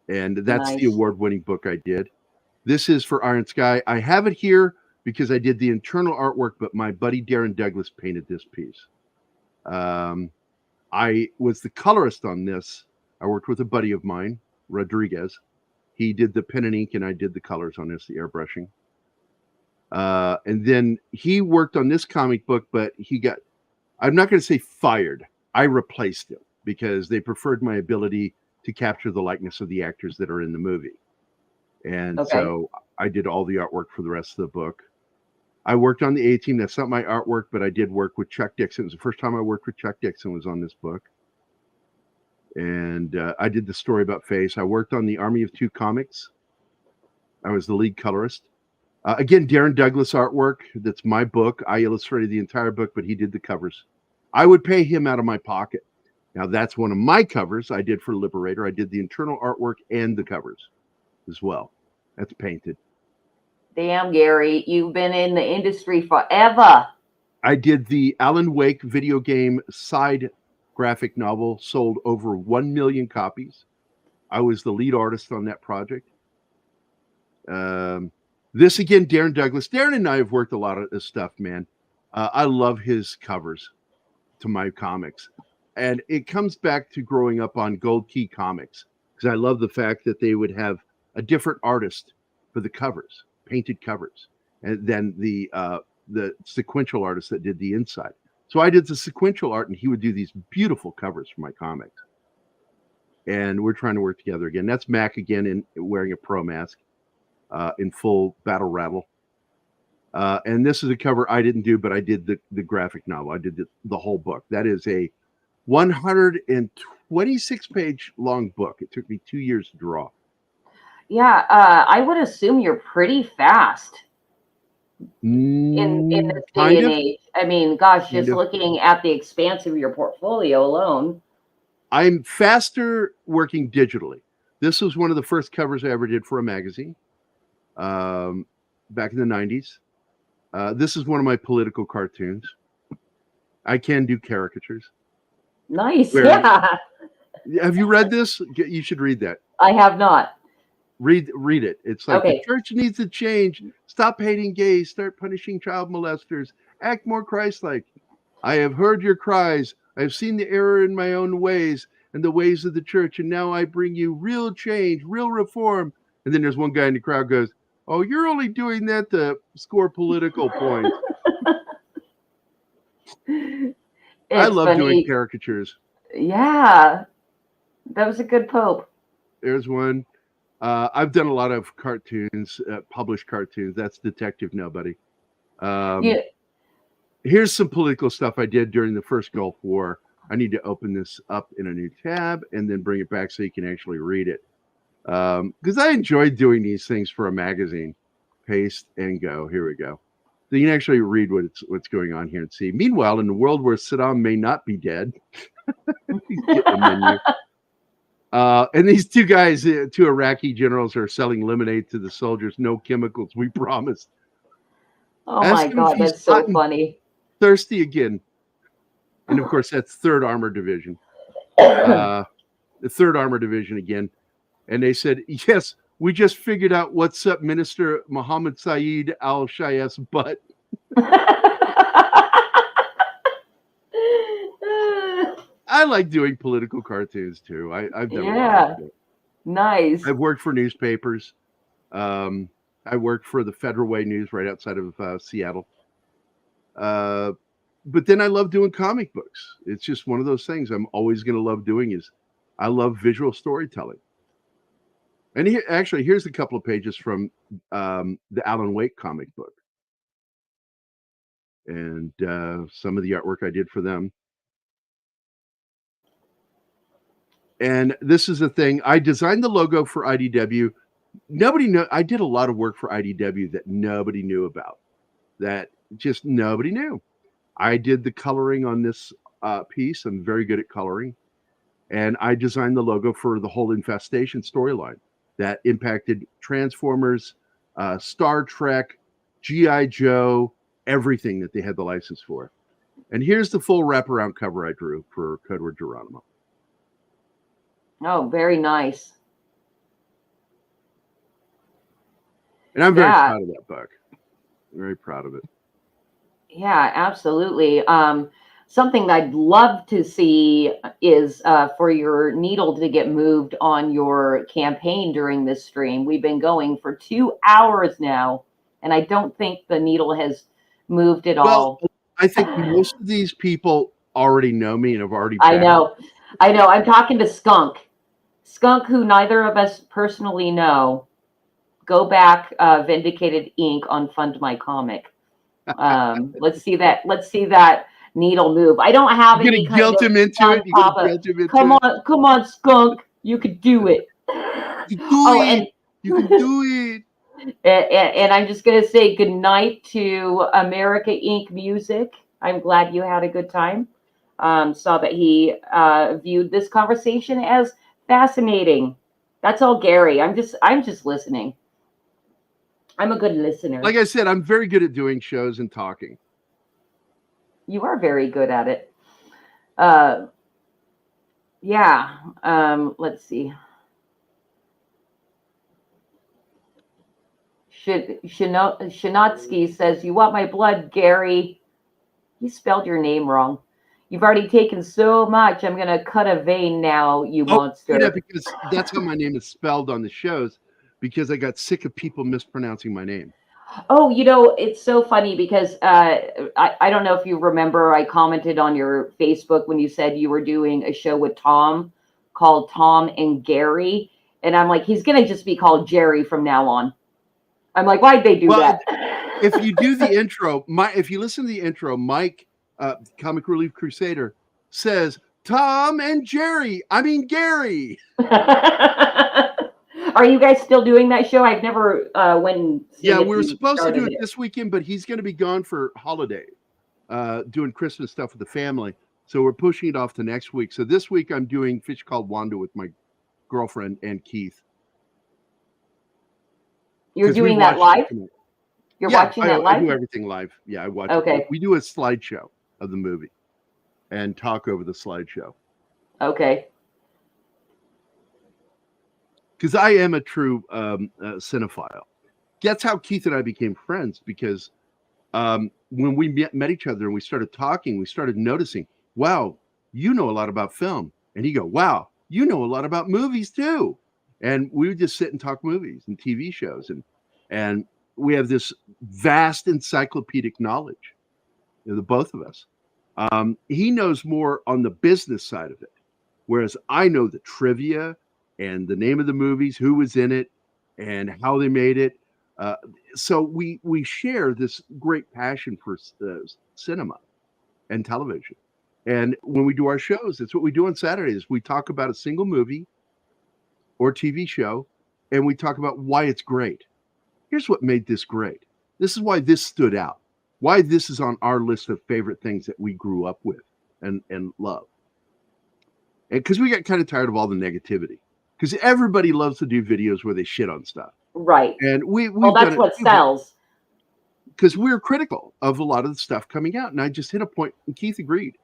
And that's the award-winning book I did. This is for Iron Sky. I have it here because I did the internal artwork, but my buddy Darren Douglas painted this piece. I was the colorist on this. I worked with a buddy of mine, Rodriguez, He did the pen and ink, and I did the colors on this, the airbrushing. And then he worked on this comic book, but he got, I'm not going to say fired. I replaced him because they preferred my ability to capture the likeness of the actors that are in the movie. And Okay. so I did all the artwork for the rest of the book. I worked on the A-Team. That's not my artwork, but I did work with Chuck Dixon. It was the first time I worked with Chuck Dixon was on this book. And I did the story about Face. I worked on the Army of Two comics. I was the lead colorist. Again, Darren Douglas artwork. That's my book. I illustrated the entire book, but he did the covers. I would pay him out of my pocket. Now, that's one of my covers I did for Liberator. I did the internal artwork and the covers as well. That's painted. Damn, Gary, you've been in the industry forever. I did the Alan Wake video game side graphic novel, sold over 1 million copies. I was the lead artist on that project. This again, Darren Douglas. Darren and I have worked a lot of this stuff, man. I love his covers to my comics. And it comes back to growing up on Gold Key Comics, because I love the fact that they would have a different artist for the covers, painted covers, and then the sequential artist that did the inside. So I did the sequential art, and he would do these beautiful covers for my comics. And we're trying to work together again. That's Mac again in wearing a pro mask in full battle rattle. And this is a cover I didn't do, but I did the graphic novel. I did the whole book. That is a 126-page long book. It took me 2 years to draw. Yeah, I would assume you're pretty fast in this day and age. I mean, gosh, just looking at the expanse of your portfolio alone. I'm faster working digitally. This was one of the first covers I ever did for a magazine back in the 90s. This is one of my political cartoons. I can do caricatures. Nice, yeah. Have you read this? You should read that. I have not. Read it. It's like Okay. The church needs to change. Stop hating gays. Start punishing child molesters. Act more Christ-like. I have heard your cries. I have seen the error in my own ways and the ways of the church, and now I bring you real change, real reform. And then there's one guy in the crowd goes, "Oh, you're only doing that to score political points." I love doing caricatures. Yeah, that was a good Pope. There's one. I've done a lot of cartoons, published cartoons. That's Detective Nobody. Yeah. Here's some political stuff I did during the first Gulf War. I need to open this up in a new tab and then bring it back so you can actually read it. Because I enjoyed doing these things for a magazine. Paste and go. Here we go. So you can actually read what's going on here and see. Meanwhile, in the world where Saddam may not be dead, he's getting a menu. And these two guys, two Iraqi generals, are selling lemonade to the soldiers. No chemicals, we promised. Oh my God, that's so funny. Thirsty again. And of course, that's 3rd Armored Division. The 3rd Armored Division again. And they said, yes, we just figured out what's up Minister Mohammed Saeed al-Shaykh's butt. I like doing political cartoons too. I've done a lot of it. Nice. I've worked for newspapers. I worked for the Federal Way News right outside of Seattle. But then I love doing comic books. It's just one of those things I'm always going to love doing. Is I love visual storytelling. And here's a couple of pages from the Alan Wake comic book. And some of the artwork I did for them. And this is the thing. I designed the logo for IDW. I did a lot of work for IDW that nobody knew about. That just nobody knew. I did the coloring on this piece. I'm very good at coloring. And I designed the logo for the whole Infestation storyline that impacted Transformers, Star Trek, G.I. Joe, everything that they had the license for. And here's the full wraparound cover I drew for Code Word Geronimo. Oh, very nice. And I'm very proud of that book. Very proud of it. Yeah, absolutely. something that I'd love to see is for your needle to get moved on your campaign during this stream. We've been going for 2 hours now, and I don't think the needle has moved at Well, all. I think most of these people already know me and have already. I know. I'm talking to Skunk, who neither of us personally know. Go back, Vindicated Inc. on Fund My Comic. Let's see that needle move. I don't have You're any gonna kind guilt of him into it. You're pop gonna up. guilt him into Come it. on, Skunk. You could do it. You can do Oh, it. You can do it. and I'm just gonna say good night to America Inc. Music. I'm glad you had a good time. Saw that he viewed this conversation as fascinating. That's all, Gary. I'm just listening. I'm a good listener. Like I said, I'm very good at doing shows and talking. You are very good at it. Yeah. Let's see. Shinotsky says, "You want my blood, Gary?" You spelled your name wrong. You've already taken so much. I'm gonna cut a vein now, you monster. Yeah, because that's how my name is spelled on the shows. Because I got sick of people mispronouncing my name. Oh, it's so funny because I don't know if you remember, I commented on your Facebook when you said you were doing a show with Tom called Tom and Gary. And I'm like, he's going to just be called Jerry from now on. I'm like, why'd they do that? If you do the intro, if you listen to the intro, Mike, Comic Relief Crusader, says, Tom and Jerry. I mean, Gary. Are you guys still doing that show? I've never went. Yeah, we were supposed to do it this weekend, but he's going to be gone for holiday, doing Christmas stuff with the family. So we're pushing it off to next week. So this week I'm doing Fish Called Wanda with my girlfriend and Keith. You're doing that live? You're watching that live? I do everything live. Yeah, I watch it. Okay. We do a slideshow of the movie and talk over the slideshow. Okay. Because I am a true cinephile. That's how Keith and I became friends, because when we met each other and we started talking, we started noticing, wow, you know a lot about film. And he go, wow, you know a lot about movies too. And we would just sit and talk movies and TV shows. And we have this vast encyclopedic knowledge, the both of us. He knows more on the business side of it, whereas I know the trivia and the name of the movies, who was in it, and how they made it. So we share this great passion for cinema and television. And when we do our shows, it's what we do on Saturdays. We talk about a single movie or TV show, and we talk about why it's great. Here's what made this great. This is why this stood out. Why this is on our list of favorite things that we grew up with and love. And because we got kind of tired of all the negativity. Because everybody loves to do videos where they shit on stuff. Right. And that's what sells. Because we're critical of a lot of the stuff coming out. And I just hit a point, and Keith agreed.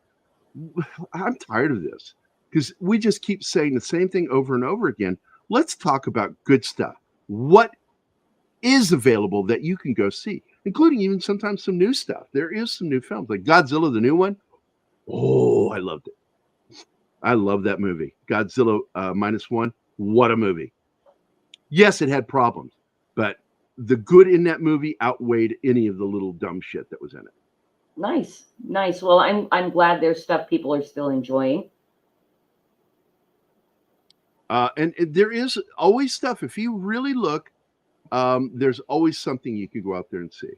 I'm tired of this. Because we just keep saying the same thing over and over again. Let's talk about good stuff. What is available that you can go see, including even sometimes some new stuff. There is some new films, like Godzilla, the new one. Oh, I loved it. I love that movie. Godzilla -1. What a movie. Yes, it had problems, but the good in that movie outweighed any of the little dumb shit that was in it. Nice. Well, I'm glad there's stuff people are still enjoying. And there is always stuff. If you really look, there's always something you can go out there and see.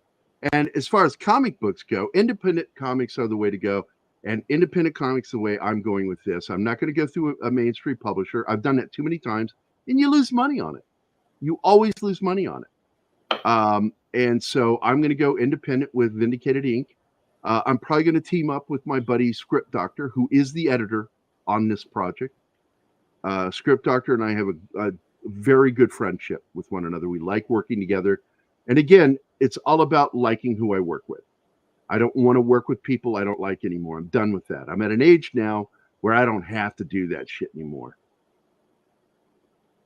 And as far as comic books go, independent comics are the way to go. And independent comics the way I'm going with this. I'm not going to go through a mainstream publisher. I've done that too many times, and you lose money on it. You always lose money on it. And so I'm going to go independent with Vindicated Inc. I'm probably going to team up with my buddy Script Doctor, who is the editor on this project. Script Doctor and I have a very good friendship with one another. We like working together. And again, it's all about liking who I work with. I don't want to work with people I don't like anymore. I'm done with that. I'm at an age now where I don't have to do that shit anymore.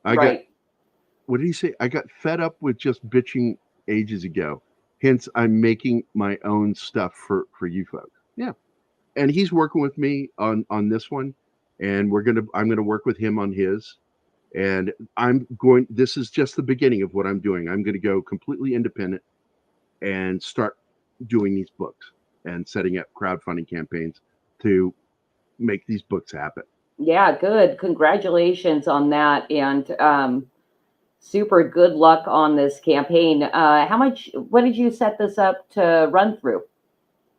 What did he say? I got fed up with just bitching ages ago. Hence, I'm making my own stuff for you folks. Yeah. and he's working with me on this one, and I'm gonna work with him on his, and this is just the beginning of what I'm doing. I'm gonna go completely independent and start doing these books and setting up crowdfunding campaigns to make these books happen. Yeah, good. Congratulations on that. And super good luck on this campaign. What did you set this up to run through?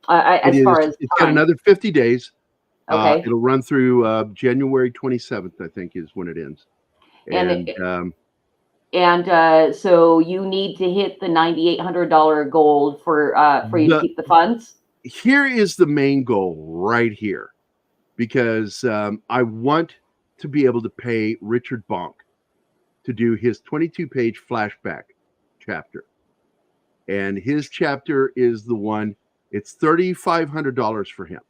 As far as It's got time? another 50 days. Okay. It'll run through January 27th, I think, is when it ends. And And so you need to hit the $9,800 goal for you to keep the funds. here is the main goal right here, because I want to be able to pay Richard Bonk to do his 22-page flashback chapter. And his chapter is the one, it's $3,500 for him.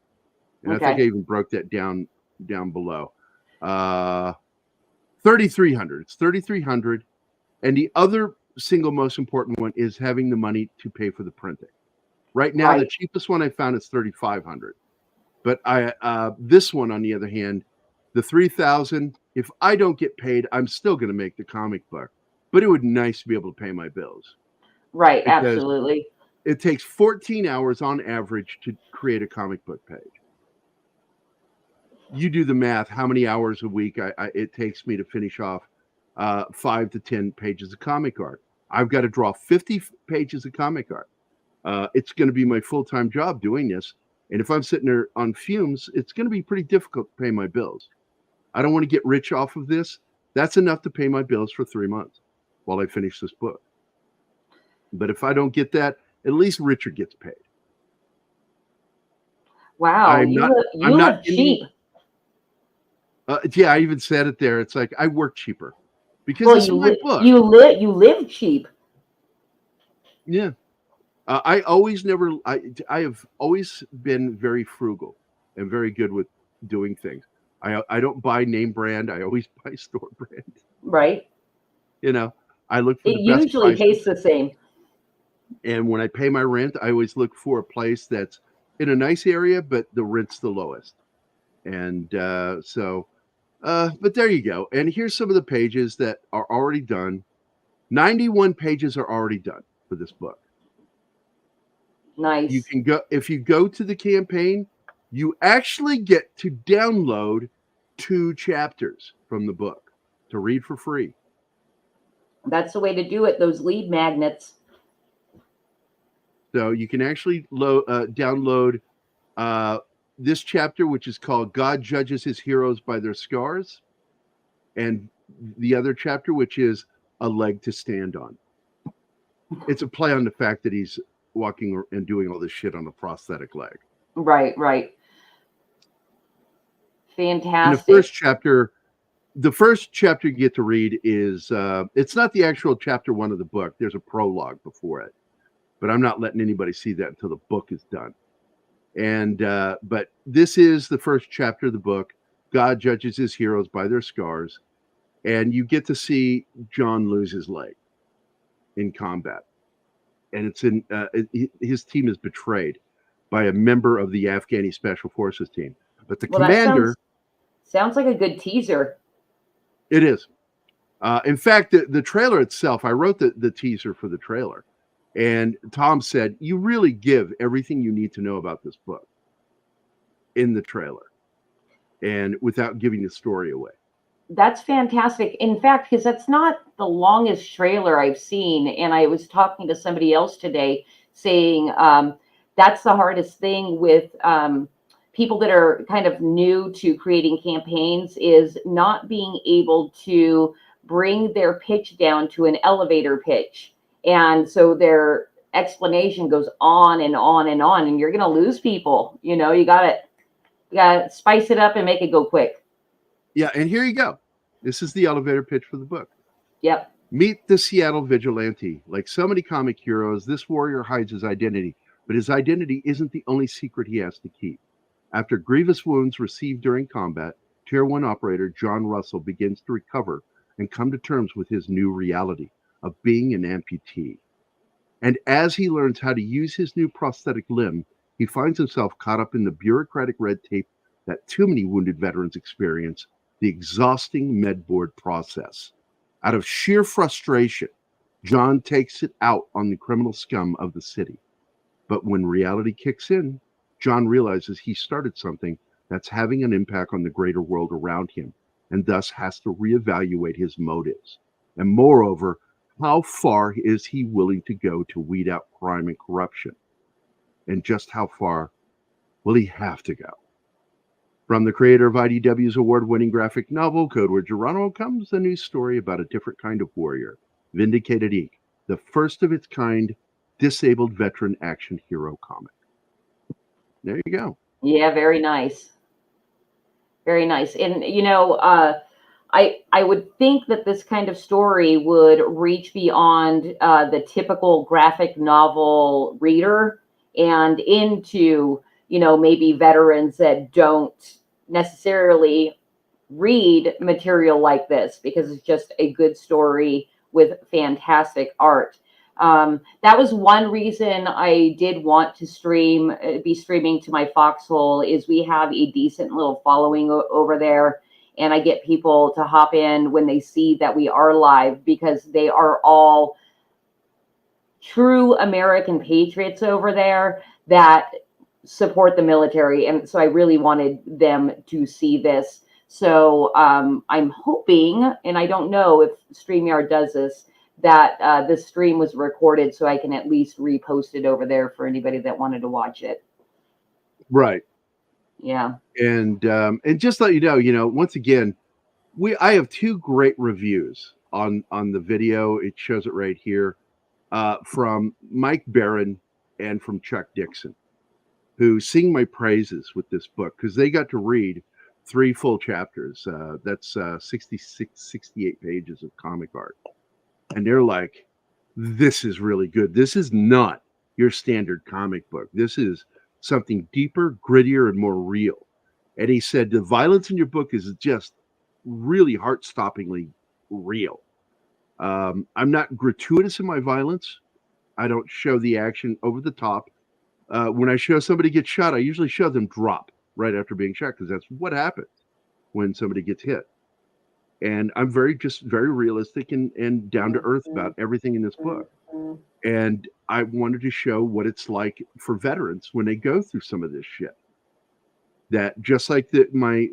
And I think I even broke that down below. 3,300. It's 3,300. And the other single most important one is having the money to pay for the printing. Right now, the cheapest one I found is 3,500. But this one, on the other hand, the 3,000. If I don't get paid, I'm still going to make the comic book. But it would be nice to be able to pay my bills. Right. Absolutely. It takes 14 hours on average to create a comic book page. You do the math, how many hours a week it takes me to finish off 5 to 10 pages of comic art. I've got to draw 50 pages of comic art. It's going to be my full-time job doing this. And if I'm sitting there on fumes, it's going to be pretty difficult to pay my bills. I don't want to get rich off of this. That's enough to pay my bills for 3 months while I finish this book. But if I don't get that, at least Richard gets paid. Wow. You live cheap. Yeah, I even said it there. It's like I work cheaper because it's my book. You live cheap. Yeah. I have always been very frugal and very good with doing things. I don't buy name brand. I always buy store brand. Right. You know, I look for it the best usually prices. tastes the same. And when I pay my rent, I always look for a place that's in a nice area, but the rent's the lowest. And but there you go. And here's some of the pages that are already done. 91 pages are already done for this book. Nice. You can go, if you go to the campaign, you actually get to download 2 chapters from the book to read for free. That's the way to do it. Those lead magnets. So you can actually download this chapter, which is called God Judges His Heroes by Their Scars, and the other chapter, which is A Leg to Stand On. It's a play on the fact that he's walking and doing all this shit on a prosthetic leg. Right. Fantastic. And the first chapter you get to read is, it's not the actual chapter 1 of the book. There's a prologue before it, but I'm not letting anybody see that until the book is done. And but this is the first chapter of the book. God judges his heroes by their scars, and you get to see John lose his leg in combat, and it's in his team is betrayed by a member of the Afghani Special Forces team. But the commander sounds like a good teaser. It is. In fact, the trailer itself, I wrote the teaser for the trailer. And Tom said, you really give everything you need to know about this book in the trailer and without giving the story away. That's fantastic. In fact, because that's not the longest trailer I've seen. And I was talking to somebody else today saying that's the hardest thing with people that are kind of new to creating campaigns is not being able to bring their pitch down to an elevator pitch. And so their explanation goes on and on and on, and you're going to lose people. You know, you got to spice it up and make it go quick. Yeah. And here you go. This is the elevator pitch for the book. Yep. Meet the Seattle vigilante. Like so many comic heroes, this warrior hides his identity, but his identity isn't the only secret he has to keep. After grievous wounds received during combat, Tier 1 operator John Russell begins to recover and come to terms with his new reality of being an amputee. And as he learns how to use his new prosthetic limb, he finds himself caught up in the bureaucratic red tape that too many wounded veterans experience, the exhausting med board process. Out of sheer frustration, John takes it out on the criminal scum of the city. But when reality kicks in, John realizes he started something that's having an impact on the greater world around him, and thus has to reevaluate his motives. And moreover, how far is he willing to go to weed out crime and corruption? And just how far will he have to go? From the creator of IDW's award-winning graphic novel, Code Word Geronimo, comes a new story about a different kind of warrior, Vindicated Ink, the first of its kind disabled veteran action hero comic. There you go. Yeah, very nice. Very nice. And, you know, I would think that this kind of story would reach beyond the typical graphic novel reader and into, you know, maybe veterans that don't necessarily read material like this, because it's just a good story with fantastic art. That was one reason I did want to be streaming to my Foxhole, is we have a decent little following over there. And I get people to hop in when they see that we are live, because they are all true American patriots over there that support the military. And so I really wanted them to see this. So I'm hoping, and I don't know if StreamYard does this, that this stream was recorded so I can at least repost it over there for anybody that wanted to watch it. Right. Yeah. And just let you know, once again, I have two great reviews on the video. It shows it right here, from Mike Barron and from Chuck Dixon, who sing my praises with this book, because they got to read 3 full chapters. That's 68 pages of comic art. And they're like, this is really good. This is not your standard comic book. This is something deeper, grittier, and more real. And he said, the violence in your book is just really heart-stoppingly real. I'm not gratuitous in my violence. I don't show the action over the top. When I show somebody get shot, I usually show them drop right after being shot, because that's what happens when somebody gets hit. And I'm very realistic and down to earth about everything in this book. And I wanted to show what it's like for veterans when they go through some of this shit. That just like my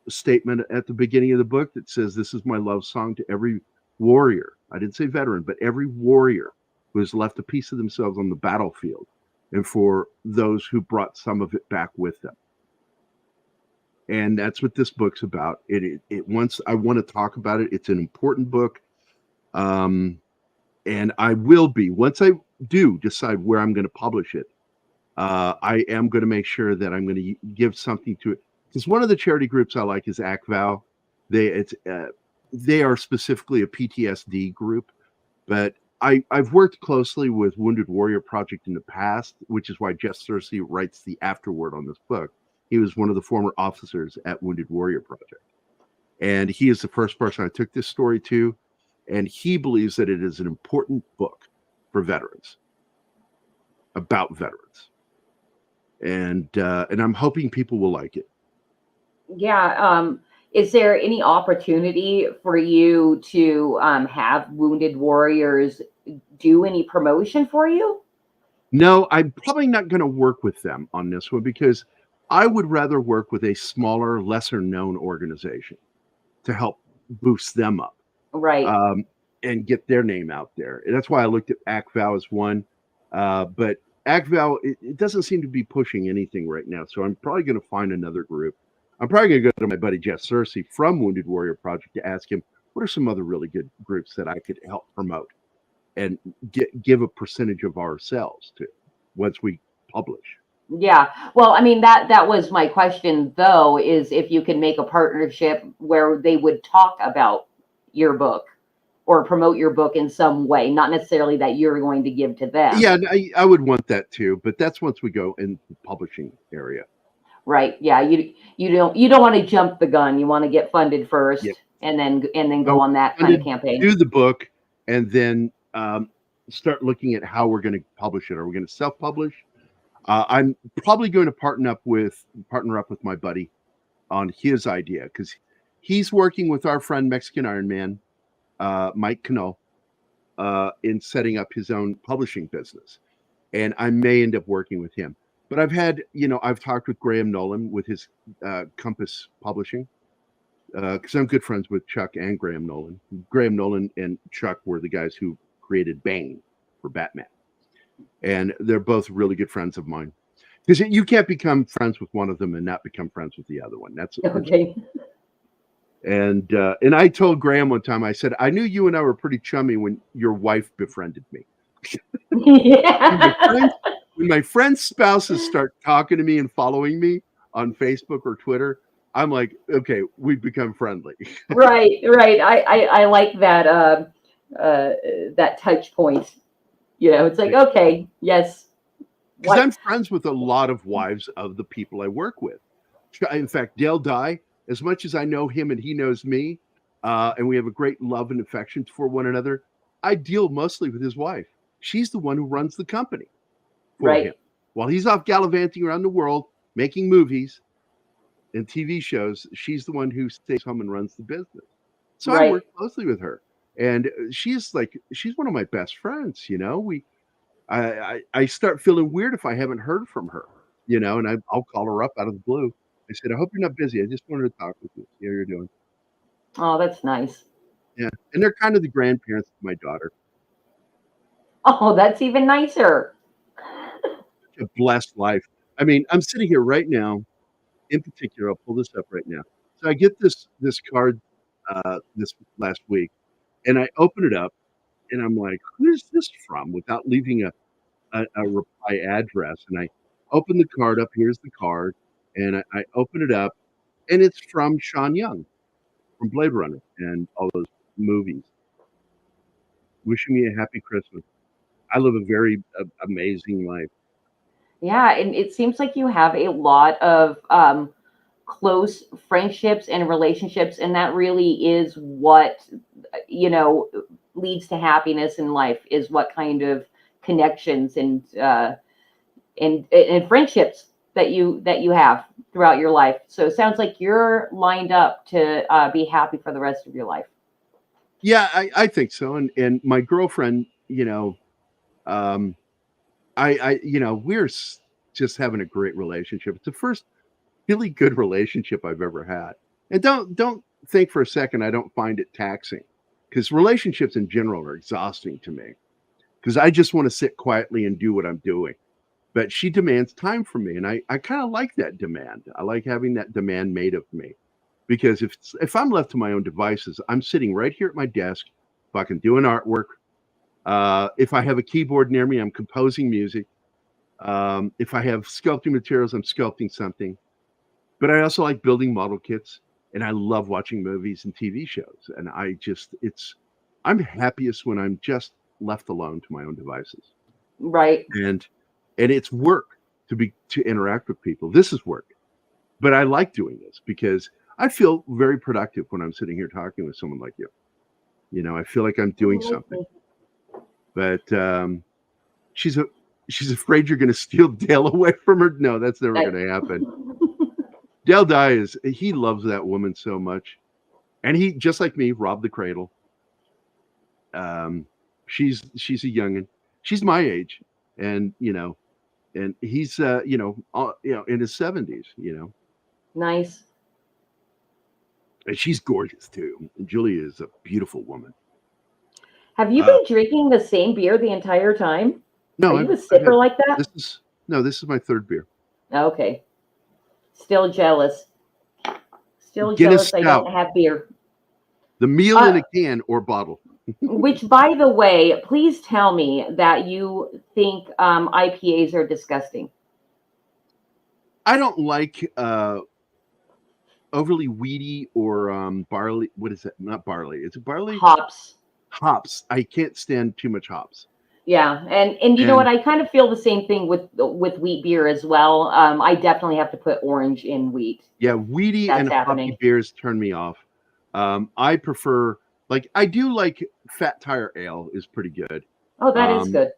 statement at the beginning of the book that says, this is my love song to every warrior. I didn't say veteran, but every warrior who has left a piece of themselves on the battlefield, and for those who brought some of it back with them. And that's what this book's about. Once I want to talk about it, it's an important book. And I will be, once I do decide where I'm going to publish it, I am going to make sure that I'm going to give something to it. Because one of the charity groups I like is ACVAL. They are specifically a PTSD group, but I've worked closely with Wounded Warrior Project in the past, which is why Jeff Searcy writes the afterword on this book. He was one of the former officers at Wounded Warrior Project. And he is the first person I took this story to. And he believes that it is an important book for veterans, about veterans. And I'm hoping people will like it. Yeah. Is there any opportunity for you to have Wounded Warriors do any promotion for you? No, I'm probably not going to work with them on this one, because I would rather work with a smaller, lesser known organization to help boost them up. Right. And get their name out there. And that's why I looked at ACVAL as one. But ACVAL, it doesn't seem to be pushing anything right now. So I'm probably going to find another group. I'm probably going to go to my buddy Jeff Searcy from Wounded Warrior Project to ask him, what are some other really good groups that I could help promote and give a percentage of ourselves to once we publish. Yeah. Well, I mean, that was my question, though, is if you can make a partnership where they would talk about your book or promote your book in some way, not necessarily that you're going to give to them. Yeah, I would want that too, but that's once we go in the publishing area. Right. Yeah. You don't want to jump the gun. You want to get funded first, Yep. and then go on that kind of campaign. Do the book, and then start looking at how we're going to publish it. Are we going to self-publish? I'm probably going to partner up with my buddy on his idea because he's working with our friend Mexican Iron Man, Mike Cano, in setting up his own publishing business, and I may end up working with him. But I've talked with Graham Nolan with his Compass Publishing because I'm good friends with Chuck and Graham Nolan. Graham Nolan and Chuck were the guys who created Bane for Batman, and they're both really good friends of mine. Because you can't become friends with one of them and not become friends with the other one. That's Okay. And I told Graham one time, I said, I knew you and I were pretty chummy when your wife befriended me. Yeah. When my friends' spouses start talking to me and following me on Facebook or Twitter, I'm like, okay, we've become friendly. Right. I like that that touch point. It's like, okay, yes. Because I'm friends with a lot of wives of the people I work with. In fact, Dale Dye, as much as I know him and he knows me, and we have a great love and affection for one another, I deal mostly with his wife. She's the one who runs the company for him. While he's off gallivanting around the world, making movies and TV shows, she's the one who stays home and runs the business. So I work closely with her. And she's one of my best friends, I start feeling weird if I haven't heard from her, and I'll call her up out of the blue. I said, I hope you're not busy. I just wanted to talk with you. See how you're doing. Oh, that's nice. Yeah. And they're kind of the grandparents of my daughter. Oh, that's even nicer. A blessed life. I mean, I'm sitting here right now. In particular, I'll pull this up right now. So I get this card this last week, and I open it up, and I'm like, who's this from? Without leaving a reply address. And I open the card up. Here's the card. And I open it up, and it's from Sean Young from Blade Runner and all those movies. Wishing me a happy Christmas. I live a very amazing life. Yeah, and it seems like you have a lot of close friendships and relationships, and that really is what leads to happiness in life. Is what kind of connections and friendships that you have throughout your life. So it sounds like you're lined up to be happy for the rest of your life. Yeah, I think so. And my girlfriend, we're just having a great relationship. It's the first really good relationship I've ever had. And don't think for a second I don't find it taxing, because relationships in general are exhausting to me, because I just want to sit quietly and do what I'm doing. But she demands time from me, and I kind of like that demand. I like having that demand made of me, because if I'm left to my own devices, I'm sitting right here at my desk, fucking doing artwork. If I have a keyboard near me, I'm composing music. If I have sculpting materials, I'm sculpting something. But I also like building model kits, and I love watching movies and TV shows. And I'm happiest when I'm just left alone to my own devices. Right. And it's work to interact with people. This is work, but I like doing this because I feel very productive when I'm sitting here talking with someone like you. I feel like I'm doing something. But she's afraid you're going to steal Dale away from her. No, that's never going to happen. Dale Dye he loves that woman so much, and he, just like me, robbed the cradle. She's a youngin'. She's my age, and and he's in his 70s. Nice. And she's gorgeous too. And Julia is a beautiful woman. Have you been drinking the same beer the entire time? No, are you a sipper like that? This is my third beer. Okay. Still jealous. Still Guinness jealous I don't have beer. The meal in a can or bottle. Which, by the way, please tell me that you think IPAs are disgusting. I don't like overly weedy or barley. What is it? Not barley. Is it barley? Hops. Hops. I can't stand too much hops. Yeah, and you know what? I kind of feel the same thing with wheat beer as well. I definitely have to put orange in wheat. Yeah, weedy and hoppy beers turn me off. I prefer, I do like Fat Tire Ale is pretty good. Oh, that is good.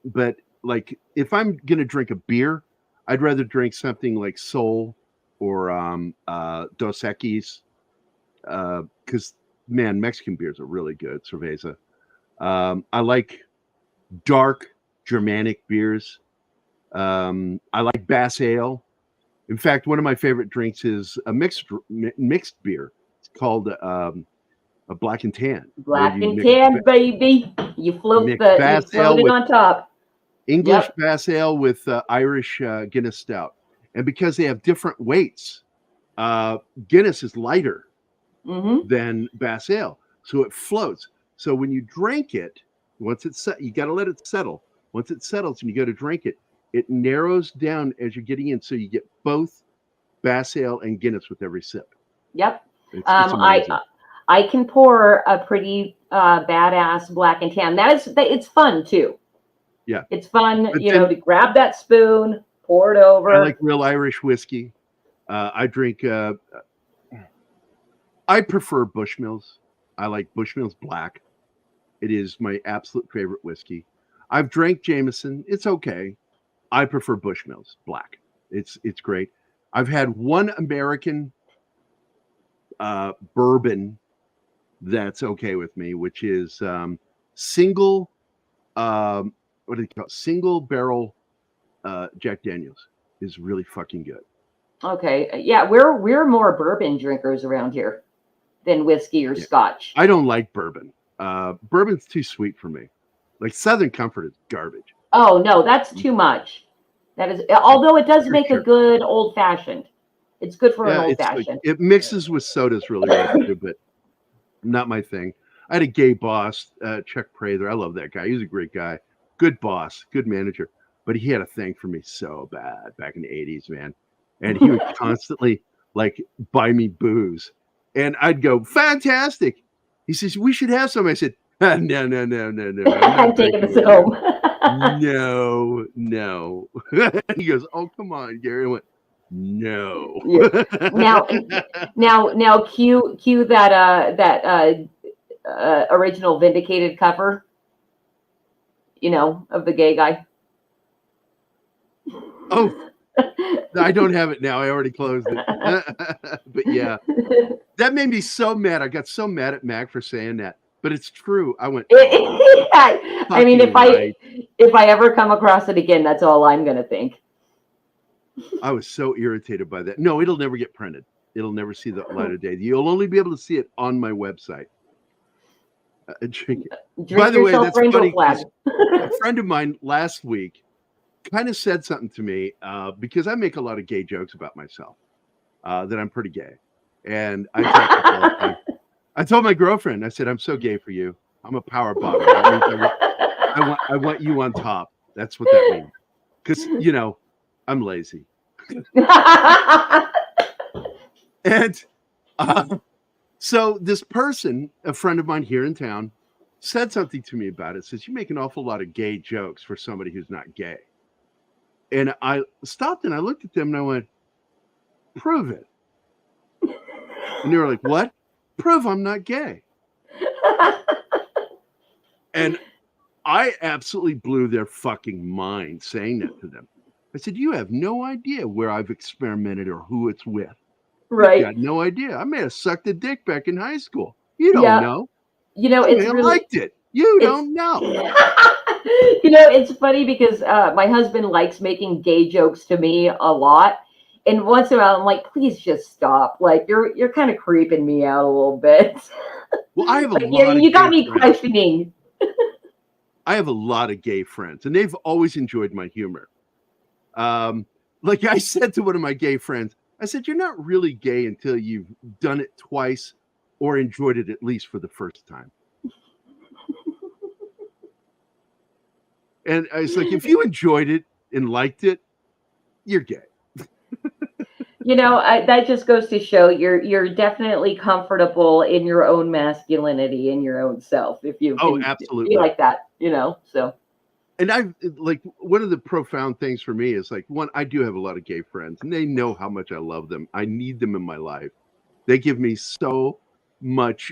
But like if I'm gonna drink a beer, I'd rather drink something like Sol or Dos Equis, because man, Mexican beers are really good. Cerveza. I like dark Germanic beers. I like Bass Ale. In fact, one of my favorite drinks is a mixed beer. It's called a Black and Tan. where Black you and mix tan, baby. You float mix you Bass float Ale it with on top. English Yep. Bass Ale with Irish Guinness Stout. And because they have different weights, Guinness is lighter Mm-hmm. than Bass Ale, so it floats. So when you drink it, once it's set, you got to let it settle. Once it settles and you go to drink it, it narrows down as you're getting in, so you get both Bass Ale and Guinness with every sip. Yep. It's I amazing. I can pour a pretty badass black and tan. It's fun too. Yeah. It's fun, But you know, then- to grab that spoon, pour it over. I like real Irish whiskey. I drink. I prefer Bushmills. I like Bushmills Black. It is my absolute favorite whiskey. I've drank Jameson. It's okay. I prefer Bushmills Black. It's great. I've had one American bourbon that's okay with me, which is single. What do you call it? Single barrel Jack Daniels is really fucking good. Okay. Yeah, we're more bourbon drinkers around here than whiskey or Yeah. scotch. I don't like bourbon. Bourbon's too sweet for me. Like Southern Comfort is garbage. Oh no, that's too much. That is, although it does For make sure. a good old fashioned. It's good for an old It's like, fashioned. it mixes with sodas really well too, but not my thing. I had a gay boss, Chuck Prather. I love that guy. He was a great guy, good boss, good manager. But he had a thing for me so bad back in the 80s, man. And he would constantly like buy me booze, and I'd go, fantastic. He says, we should have some. I said, no. I'm I'm taking drinking this with home. you. No. He goes, oh, come on, Gary. I went, no. Now cue that original Vindicated cover, you know, of the gay guy. Oh, I don't have it now. I already closed it. But yeah, that made me so mad. I got so mad at Mac for saying that. But it's true. I went, I mean, fucking if I ever come across it again, that's all I'm gonna think. I was so irritated by that. No, it'll never get printed. It'll never see the light of day. You'll only be able to see it on my website. Drink it. Drink By the way, yourself that's rainbow funny, flag. 'cause a friend of mine last week kind of said something to me because I make a lot of gay jokes about myself, that I'm pretty gay. And I tell people all the time. I told my girlfriend, I said, I'm so gay for you. I'm a power bottom. That means I want you on top. That's what that means. Because, you know, I'm lazy. And so this person, a friend of mine here in town, said something to me about it. Says, you make an awful lot of gay jokes for somebody who's not gay. And I stopped and I looked at them and I went, prove it. And they were like, what? Prove I'm not gay. And I absolutely blew their fucking mind saying that to them. I said, you have no idea where I've experimented or who it's with. Right. You got no idea. I may have sucked a dick back in high school. You don't Yeah. know. You know, I it's may have really liked it. You it's- don't know. You know, it's funny because my husband likes making gay jokes to me a lot. And once in a while, I'm like, please just stop. Like, you're kind of creeping me out a little bit. Well, I have a Like, lot of you got gay me friends. questioning. I have a lot of gay friends, and they've always enjoyed my humor. Like I said to one of my gay friends, I said, you're not really gay until you've done it twice or enjoyed it at least for the first time. And I was like, if you enjoyed it and liked it, you're gay. You know, that just goes to show you're definitely comfortable in your own masculinity, in your own self. If you Oh, can absolutely. be like that, you know. So And I've like one of the profound things for me is like, one, I do have a lot of gay friends and they know how much I love them. I need them in my life. They give me so much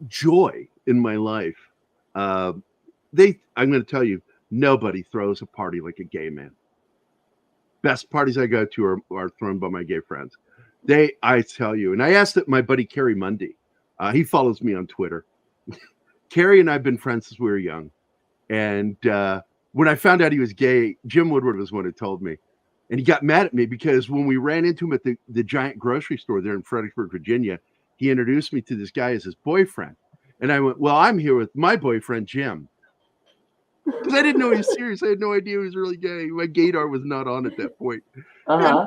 joy in my life. I'm going to tell you, Nobody throws a party like a gay man. Best parties I go to are thrown by my gay friends. I tell you, and I asked my buddy Kerry Mundy. He follows me on Twitter. Kerry and I have been friends since we were young. And when I found out he was gay, Jim Woodward was the one who told me. And he got mad at me because when we ran into him at the giant grocery store there in Fredericksburg, Virginia, he introduced me to this guy as his boyfriend. And I went, well, I'm here with my boyfriend, Jim. Because I didn't know he was serious. I had no idea he was really gay. My gaydar was not on at that point. Uh-huh.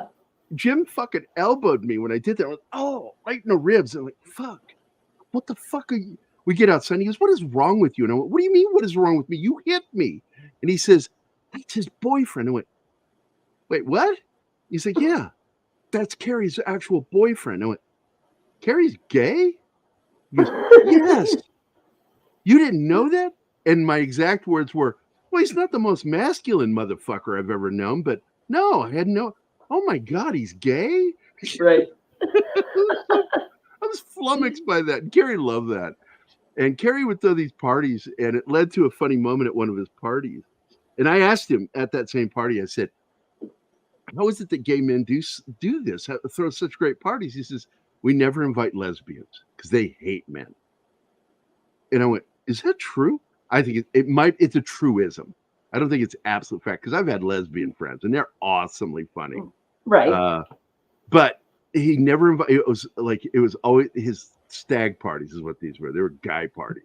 And Jim fucking elbowed me when I did that. I was, oh, right in the ribs. I'm like, fuck. What the fuck are you? We get outside and he goes, what is wrong with you? And I went, what do you mean, what is wrong with me? You hit me. And he says, that's his boyfriend. I went, wait, what? He's like, yeah, that's Kerry's actual boyfriend. I went, Kerry's gay? He goes, yes. You didn't know that? And my exact words were, well, he's not the most masculine motherfucker I've ever known, but no, I had no, oh my God, he's gay? Right. I was flummoxed by that. And Kerry loved that. And Kerry would throw these parties, and it led to a funny moment at one of his parties. And I asked him at that same party, I said, how is it that gay men do this, throw such great parties? He says, we never invite lesbians because they hate men. And I went, is that true? I think it's a truism. I don't think it's absolute fact because I've had lesbian friends and they're awesomely funny. Right. But he never invited, it was always his stag parties is what these were. They were guy parties.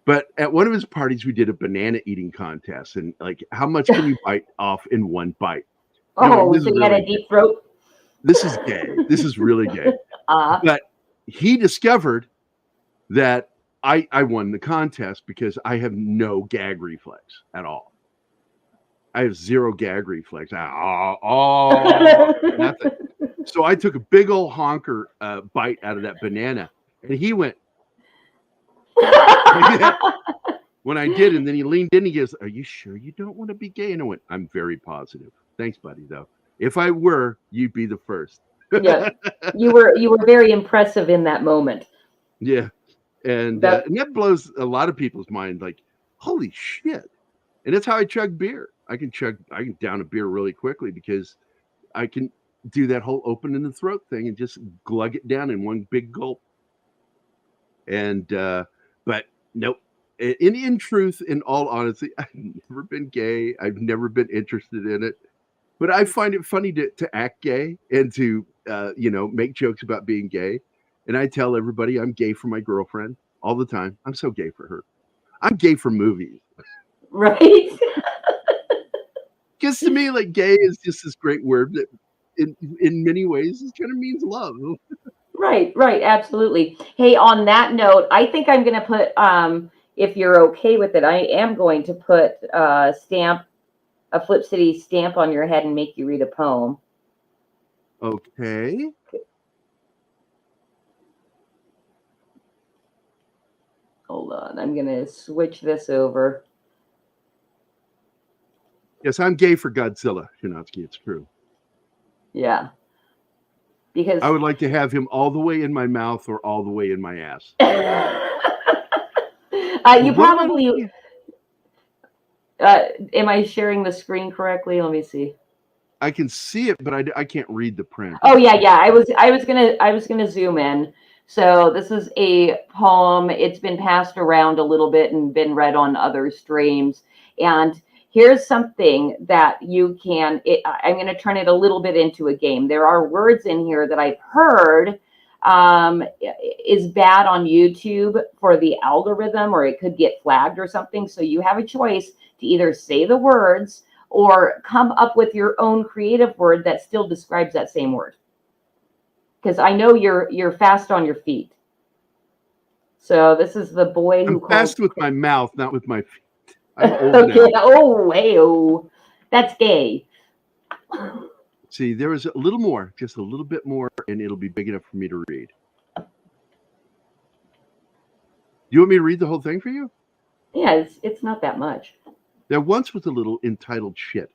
But at one of his parties, we did a banana eating contest. And like, how much can you bite off in one bite? Oh, so you had a deep throat? This is gay. This is really gay. But he discovered that I won the contest because I have no gag reflex at all. I have zero gag reflex. Nothing. So I took a big old honker bite out of that banana, and he went when I did, and then he leaned in. He goes, "Are you sure you don't want to be gay?" And I went, "I'm very positive. Thanks, buddy. Though, if I were, you'd be the first." Yeah, you were very impressive in that moment. Yeah. And that blows a lot of people's mind. Like, holy shit! And that's how I chug beer. I can down a beer really quickly because I can do that whole open in the throat thing and just glug it down in one big gulp. And but nope. In truth, in all honesty, I've never been gay. I've never been interested in it. But I find it funny to act gay and to make jokes about being gay. And I tell everybody I'm gay for my girlfriend all the time. I'm so gay for her. I'm gay for movies. Right. Because to me, like, gay is just this great word that in many ways it kind of means love. Right, absolutely. Hey, on that note, I think I'm going to put, if you're okay with it, I am going to put a Flip City stamp on your head and make you read a poem. Okay. Hold on, I'm going to switch this over. Yes, I'm gay for Godzilla, Chinatsky. It's true. Yeah. Because I would like to have him all the way in my mouth or all the way in my ass. You probably... am I sharing the screen correctly? Let me see. I can see it, but I can't read the print. Oh yeah. I was gonna zoom in. So this is a poem. It's been passed around a little bit and been read on other streams. And here's something that you can. I'm going to turn it a little bit into a game. There are words in here that I've heard is bad on YouTube for the algorithm, or it could get flagged or something. So you have a choice to either say the words or come up with your own creative word that still describes that same word. Because I know you're fast on your feet. So this is the boy who I'm fast with my mouth, not with my feet. I'm old okay. now. Oh, hey, oh, that's gay. See, there is a little more, just a little bit more, and it'll be big enough for me to read. Do you want me to read the whole thing for you? Yeah, it's not that much. There once was a little entitled shit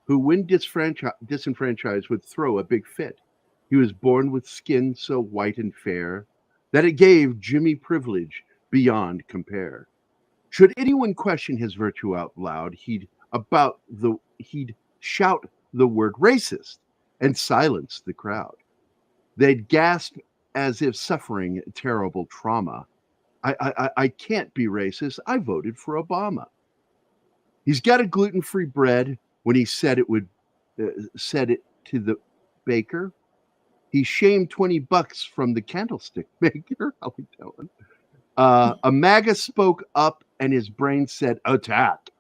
who, when disenfranchised, would throw a big fit. He was born with skin so white and fair that it gave Jimmy privilege beyond compare. Should anyone question his virtue out loud, he'd he'd shout the word racist and silence the crowd. They'd gasp as if suffering terrible trauma. I can't be racist. I voted for Obama. He's got a gluten-free bread when he said it to the baker. He shamed $20 from the candlestick maker. I like that one. A MAGA spoke up and his brain said, attack.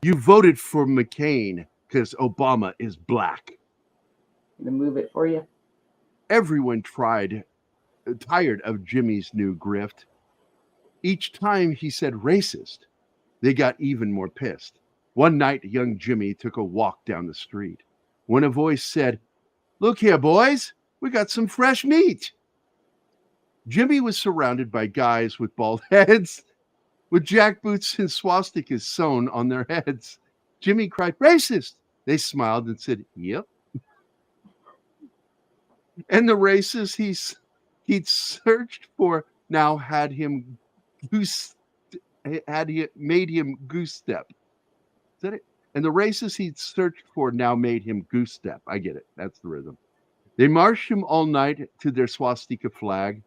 You voted for McCain because Obama is black. I'm gonna move it for you. Everyone tired of Jimmy's new grift. Each time he said racist, they got even more pissed. One night, young Jimmy took a walk down the street when a voice said, look here, boys, we got some fresh meat. Jimmy was surrounded by guys with bald heads, with jackboots and swastikas sewn on their heads. Jimmy cried, racist. They smiled and said, yep. And the racist he'd searched for now made him goose step. Is that it? And the racist he'd searched for now made him goose step. I get it. That's the rhythm. They marched him all night to their swastika flag,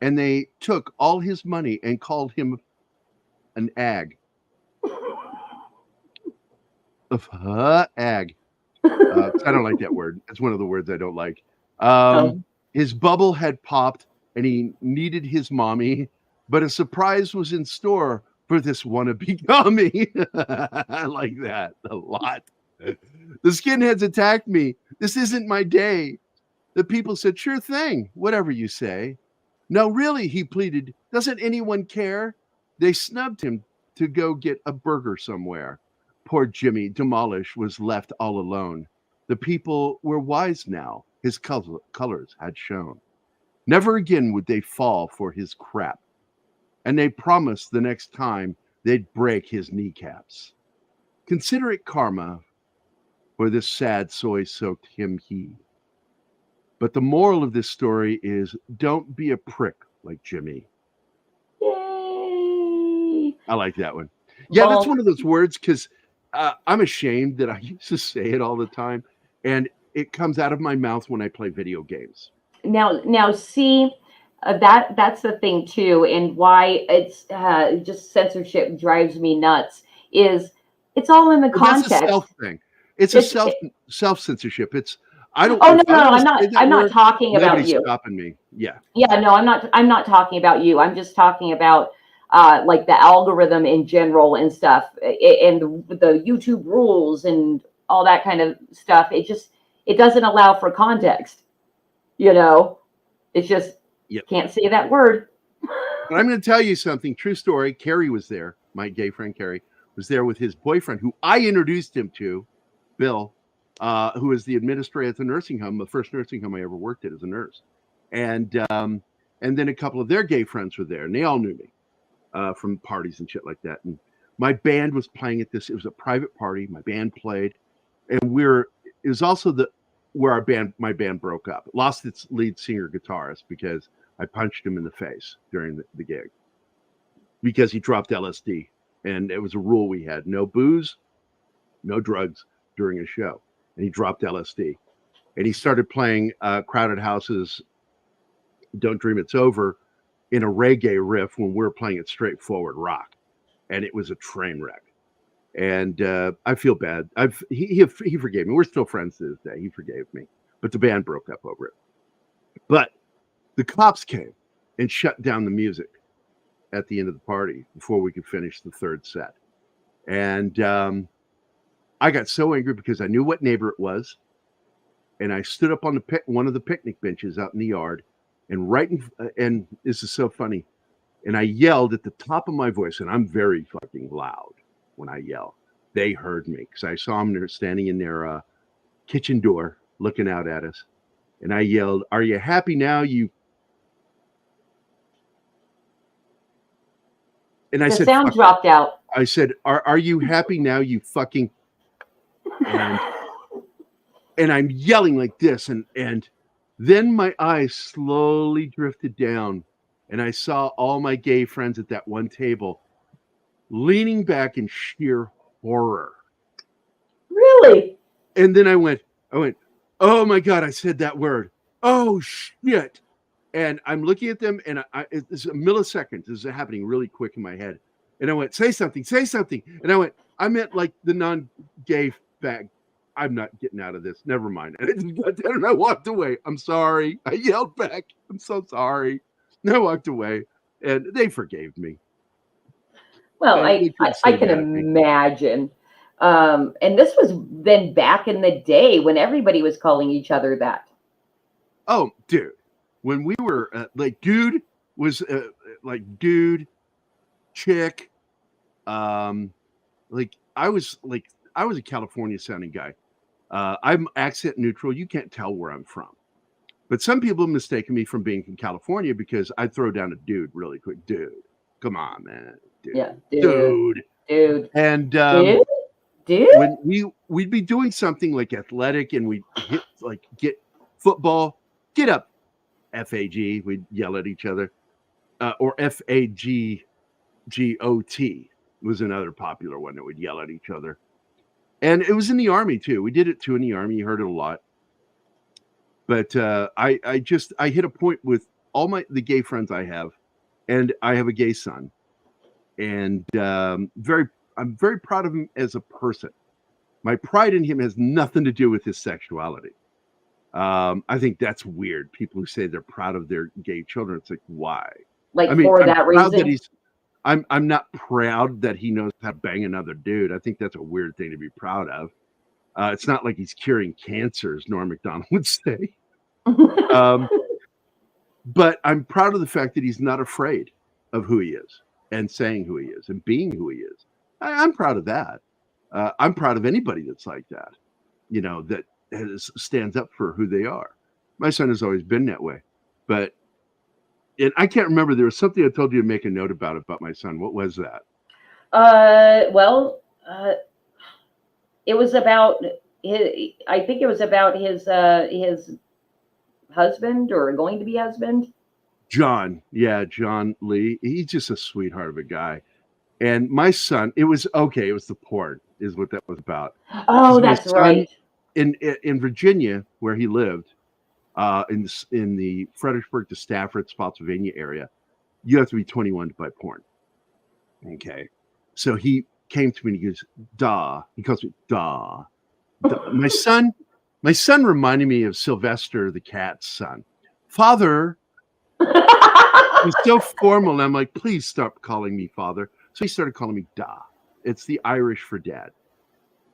and they took all his money and called him an ag. Ag. I don't like that word. It's one of the words I don't like. His bubble had popped and he needed his mommy, but a surprise was in store for this wannabe commie. I like that a lot. The skinheads attacked me. This isn't my day. The people said, sure thing, whatever you say. No, really, he pleaded, doesn't anyone care? They snubbed him to go get a burger somewhere. Poor Jimmy, demolished, was left all alone. The people were wise now. His colors had shown. Never again would they fall for his crap. And they promised the next time they'd break his kneecaps. Consider it karma for this sad soy-soaked him he. But the moral of this story is don't be a prick like Jimmy. Yay! I like that one. Yeah, Well, that's one of those words because I'm ashamed that I used to say it all the time. And it comes out of my mouth when I play video games. Now, see, that's the thing too, and why it's just censorship drives me nuts. Is it's all in the But context. that's a self thing. It's a self censorship. It's I don't. Oh if no, I no, wanna say that I'm not word, talking about nobody's you. stopping me. Yeah. Yeah, no, I'm not talking about you. I'm just talking about like the algorithm in general and stuff, and the YouTube rules and all that kind of stuff. It doesn't allow for context. You know, it's just Yep. can't say that word. But I'm going to tell you something. True story. Carrie was there. My gay friend Carrie was there with his boyfriend, who I introduced him to, Bill, who is the administrator at the nursing home, the first nursing home I ever worked at as a nurse. And then a couple of their gay friends were there, and they all knew me from parties and shit like that. And my band was playing at this. It was a private party. My band played, and it was also where my band broke up. It lost its lead singer guitarist because I punched him in the face during the gig because he dropped LSD. And it was a rule we had: no booze, no drugs during a show. And he dropped LSD. And he started playing Crowded House's Don't Dream It's Over in a reggae riff when we were playing it straightforward rock. And it was a train wreck. And I feel bad. He forgave me. We're still friends to this day. He forgave me. But the band broke up over it. But the cops came and shut down the music at the end of the party before we could finish the third set. And I got so angry because I knew what neighbor it was. And I stood up on one of the picnic benches out in the yard. And and this is so funny. And I yelled at the top of my voice. And I'm very fucking loud when I yell. They heard me because I saw them standing in their kitchen door looking out at us. And I yelled, "Are you happy now, you?" And I The said, sound dropped out. I said, are you happy now, you fucking? And I'm yelling like this. And then my eyes slowly drifted down. And I saw all my gay friends at that one table leaning back in sheer horror. Really? And then I went, oh my God, I said that word. Oh shit. And I'm looking at them, and it's a millisecond. This is happening really quick in my head. And I went, say something. And I went, I meant like the non-gay bag. I'm not getting out of this. Never mind. And I walked away. I'm sorry. I yelled back. I'm so sorry. And I walked away, and they forgave me. Well, And they couldn't I say can that to me. imagine. And this was then back in the day when everybody was calling each other that. Oh, dude. When we were like, dude was like dude, chick. Like I was a California sounding guy. I'm accent neutral. You can't tell where I'm from. But some people have mistaken me from being from California because I throw down a dude really quick. Dude, come on, man. Dude. Yeah, dude. And Dude. when we'd be doing something like athletic and we'd hit like get football, get up, FAG, we'd yell at each other. Or FAGGOT was another popular one that would yell at each other. And it was in the Army too. We did it too in the Army. You heard it a lot. But I hit a point with all the gay friends I have, and I have a gay son. And I'm very proud of him as a person. My pride in him has nothing to do with his sexuality. I think that's weird. People who say they're proud of their gay children. It's like, why? Like, I mean, for I'm that proud reason. that I'm not proud that he knows how to bang another dude. I think that's a weird thing to be proud of. It's not like he's curing cancer, as Norm Macdonald would say. But I'm proud of the fact that he's not afraid of who he is and saying who he is and being who he is. I'm proud of that. I'm proud of anybody that's like that, that stands up for who they are. My son has always been that way. And I can't remember. There was something I told you to make a note about my son. What was that? It was about I think it was about his husband or going to be husband. John. Yeah, John Lee. He's just a sweetheart of a guy. And my son, it was the porn is what that was about. Oh, that's right. In Virginia, where he lived, in the Fredericksburg to Stafford, Spotsylvania area, you have to be 21 to buy porn. Okay. So he came to me and he goes, "Da." He calls me Da. My son reminded me of Sylvester the cat's son. Father. It was so formal. And I'm like, please stop calling me father. So he started calling me Da. It's the Irish for dad.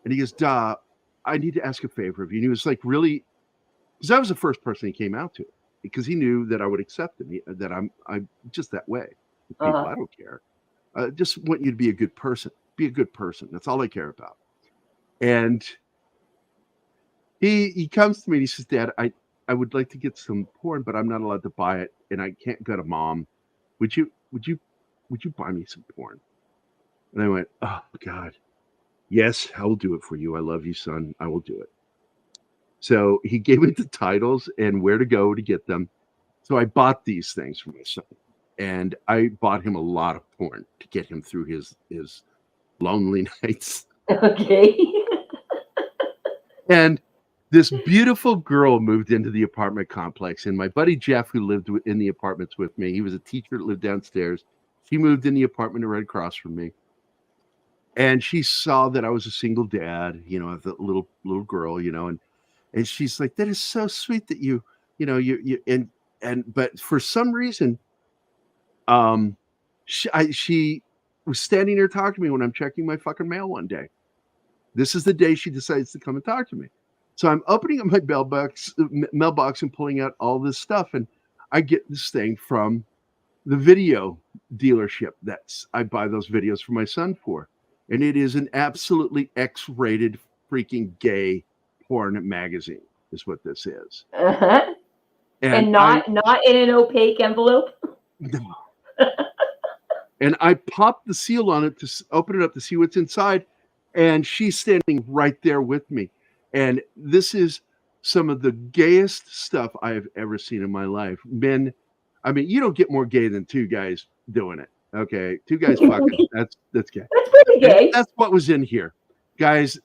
And he goes, Da, I need to ask a favor of you. And he was like, really, because I was the first person he came out to, because he knew that I would accept him, that I'm just that way. People, I don't care. I just want you to be a good person. Be a good person. That's all I care about. And he comes to me and he says, Dad, I would like to get some porn, but I'm not allowed to buy it, and I can't go to Mom. Would you buy me some porn? And I went, oh God, yes, I will do it for you. I love you, son. I will do it. So he gave me the titles and where to go to get them. So I bought these things for my son, and I bought him a lot of porn to get him through his lonely nights. Okay. And this beautiful girl moved into the apartment complex, and my buddy Jeff, who lived in the apartments with me, he was a teacher that lived downstairs. She moved in the apartment right across from me, and she saw that I was a single dad, of the little girl, and she's like, "That is so sweet that you but for some reason, she was standing there talking to me when I'm checking my fucking mail one day. This is the day she decides to come and talk to me. So I'm opening up my mailbox and pulling out all this stuff. And I get this thing from the video dealership I buy those videos for my son for. And it is an absolutely X-rated freaking gay porn magazine is what this is. Uh-huh. And not in an opaque envelope. No. And I popped the seal on it to open it up to see what's inside. And she's standing right there with me. And this is some of the gayest stuff I have ever seen in my life. Men, I mean, you don't get more gay than two guys doing it. Okay, two guys fucking. That's gay. That's pretty And gay. that's what was in here, guys.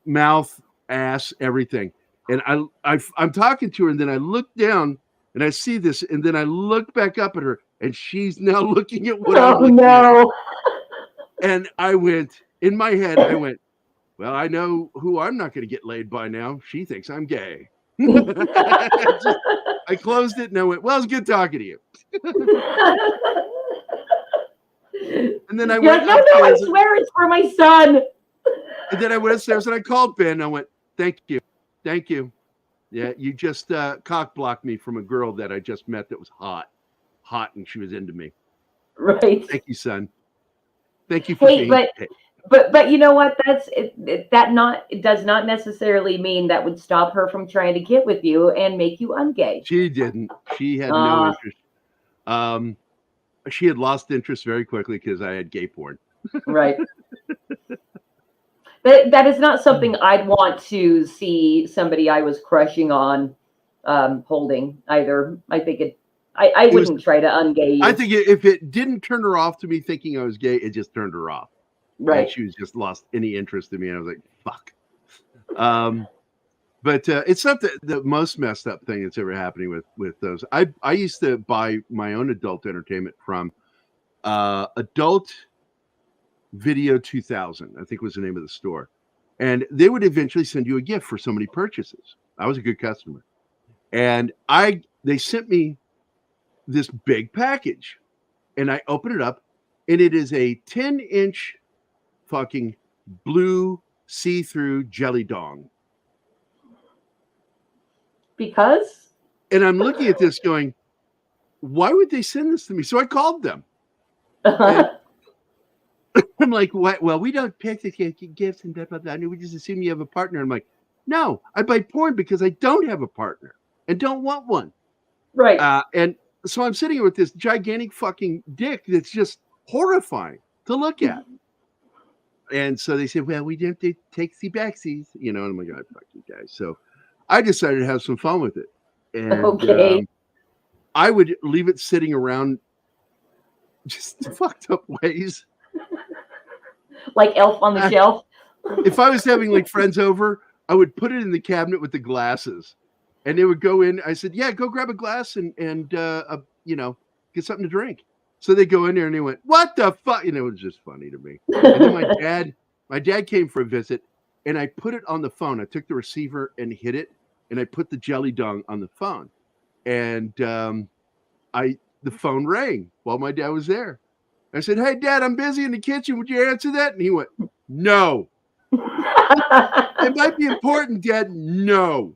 Mouth, ass, everything. And I'm talking to her, and then I look down and I see this, and then I look back up at her, and she's now looking at what I'm Oh looking at. no. And I went in my head. I went, well, I know who I'm not going to get laid by now. She thinks I'm gay. I closed it and I went, well, it's good talking to you. And then I You're went like, no, I upstairs, swear it's for my son. and then I went upstairs and I called Ben. And I went, thank you. Yeah, you just cock blocked me from a girl that I just met that was hot, and she was into me. Right. Thank you, son. Thank you for Hey, being. but you know what? It does not necessarily mean that would stop her from trying to get with you and make you ungay. She didn't. She had no interest. She had lost interest very quickly because I had gay porn. Right. That is not something I'd want to see somebody I was crushing on holding either. I think I wouldn't try to ungay you. I think if it didn't turn her off to me thinking I was gay, it just turned her off. Right. And she was just lost any interest in me. And I was like, fuck. But it's not the most messed up thing that's ever happening with those. I used to buy my own adult entertainment from Adult Video 2000, I think was the name of the store. And they would eventually send you a gift for so many purchases. I was a good customer. And they sent me this big package. And I open it up, and it is a 10-inch fucking blue see-through jelly dong. Because? And I'm looking at this going, why would they send this to me? So I called them. I'm like, what? Well, we don't pick the gifts and blah, blah, blah. We just assume you have a partner. I'm like, no, I buy porn because I don't have a partner and don't want one. Right. And so I'm sitting here with this gigantic fucking dick that's just horrifying to look at. And so they said, well, we don't take the backsies, and I'm like, oh, fuck you guys. So I decided to have some fun with it. And Okay. I would leave it sitting around just fucked up ways. Like Elf on the Shelf. If I was having like friends over, I would put it in the cabinet with the glasses, and they would go in. I said, yeah, go grab a glass and get something to drink. So they go in there and they went, what the fuck? It was just funny to me. And then my dad came for a visit, and I put it on the phone. I took the receiver and hit it, and I put the jelly dong on the phone. And the phone rang while my dad was there. I said, hey, Dad, I'm busy in the kitchen. Would you answer that? And he went, no. It might be important, Dad. No.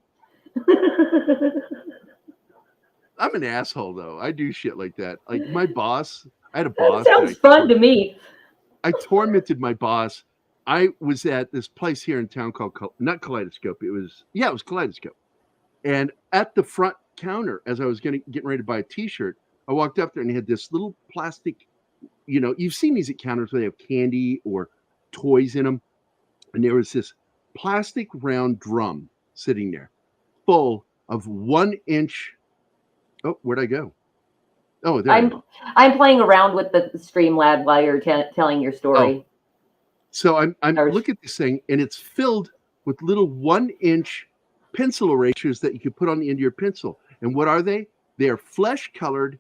I'm an asshole, though. I do shit like that. Like my boss, I had a boss. That sounds fun to me. I tormented my boss. I was at this place here in town called, not Kaleidoscope. It was Kaleidoscope. And at the front counter, as I was getting ready to buy a T-shirt, I walked up there and he had this little plastic, you've seen these at counters where they have candy or toys in them. And there was this plastic round drum sitting there full of 1-inch. Oh, where'd I go? Oh, there. I'm playing around with the Streamlab while you're telling your story. Oh. So I'm looking at this thing, and it's filled with little 1-inch pencil erasers that you can put on the end of your pencil. And what are they? They are flesh-colored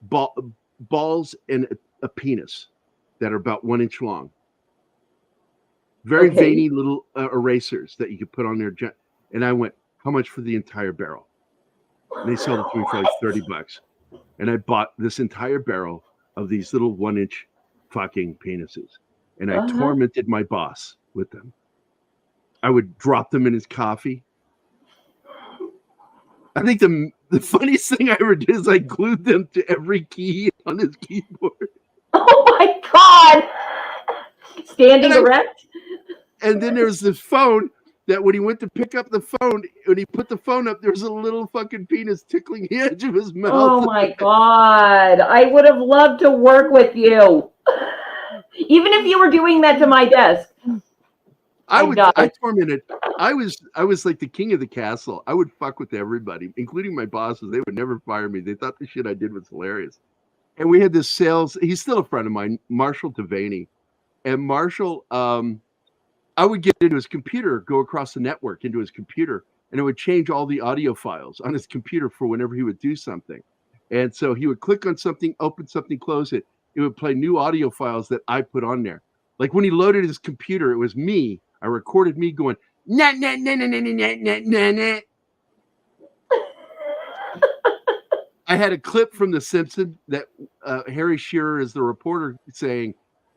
balls and a penis that are about 1 inch long. Very veiny little erasers that you could put on there. And I went, how much for the entire barrel? And they sold it to me for like $30. And I bought this entire barrel of these little 1-inch fucking penises. And I tormented my boss with them. I would drop them in his coffee. I think the funniest thing I ever did is I glued them to every key on his keyboard. Oh my God! Standing erect? And then there's this phone that when he went to pick up the phone, when he put the phone up, there was a little fucking penis tickling the edge of his mouth. Oh my God. I would have loved to work with you. Even if you were doing that to my desk. I tormented. I was like the king of the castle. I would fuck with everybody, including my bosses. They would never fire me. They thought the shit I did was hilarious. And we had this sales. He's still a friend of mine, Marshall Devaney. And Marshall, I would get into his computer, go across the network into his computer, and it would change all the audio files on his computer for whenever he would do something. And so he would click on something, open something, close it. It would play new audio files that I put on there. Like when he loaded his computer, it was me. I recorded me going, nah, nah, nah, nah, nah, nah, nah, nah, nah. I had a clip from The Simpsons that Harry Shearer is the reporter saying,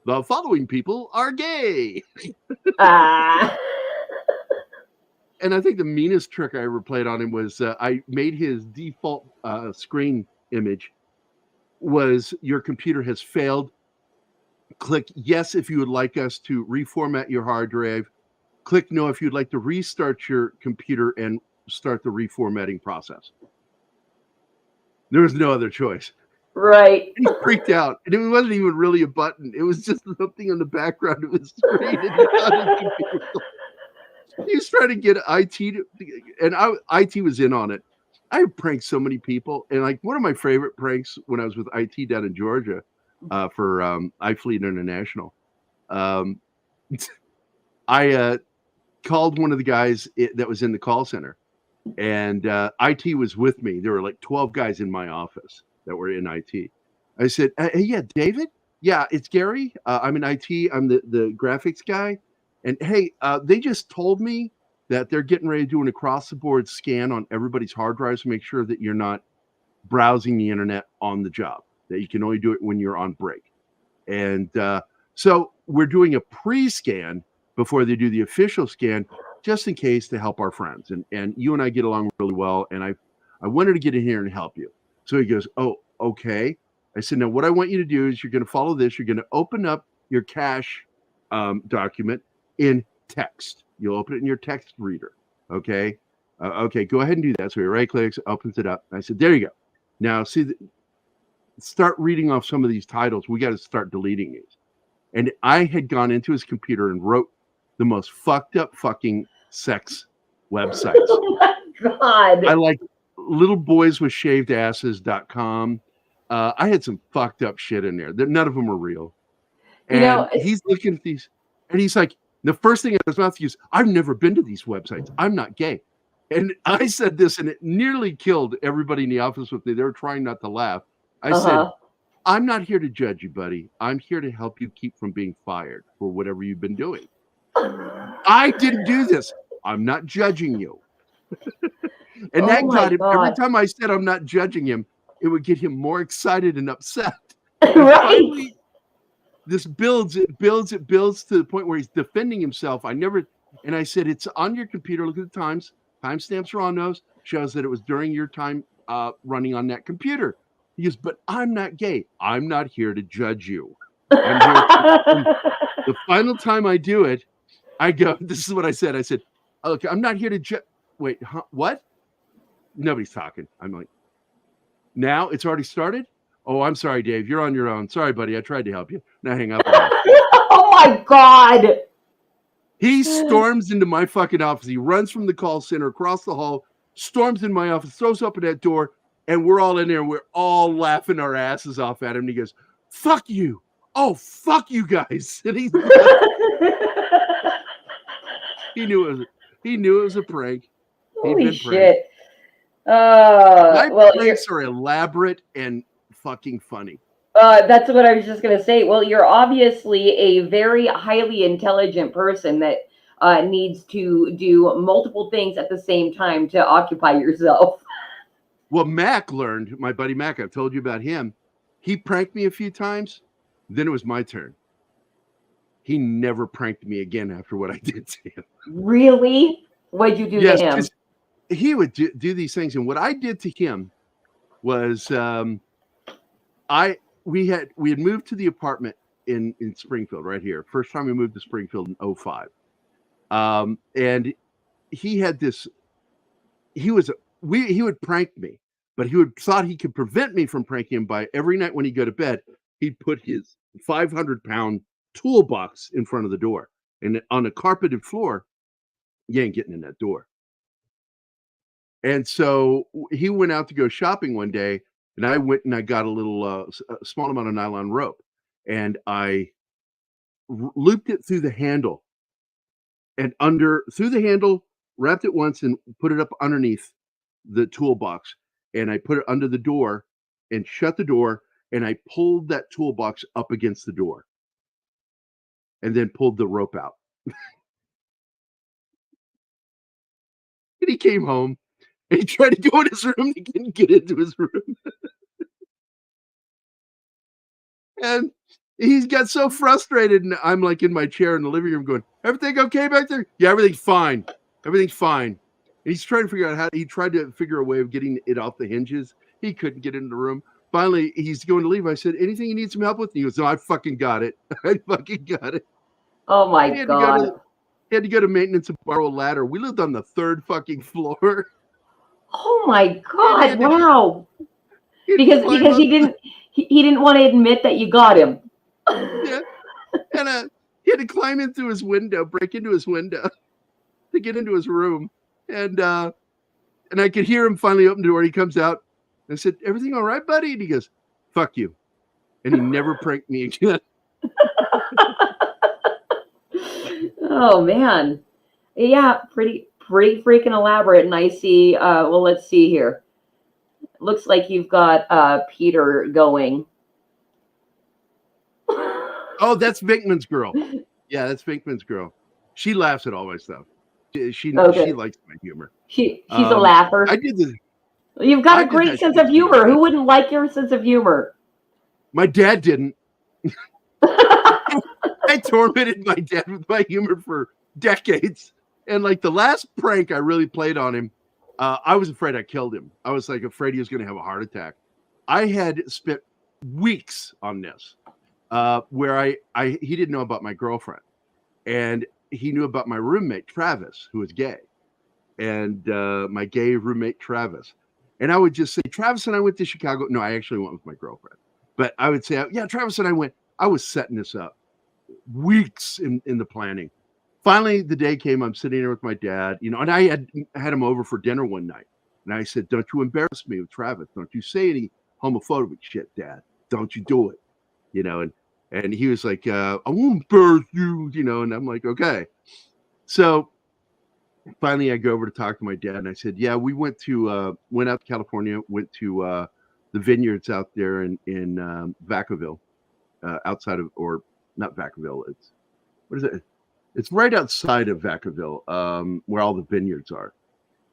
"The following people are gay." Ah. And I think the meanest trick I ever played on him was I made his default screen image was your computer has failed. Click yes if you would like us to reformat your hard drive. Click no if you'd like to restart your computer and start the reformatting process. There was no other choice. Right. He freaked out. And it wasn't even really a button. It was just something on the background of his screen. And he thought his computer was he was trying to get IT and IT was in on it. I pranked so many people, and like one of my favorite pranks when I was with IT down in Georgia for iFleet International. I called one of the guys that was in the call center, and IT was with me. There were like 12 guys in my office that were in IT. I said, "Hey, yeah, David? Yeah, it's Gary. I'm in IT. I'm the graphics guy. And hey, they just told me that they're getting ready to do an across-the-board scan on everybody's hard drives to make sure that you're not browsing the internet on the job, that you can only do it when you're on break. And so we're doing a pre-scan before they do the official scan, just in case to help our friends. And you and I get along really well, and I wanted to get in here and help you." So he goes, "Oh, okay." I said, "Now what I want you to do is you're going to follow this. You're going to open up your cache document in text. You'll open it in your text reader. Okay. Okay. Go ahead and do that." So he right clicks, opens it up. I said, "There you go. Now see, start reading off some of these titles. We got to start deleting these." And I had gone into his computer and wrote the most fucked up fucking sex websites. Oh my God. I like littleboyswithshavedasses.com. I had some fucked up shit in there. None of them were real. And he's looking at these, and he's like, the first thing out of his mouth is, "I've never been to these websites. I'm not gay." And I said this, and it nearly killed everybody in the office with me. They were trying not to laugh. I said, "I'm not here to judge you, buddy. I'm here to help you keep from being fired for whatever you've been doing. I didn't do this. I'm not judging you." And that got him. Every time I said I'm not judging him, it would get him more excited and upset. Right. Finally, this builds to the point where he's defending himself. And I said, "It's on your computer. Look at the times. Timestamps are on those. Shows that it was during your time running on that computer." He goes, "But I'm not gay. I'm not here to judge you. I'm here the final time I do it, I go, this is what I said. I said, okay, I'm not here to judge. Wait, huh? What? Nobody's talking." I'm like, "Now it's already started? Oh, I'm sorry, Dave. You're on your own. Sorry, buddy. I tried to help you." Now hang up. Oh my God. He storms into my fucking office. He runs from the call center across the hall, storms in my office, throws open that door, and we're all in there. And we're all laughing our asses off at him. And he goes, "Fuck you. Oh, fuck you guys." And he knew it was a prank. Holy shit. My well, pranks are elaborate and fucking funny. That's what I was just going to say. Well, you're obviously a very highly intelligent person that needs to do multiple things at the same time to occupy yourself. Well, Mac learned, my buddy Mac, I've told you about him. He pranked me a few times. Then it was my turn. He never pranked me again after what I did to him. Really? What'd you do to him? He would do these things. And what I did to him was we had moved to the apartment in Springfield right here. First time we moved to Springfield in 2005. And he had this, he would prank me, but he thought he could prevent me from pranking him by every night when he'd go to bed, he'd put his 500-pound toolbox in front of the door. And on a carpeted floor, you ain't getting in that door. And so he went out to go shopping one day, And I went and I got a small amount of nylon rope, and I looped it through the handle and through the handle, wrapped it once and put it up underneath the toolbox. And I put it under the door and shut the door. And I pulled that toolbox up against the door and then pulled the rope out. And he came home and he tried to go in his room. He couldn't get into his room. And he got so frustrated. And I'm like in my chair in the living room going, everything okay back there? Yeah, everything's fine. Everything's fine. And he's trying to figure out he tried to figure a way of getting it off the hinges. He couldn't get into the room. Finally, he's going to leave. I said, anything you need some help with? And he goes, no, I fucking got it. I fucking got it. Oh my God. He had to go to maintenance and borrow a ladder. We lived on the 3rd fucking floor. Oh my God. Wow. Because he didn't want to admit that you got him. Yeah. And he had to climb in through his window, break into his window to get into his room. And I could hear him finally open the door. He comes out. I said, everything all right, buddy? And he goes, fuck you. And he never pranked me again. Oh man. Yeah, pretty freaking elaborate. And I see, well, let's see here. Looks like you've got Peter going. Oh, that's Vinkman's girl. Yeah, that's Vinkman's girl. She laughs at all my stuff. She likes my humor. She's a laugher. I did this. You've got a great sense of humor. Who wouldn't like your sense of humor? My dad didn't. I tormented my dad with my humor for decades. And like the last prank I really played on him, I was afraid I killed him. I was like afraid he was going to have a heart attack. I had spent weeks on this, where he didn't know about my girlfriend, and he knew about my roommate Travis, who was gay, and my gay roommate Travis. And I would just say, Travis and I went to Chicago. No, I actually went with my girlfriend. But I would say, yeah, Travis and I went. I was setting this up weeks in the planning. Finally, the day came. I'm sitting there with my dad, and I had him over for dinner one night. And I said, don't you embarrass me with Travis. Don't you say any homophobic shit, Dad. Don't you do it. And he was like, I won't embarrass you, and I'm like, okay. So finally, I go over to talk to my dad, and I said, "Yeah, we went out to California, went to the vineyards out there in Vacaville, outside of, or not Vacaville. It's what is it? It's right outside of Vacaville, where all the vineyards are.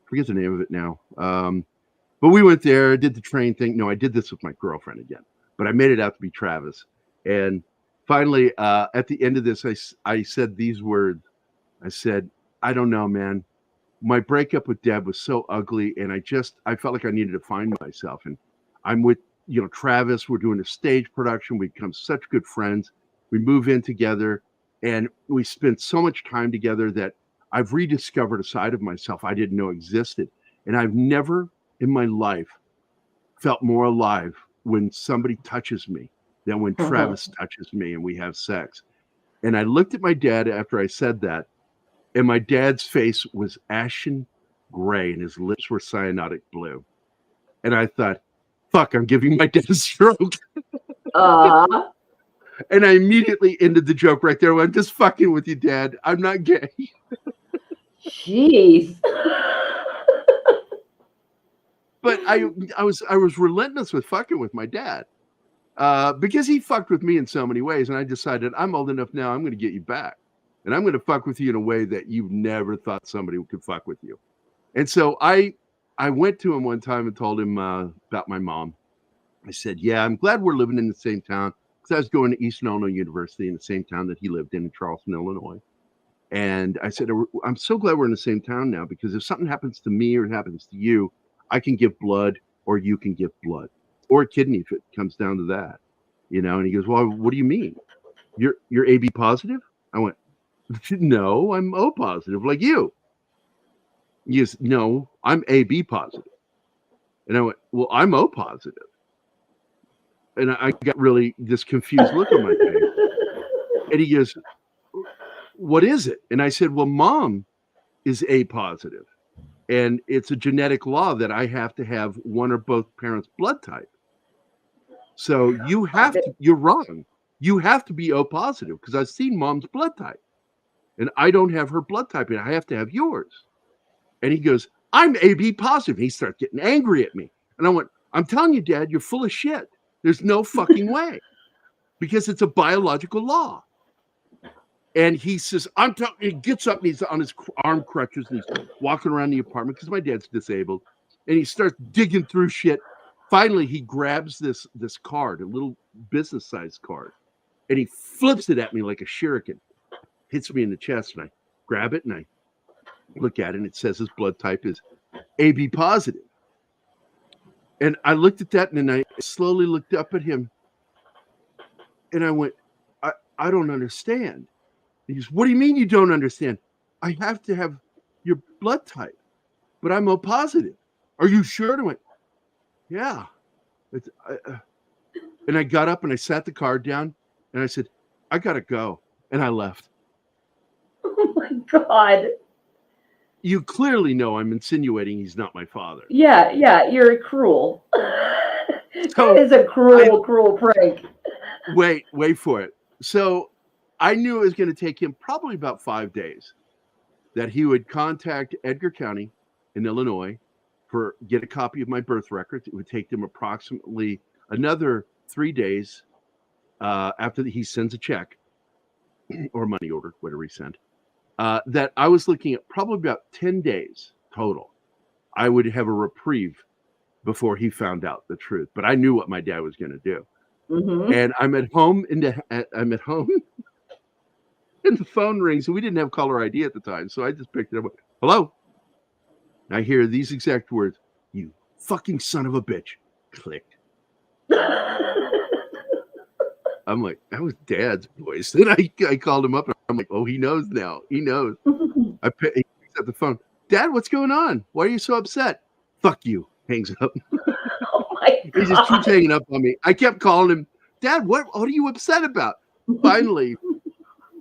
I forget the name of it now. But we went there, did the train thing. No, I did this with my girlfriend again, but I made it out to be Travis. And finally, at the end of this, I said these words. I said, I don't know, man. My breakup with Deb was so ugly, and I felt like I needed to find myself. And I'm with, Travis. We're doing a stage production. We become such good friends. We move in together, and we spend so much time together that I've rediscovered a side of myself I didn't know existed. And I've never in my life felt more alive when somebody touches me than when Travis touches me and we have sex. And I looked at my dad after I said that, and my dad's face was ashen gray and his lips were cyanotic blue. And I thought, fuck, I'm giving my dad a stroke. And I immediately ended the joke right there. I'm just fucking with you, Dad. I'm not gay. Jeez. But I was relentless with fucking with my dad, because he fucked with me in so many ways. And I decided I'm old enough now. I'm going to get you back. And I'm going to fuck with you in a way that you've never thought somebody could fuck with you. And so I went to him one time and told him about my mom. I said, yeah, I'm glad we're living in the same town, because I was going to Eastern Illinois University in the same town that he lived in Charleston, Illinois. And I said, I'm so glad we're in the same town now, because if something happens to me or it happens to you, I can give blood, or you can give blood, or a kidney if it comes down to that. And he goes, well, what do you mean? You're AB positive? I went, no, I'm O positive, like you. He goes, no, I'm AB positive. And I went, well, I'm O positive. And I got really this confused look on my face. And he goes, what is it? And I said, well, Mom is A positive. And it's a genetic law that I have to have one or both parents' blood type. So you have to, you're wrong. You have to be O positive because I've seen mom's blood type and I don't have her blood type and I have to have yours. And he goes, I'm AB positive. He starts getting angry at me. And I went, I'm telling you, Dad, you're full of shit. There's no fucking way because it's a biological law. And he says, he gets up and he's on his arm crutches and he's walking around the apartment because my dad's disabled. And he starts digging through shit. Finally, he grabs this card, a little business sized card, and he flips it at me like a shuriken, hits me in the chest, and I grab it and I look at it and it says his blood type is AB positive. And I looked at that and then I slowly looked up at him and I went, I don't understand. He goes, what do you mean you don't understand? I have to have your blood type, but I'm O positive. Are you sure? And I went, yeah. And I got up and I sat the card down and I said, I got to go. And I left. Oh my God. You clearly know I'm insinuating he's not my father. Yeah, you're cruel. So that is a cruel prank. Wait for it. So I knew it was going to take him probably about 5 days that he would contact Edgar County in Illinois get a copy of my birth records. It would take them approximately another 3 days after he sends a check or money order, whatever he sent, that I was looking at probably about 10 days total. I would have a reprieve before he found out the truth. But I knew what my dad was going to do. Mm-hmm. And I'm at home and the phone rings, and we didn't have caller ID at the time. So I just picked it up. Hello? And I hear these exact words, you fucking son of a bitch. Click. I'm like, that was Dad's voice. Then I called him up, and I'm like, oh, he knows now. He knows. He picks up the phone. Dad, what's going on? Why are you so upset? Fuck you. Hangs up. Oh my God. He just keeps hanging up on me. I kept calling him, Dad, what are you upset about? Finally,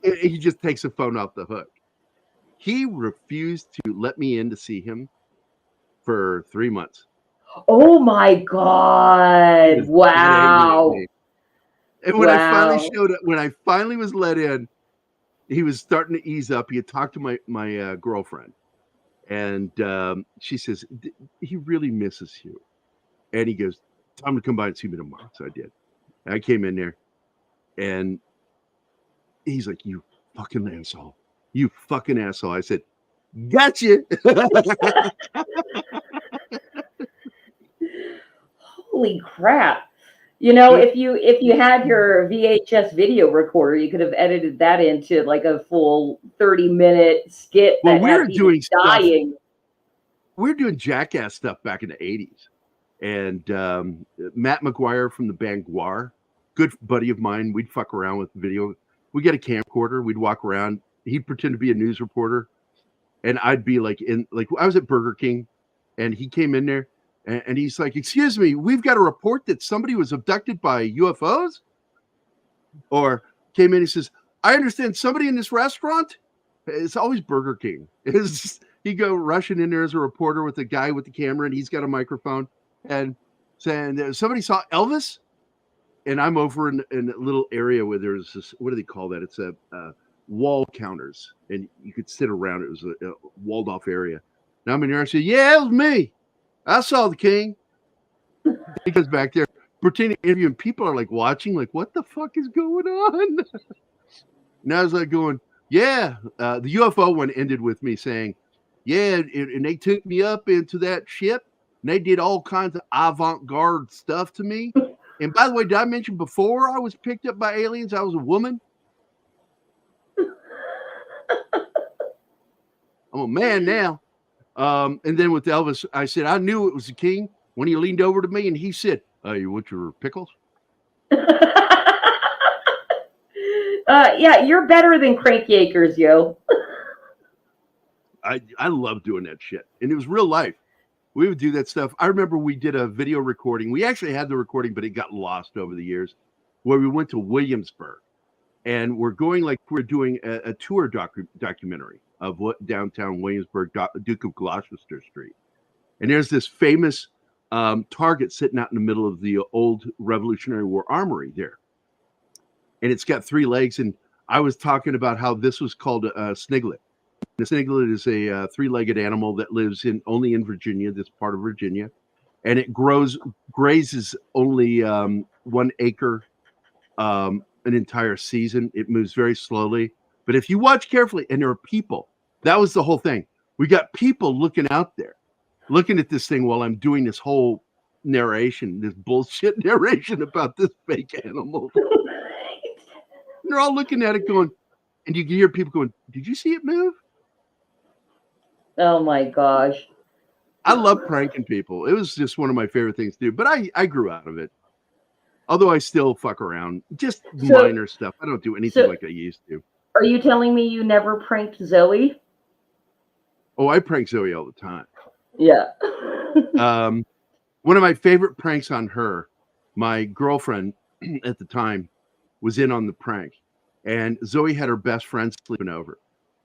he just takes the phone off the hook. He refused to let me in to see him for 3 months. Oh my God. Wow. And when I finally showed up, when I finally was let in, he was starting to ease up. He had talked to my girlfriend. And she says, he really misses you. And he goes, time to come by and see me tomorrow. So I did. And I came in there and he's like, you fucking asshole. You fucking asshole. I said, gotcha. Holy crap. You know, if you had your VHS video recorder, you could have edited that into like a full 30-minute skit. Well, that we were doing dying. We were doing jackass stuff back in the 80s. And Matt McGuire from the band Guar, good buddy of mine, we'd fuck around with video. We get a camcorder, we'd walk around. He'd pretend to be a news reporter. And I'd be like I was at Burger King and he came in there and he's like, excuse me, we've got a report that somebody was abducted by UFOs. Or came in, he says, I understand somebody in this restaurant. It's always Burger King. He'd go rushing in there as a reporter with a guy with the camera and he's got a microphone and saying, somebody saw Elvis. And I'm over in a little area where there's this, what do they call that? It's a wall counters and you could sit around. It was a walled off area. Now I'm in there. I say, yeah, it was me. I saw the king. He goes back there, pretending to interview, and people are like watching, like, what the fuck is going on? And I was like going, yeah. The UFO one ended with me saying, yeah, and they took me up into that ship and they did all kinds of avant-garde stuff to me. And by the way, did I mention before I was picked up by aliens, I was a woman? I'm a man now. And then with Elvis, I said, I knew it was the king when he leaned over to me and he said, you want your pickles? Yeah, you're better than Cranky Acres, yo. I love doing that shit. And it was real life. We would do that stuff. I remember we did a video recording. We actually had the recording, but it got lost over the years, where we went to Williamsburg. And we're doing a tour documentary of what downtown Williamsburg, Duke of Gloucester Street. And there's this famous target sitting out in the middle of the old Revolutionary War armory there. And it's got 3 legs. And I was talking about how this was called a sniglet. The sniglet is a 3-legged animal that lives only in Virginia, this part of Virginia. And it grazes only 1 acre an entire season. It moves very slowly. But if you watch carefully, and there are people, that was the whole thing. We got people looking out there, looking at this thing while I'm doing this whole narration, this bullshit narration about this fake animal. And they're all looking at it going, and you can hear people going, did you see it move? Oh my gosh. I love pranking people. It was just one of my favorite things to do, but I grew out of it. Although I still fuck around, just minor stuff. I don't do anything like I used to. Are you telling me you never pranked Zoe? Oh, I prank Zoe all the time. Yeah. One of my favorite pranks on her, my girlfriend at the time was in on the prank, and Zoe had her best friend sleeping over,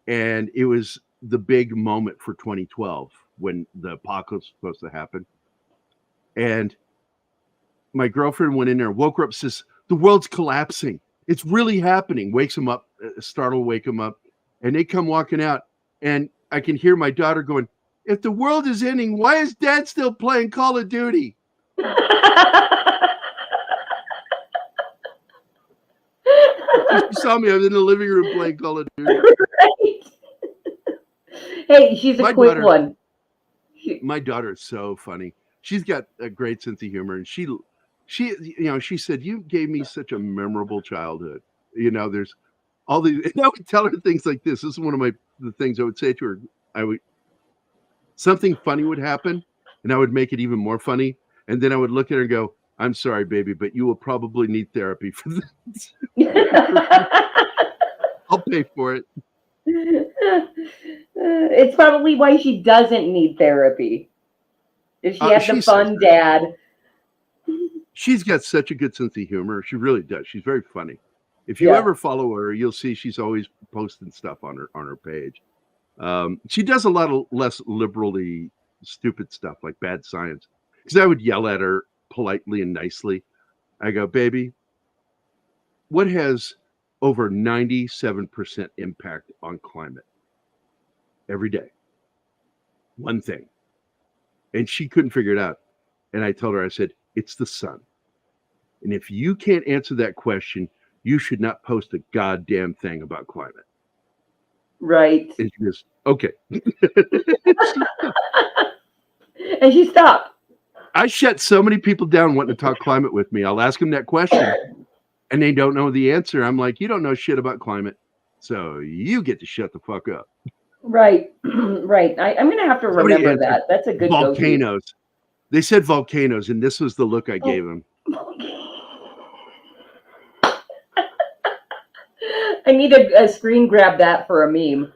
and it was the big moment for 2012 when the apocalypse was supposed to happen. And my girlfriend went in there, woke her up, says, the world's collapsing. It's really happening. Wakes him up, startled, wake him up. And they come walking out, and I can hear my daughter going, if the world is ending, why is Dad still playing Call of Duty? She saw me. I was in the living room playing Call of Duty. Right. Hey, she's a quick one. My daughter is so funny. She's got a great sense of humor, and she she said, you gave me such a memorable childhood. There's all these, and I would tell her things like this. This is one of the things I would say to her. Something funny would happen, and I would make it even more funny. And then I would look at her and go, I'm sorry, baby, but you will probably need therapy for this. I'll pay for it. It's probably why she doesn't need therapy. If she had the fun dad. She's got such a good sense of humor. She really does. She's very funny. If you ever follow her, you'll see she's always posting stuff on her page. She does a lot of less liberally stupid stuff like bad science. Because I would yell at her politely and nicely. I go, baby, what has over 97% impact on climate every day? One thing. And she couldn't figure it out. And I told her, I said, it's the sun. And if you can't answer that question, you should not post a goddamn thing about climate. Right. And she goes, okay. And she stopped. I shut so many people down wanting to talk climate with me. I'll ask them that question and they don't know the answer. I'm like, you don't know shit about climate. So you get to shut the fuck up. Right. Right. I'm going to have to remember that. That's a good volcanoes. Go-to. They said volcanoes, and this was the look I gave them. I need a screen grab that for a meme.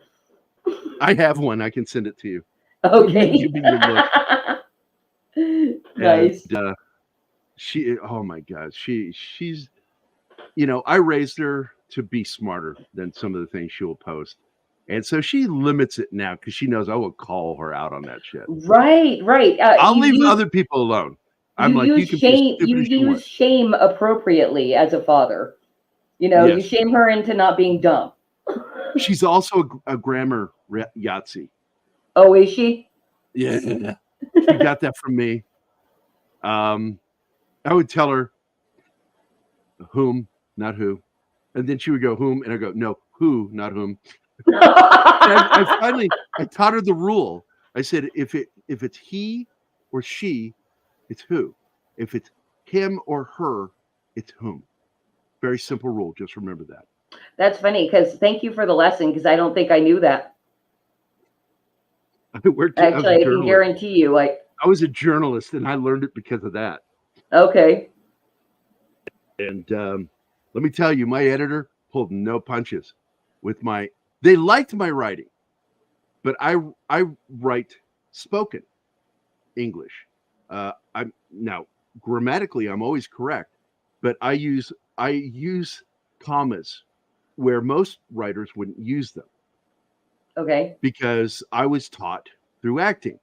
I have one. I can send it to you. Okay. Give me your look. Nice. And, oh my God, she's, I raised her to be smarter than some of the things she will post. And so she limits it now because she knows I will call her out on that shit. Right. I'll leave other people alone. I'm like, you can shame. You use shame appropriately as a father. Yes. You shame her into not being dumb. She's also a grammar Yahtzee. Oh, is she? Yeah. She got that from me. I would tell her whom, not who. And then she would go, whom? And I go, no, who, not whom. I taught her the rule. I said, if it's he or she, it's who. If it's him or her, it's whom. Very simple rule. Just remember that. That's funny because thank you for the lesson because I don't think I knew that. Actually, I can guarantee you. I was a journalist and I learned it because of that. Okay. And let me tell you, my editor pulled no punches with they liked my writing, but I write spoken English. I'm now grammatically I'm always correct, but I use commas where most writers wouldn't use them. Okay. Because I was taught through acting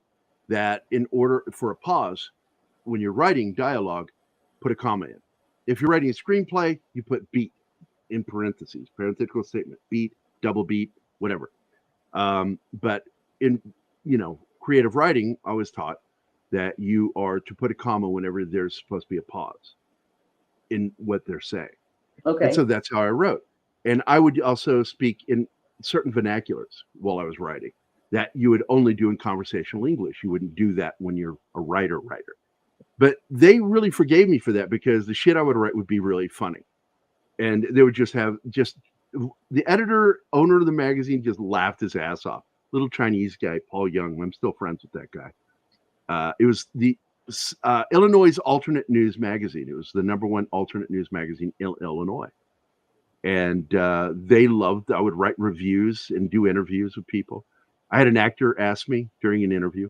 that in order for a pause, when you're writing dialogue, put a comma in. If you're writing a screenplay, you put beat in parentheses, parenthetical statement, beat, double beat, whatever. But in, creative writing, I was taught that you are to put a comma whenever there's supposed to be a pause in what they're saying. Okay. And so that's how I wrote. And I would also speak in certain vernaculars while I was writing that you would only do in conversational English. You wouldn't do that when you're a writer. But they really forgave me for that because the shit I would write would be really funny. And they would just have the editor, owner of the magazine just laughed his ass off. Little Chinese guy, Paul Young. I'm still friends with that guy. It was the Illinois Alternate News magazine. It was the #1 alternate news magazine in Illinois. And they loved, I would write reviews and do interviews with people. I had an actor ask me during an interview,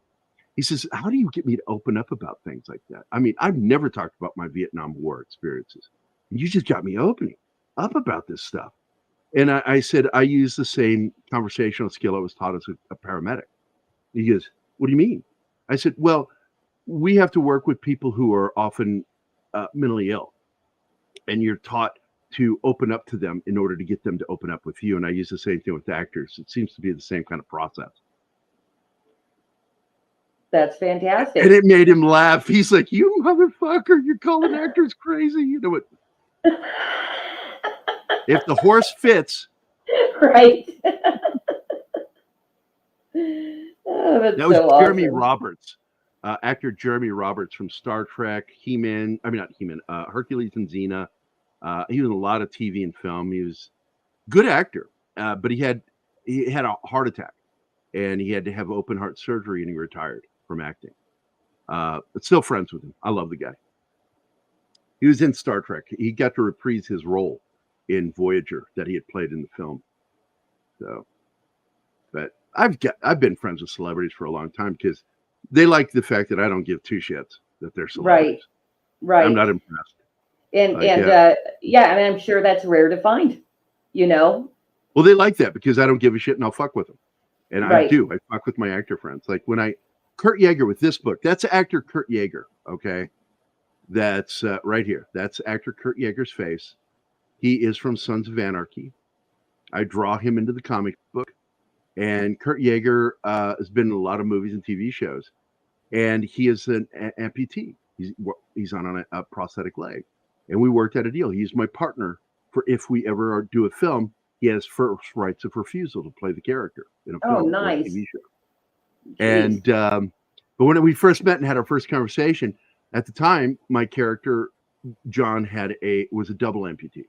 he says, how do you get me to open up about things like that? I mean, I've never talked about my Vietnam War experiences. And you just got me opening up about this stuff. And I said, I use the same conversational skill I was taught as a paramedic. He goes, what do you mean? I said, well, we have to work with people who are often mentally ill. And you're taught to open up to them in order to get them to open up with you. And I use the same thing with actors. It seems to be the same kind of process. That's fantastic. And it made him laugh. He's like, you motherfucker, you're calling actors crazy. You know what? If the horse fits. Right. Oh, that's that was so Jeremy awesome. Roberts, actor Jeremy Roberts from Star Trek, He-Man, not He-Man, Hercules and Xena. He was in a lot of TV and film. He was a good actor, but he had a heart attack and he had to have open heart surgery and he retired from acting. But still friends with him. I love the guy. He was in Star Trek. He got to reprise his role in Voyager that he had played in the film. So, but I've been friends with celebrities for a long time because they like the fact that I don't give two shits that they're celebrities. Right. I'm not impressed. And yeah, I mean, I'm sure that's rare to find, Well, they like that because I don't give a shit and I'll fuck with them. And right. I do. I fuck with my actor friends. Like when Kurt Yeager with this book, that's actor Kurt Yeager. Okay. That's right here. That's actor Kurt Yeager's face. He is from Sons of Anarchy. I draw him into the comic book. And Kurt Yeager has been in a lot of movies and TV shows. And he is an amputee. He's on a prosthetic leg. And we worked out a deal. He's my partner for if we ever do a film. He has first rights of refusal to play the character in a film or a TV show. Jeez. And but when we first met and had our first conversation, at the time, my character John was a double amputee.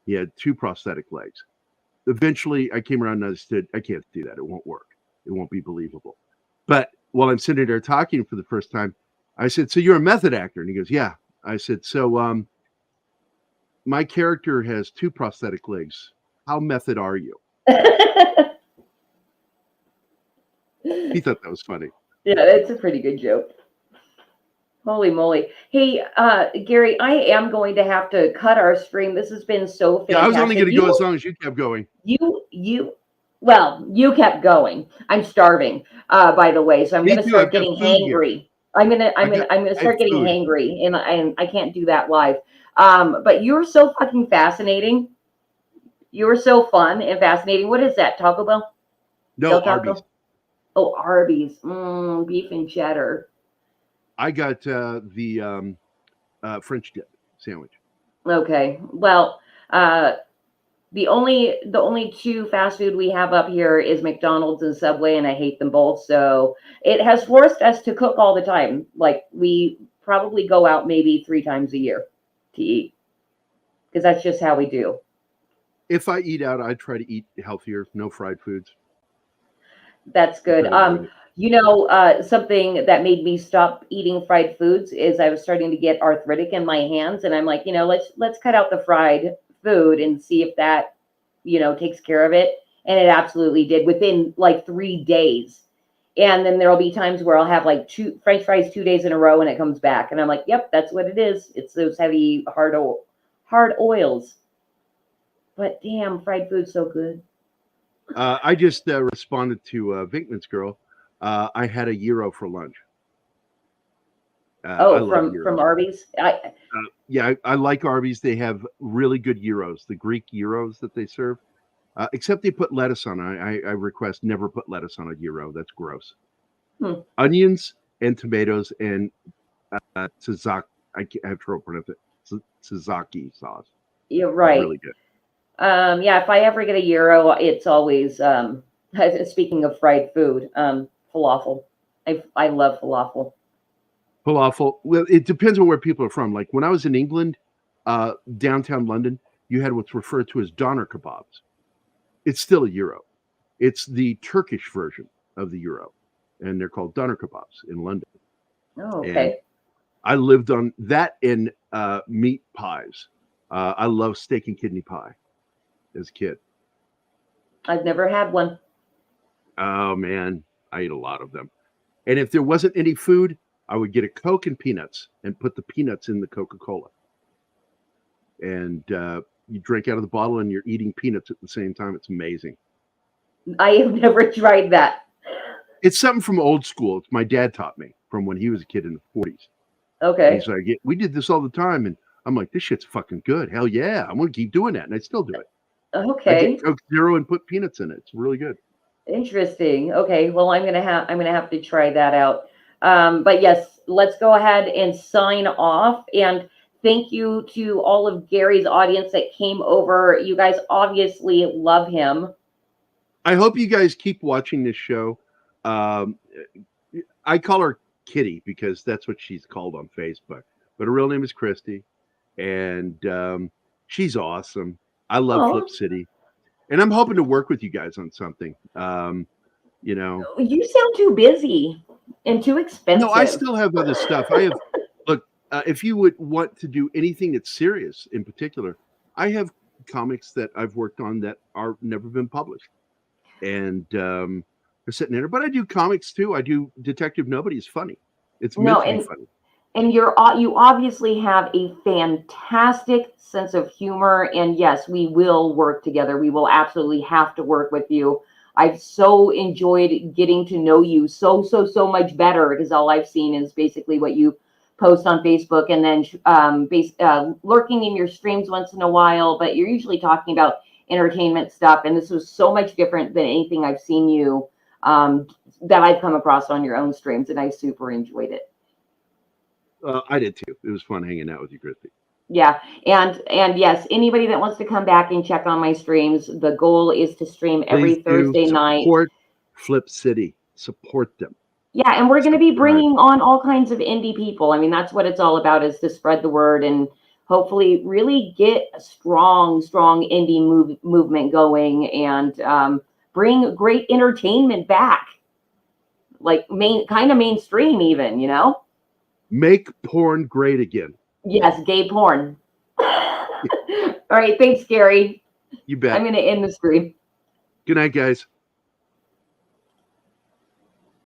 He had 2 prosthetic legs. Eventually, I came around and understood I can't do that. It won't work. It won't be believable. But while I'm sitting there talking for the first time, I said, "So you're a method actor?" And he goes, "Yeah." I said, "So my character has 2 prosthetic legs. How method are you?" He thought that was funny. Yeah, it's a pretty good joke. Holy moly. Hey, Gary, I am going to have to cut our stream. This has been so fantastic. Yeah, I was only going to go as long as you kept going. Well, you kept going. I'm starving, by the way, so I'm going to start getting hangry. I'm going to start getting hangry, and I can't do that live. But you were so fucking fascinating. You were so fun and fascinating. What is that, Taco Bell? No, Arby's. Oh, Arby's. Beef and cheddar. I got the French dip sandwich. Okay. Well, the only 2 fast food we have up here is McDonald's and Subway, and I hate them both. So it has forced us to cook all the time. Like we probably go out maybe 3 times a year to eat because that's just how we do. If I eat out, I try to eat healthier, no fried foods. That's good. Something that made me stop eating fried foods is I was starting to get arthritic in my hands, and I'm like, let's cut out the fried food and see if that, takes care of it. And it absolutely did within like 3 days. And then there'll be times where I'll have like 2 French fries 2 days in a row and it comes back. And I'm like, yep, that's what it is. It's those heavy, hard oils. But damn, fried food's so good. I just responded to Vinkman's girl. I had a gyro for lunch. I Oh, love from gyros. Arby's. Yeah, I like Arby's. They have really good gyros, the Greek gyros that they serve. Except they put lettuce on it. I request never put lettuce on a gyro. That's gross. Hmm. Onions and tomatoes and tzatziki. I have trouble pronouncing it. Tzatziki sauce. You're right. Really good. Yeah, if I ever get a gyro, it's always speaking of fried food, falafel. I love falafel. Falafel. Well, it depends on where people are from. Like when I was in England, downtown London, you had what's referred to as doner kebabs. It's still a gyro. It's the Turkish version of the gyro, and they're called doner kebabs in London. Oh, And okay. I lived on that in meat pies. I love steak and kidney pie as a kid. I've never had one. Oh man, I ate a lot of them. And if there wasn't any food, I would get a Coke and peanuts and put the peanuts in the Coca-Cola. And you drink out of the bottle and you're eating peanuts at the same time. It's amazing. I have never tried that. It's something from old school. It's my dad taught me from when he was a kid in the 40s. Okay. He's like, we did this all the time. And I'm like, this shit's fucking good. Hell yeah. I'm going to keep doing that. And I still do it. I Okay. get Coke Zero and put peanuts in it. It's really good. Interesting. Okay. Well, I'm gonna have to try that out. But yes, let's go ahead and sign off. And thank you to all of Gary's audience that came over. You guys obviously love him. I hope you guys keep watching this show. I call her Kitty because that's what she's called on Facebook. But her real name is Christy. And she's awesome. I love Aw. Flip City. And I'm hoping to work with you guys on something. You know. You sound too busy and too expensive. No, I still have other stuff. I have, look, if you would want to do anything that's serious in particular, I have comics that I've worked on that are never been published. And they're sitting there. But I do comics too. I do Detective Nobody is funny. It's meant to be funny. And you obviously have a fantastic sense of humor. And yes, we will work together. We will absolutely have to work with you. I've so enjoyed getting to know you so much better because all I've seen is basically what you post on Facebook and then lurking in your streams once in a while. But you're usually talking about entertainment stuff. And this was so much different than anything I've seen you that I've come across on your own streams. And I super enjoyed it. I did too. It was fun hanging out with you, Christy. Yeah. And yes, anybody that wants to come back and check on my streams, the goal is to stream every Thursday night. Support Flip City. Support them. Yeah. And we're going to be bringing on all kinds of indie people. I mean, that's what it's all about, is to spread the word and hopefully really get a strong indie movement going and bring great entertainment back. Like mainstream even, you know? Make porn great again. Yes, gay porn. All right, thanks, Gary. You bet. I'm going to end the stream. Good night, guys.